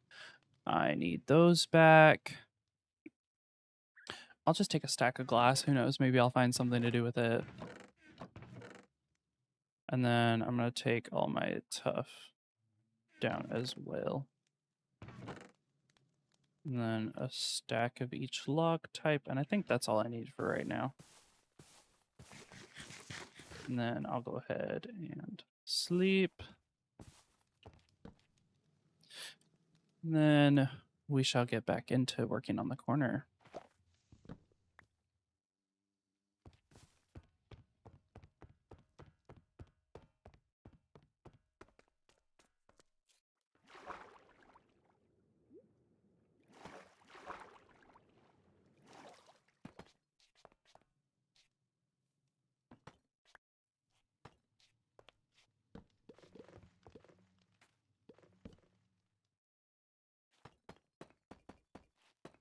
I need those back. I'll just take a stack of glass. Who knows? Maybe I'll find something to do with it. And then I'm gonna take all my tuff down as well. And then a stack of each log type, and I think that's all I need for right now. And then I'll go ahead and sleep. And then we shall get back into working on the corner.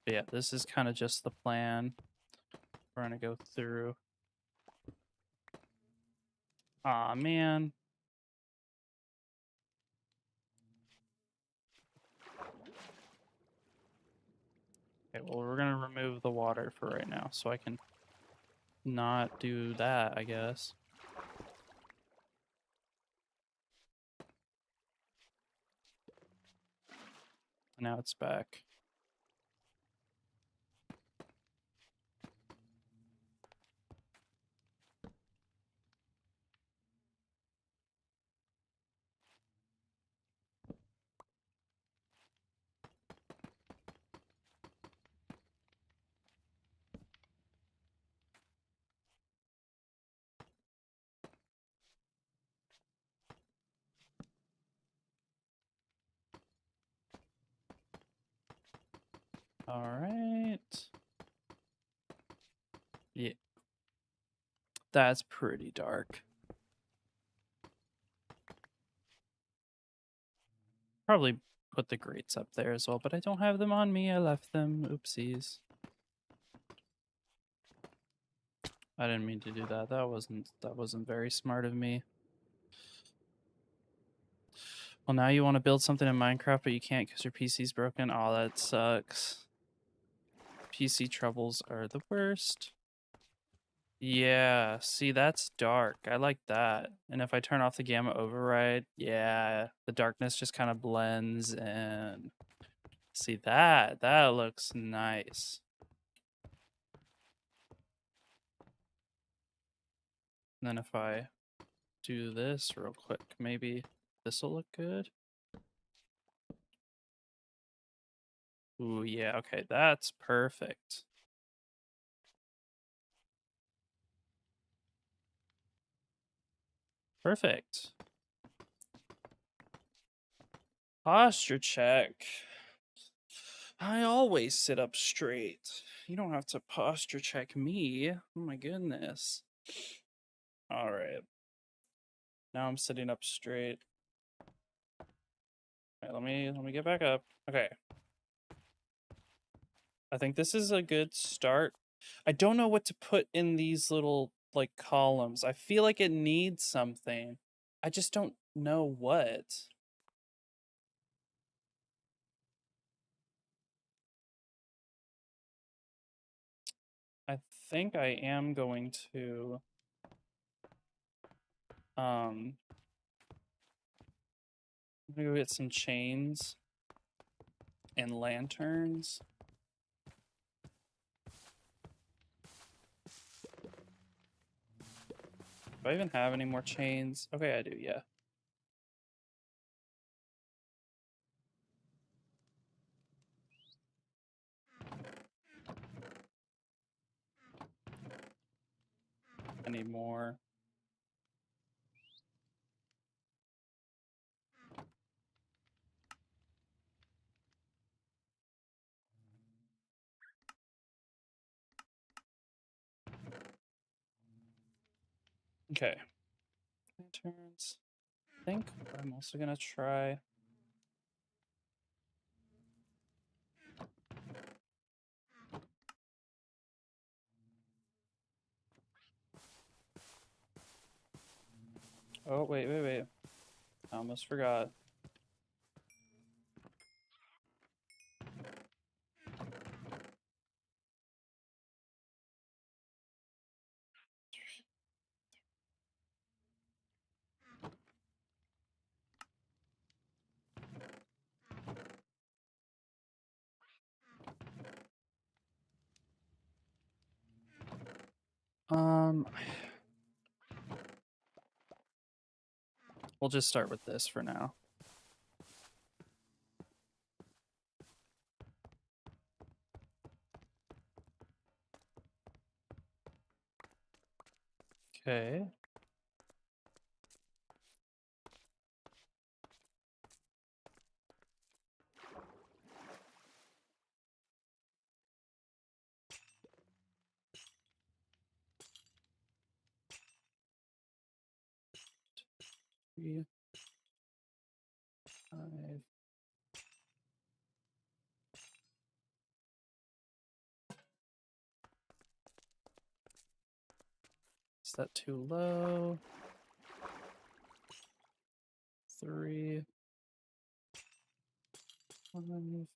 But yeah, this is kind of just the plan. We're gonna go through. Aw, man. Okay, well, we're gonna remove the water for right now, so I can not do that, I guess. Now it's back. All right. Yeah. That's pretty dark. Probably put the grates up there as well, but I don't have them on me. I left them. Oopsies. I didn't mean to do that. That wasn't very smart of me. Well, now you want to build something in Minecraft, but you can't because your PC's broken. Oh, that sucks. PC troubles are the worst. Yeah, see, that's dark. I like that. And if I turn off the gamma override, yeah, the darkness just kind of blends in. See that? That looks nice. And then if I do this real quick, maybe this will look good. Ooh, yeah, okay, that's perfect. Perfect. Posture check. I always sit up straight. You don't have to posture check me. Oh my goodness. All right. Now I'm sitting up straight. All right, let me get back up. Okay. I think this is a good start. I don't know what to put in these little like columns. I feel like it needs something. I just don't know what. I think I am going to I'm gonna go get some chains and lanterns. Do I even have any more chains? Okay, I do, yeah. I need more. Okay. Lanterns. I think I'm also gonna try. Oh, wait. I almost forgot. Um, we'll just start with this for now. Okay. Three, 5. Is that too low? 3, 5.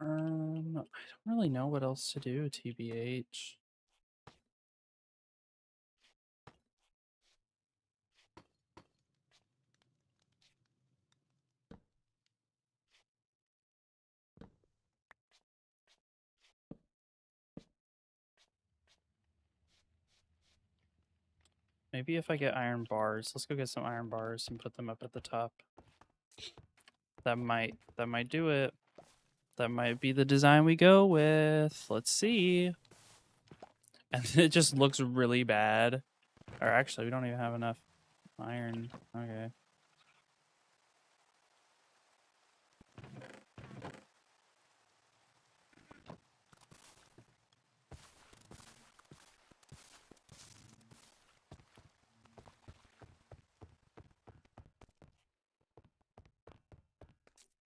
I don't really know what else to do, TBH. Maybe if I get iron bars, let's go get some iron bars and put them up at the top. That might do it. That might be the design we go with. Let's see. And it just looks really bad. Or actually, we don't even have enough iron. Okay.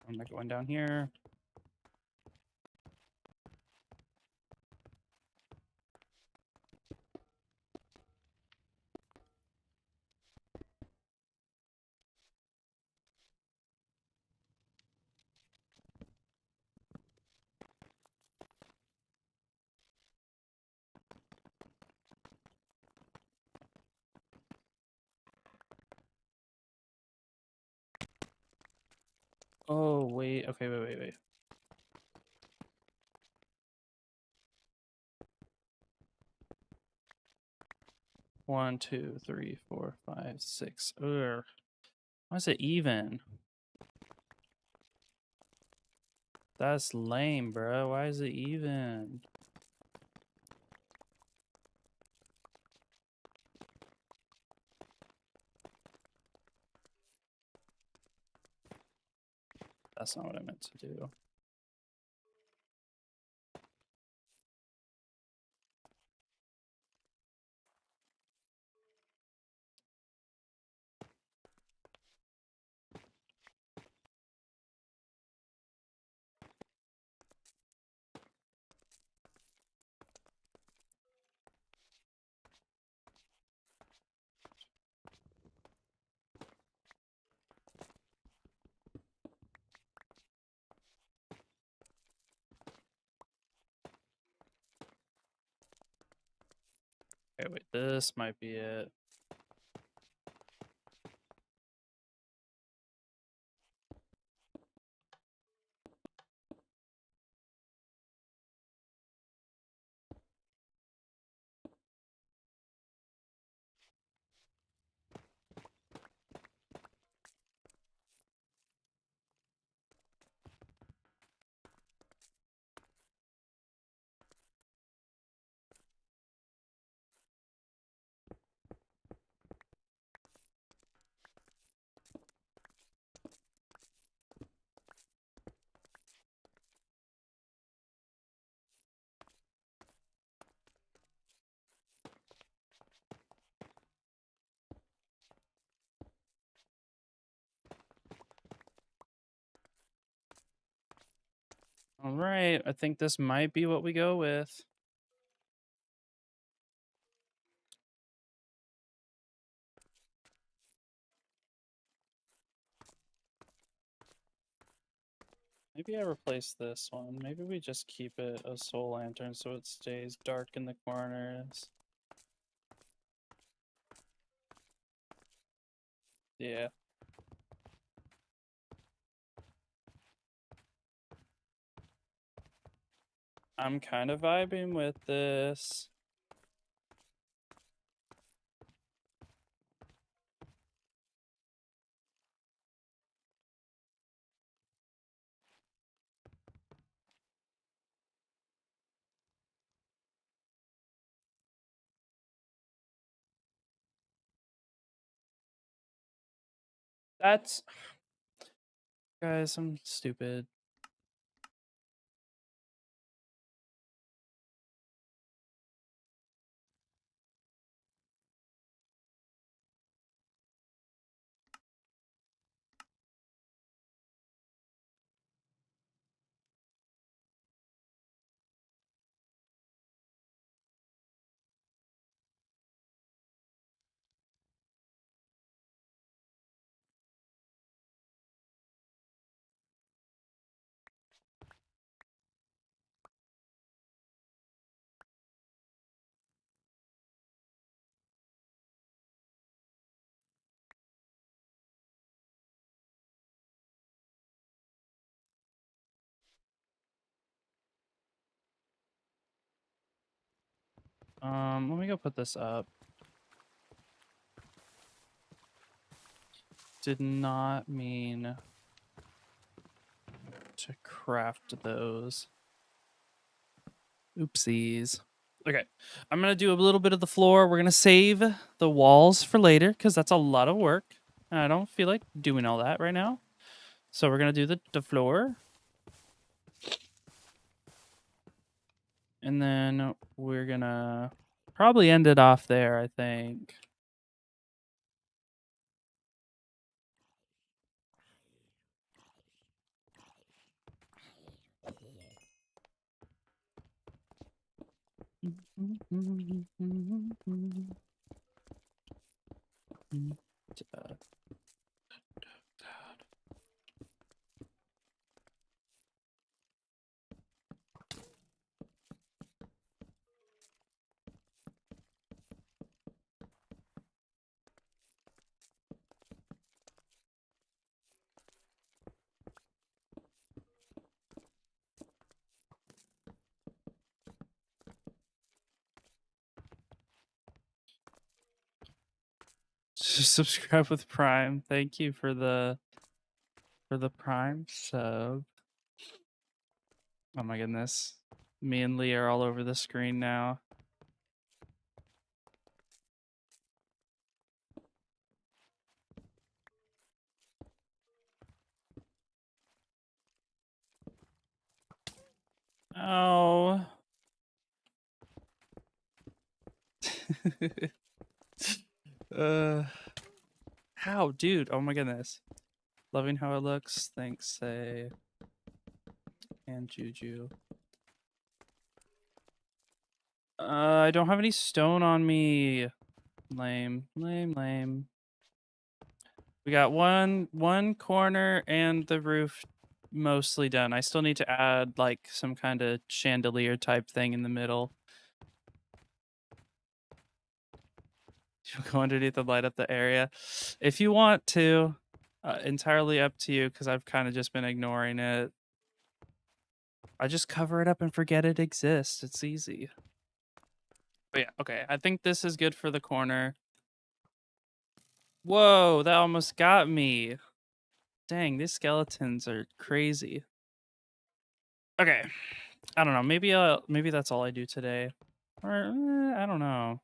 I'm not going down here. Oh, wait. Okay, wait. 1, 2, 3, 4, 5, 6. Ugh. Why is it even? That's lame, bro. Why is it even? That's not what I meant to do. Okay, wait. This might be it. All right, I think this might be what we go with. Maybe I replace this one. Maybe we just keep it a soul lantern so it stays dark in the corners. Yeah. I'm kind of vibing with this. That's... Guys, I'm stupid. Let me go put this up. Did not mean to craft those. Oopsies. Okay, I'm gonna do a little bit of the floor. We're gonna save the walls for later because that's a lot of work. And I don't feel like doing all that right now. So we're gonna do the floor. And then we're gonna probably end it off there, I think. Subscribe with Prime. Thank you for the Prime sub. Oh my goodness. Me and Lee are all over the screen now. Oh. uh how, dude? Oh my goodness. Loving how it looks. Thanks, say. And Juju. I don't have any stone on me. Lame, lame, lame. We got one corner and the roof mostly done. I still need to add like some kind of chandelier type thing in the middle. You'll go underneath and light up the area if you want to. Entirely up to you because I've kind of just been ignoring it. I just cover it up and forget it exists. It's easy. But yeah, okay. I think this is good for the corner. Whoa, that almost got me. Dang, these skeletons are crazy. Okay. I don't know. Maybe that's all I do today. Or I don't know.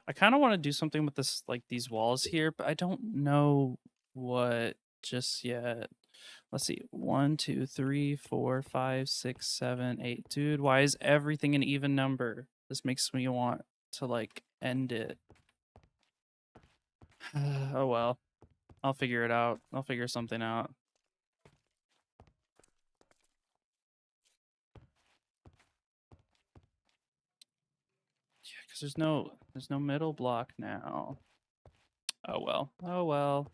I kind of want to do something with this, like these walls here, but I don't know what just yet. Let's see. 1, 2, 3, 4, 5, 6, 7, 8. Dude, why is everything an even number? This makes me want to like end it. Oh well. I'll figure it out. I'll figure something out. because there's no middle block now. Oh well. Oh well.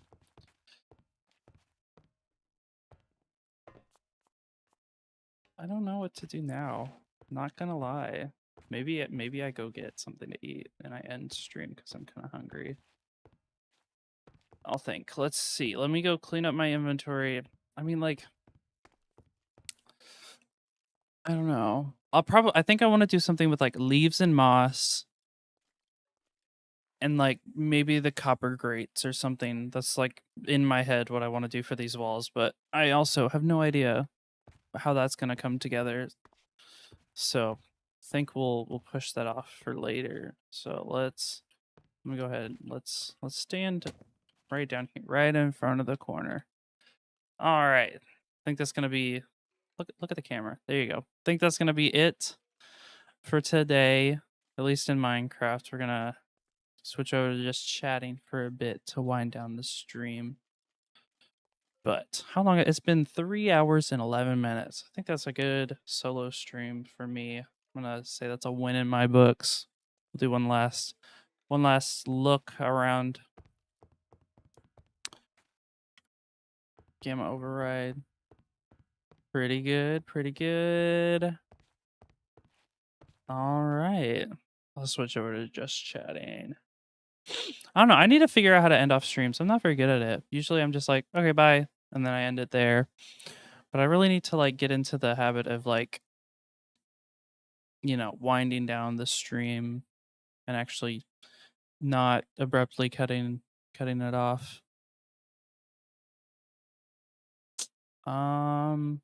I don't know what to do now. Not gonna lie. Maybe I go get something to eat and I end stream because I'm kind of hungry. I'll think. Let's see. Let me go clean up my inventory. I mean, like, I don't know. I think I want to do something with like leaves and moss and like maybe the copper grates or something. That's like in my head what I want to do for these walls, but I also have no idea how that's going to come together. So, I think we'll push that off for later. So, let me go ahead. Let's stand right down here, right in front of the corner. All right. I think that's going to be look at the camera. There you go. Think that's going to be it for today, at least in Minecraft. We're going to switch over to just chatting for a bit to wind down the stream. But how long? It's been 3 hours and 11 minutes. I think that's a good solo stream for me. I'm going to say that's a win in my books. We'll do one last look around Gamma Override. Pretty good, pretty good. All right. I'll switch over to just chatting. I don't know. I need to figure out how to end off streams. I'm not very good at it. Usually I'm just like, okay, bye. And then I end it there. But I really need to like get into the habit of like, winding down the stream and actually not abruptly cutting it off. Um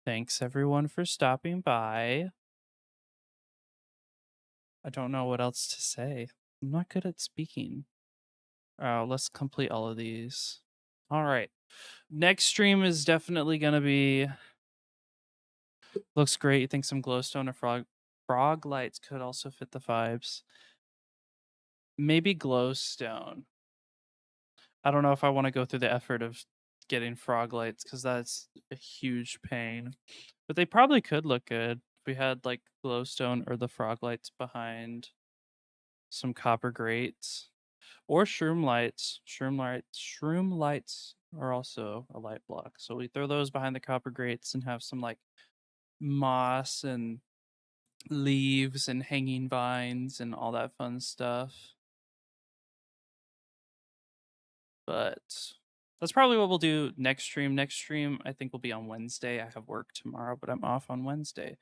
Thanks everyone for stopping by. I don't know what else to say. I'm not good at speaking. Let's complete all of these. All right. Next stream is definitely gonna be looks great. You think some glowstone or frog lights could also fit the vibes. Maybe glowstone. I don't know if I want to go through the effort of getting frog lights because that's a huge pain. But they probably could look good if we had like glowstone or the frog lights behind some copper grates. Or shroom lights. Shroom lights are also a light block. So we throw those behind the copper grates and have some like moss and leaves and hanging vines and all that fun stuff. But that's probably what we'll do next stream. Next stream, I think, will be on Wednesday. I have work tomorrow, but I'm off on Wednesday.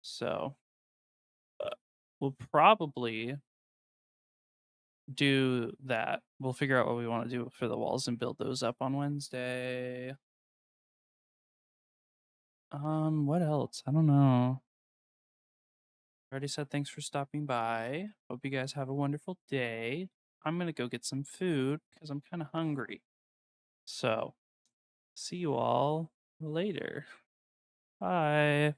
So we'll probably do that. We'll figure out what we want to do for the walls and build those up on Wednesday. What else? I don't know. I already said thanks for stopping by. Hope you guys have a wonderful day. I'm gonna go get some food because I'm kind of hungry. So, see you all later. Bye.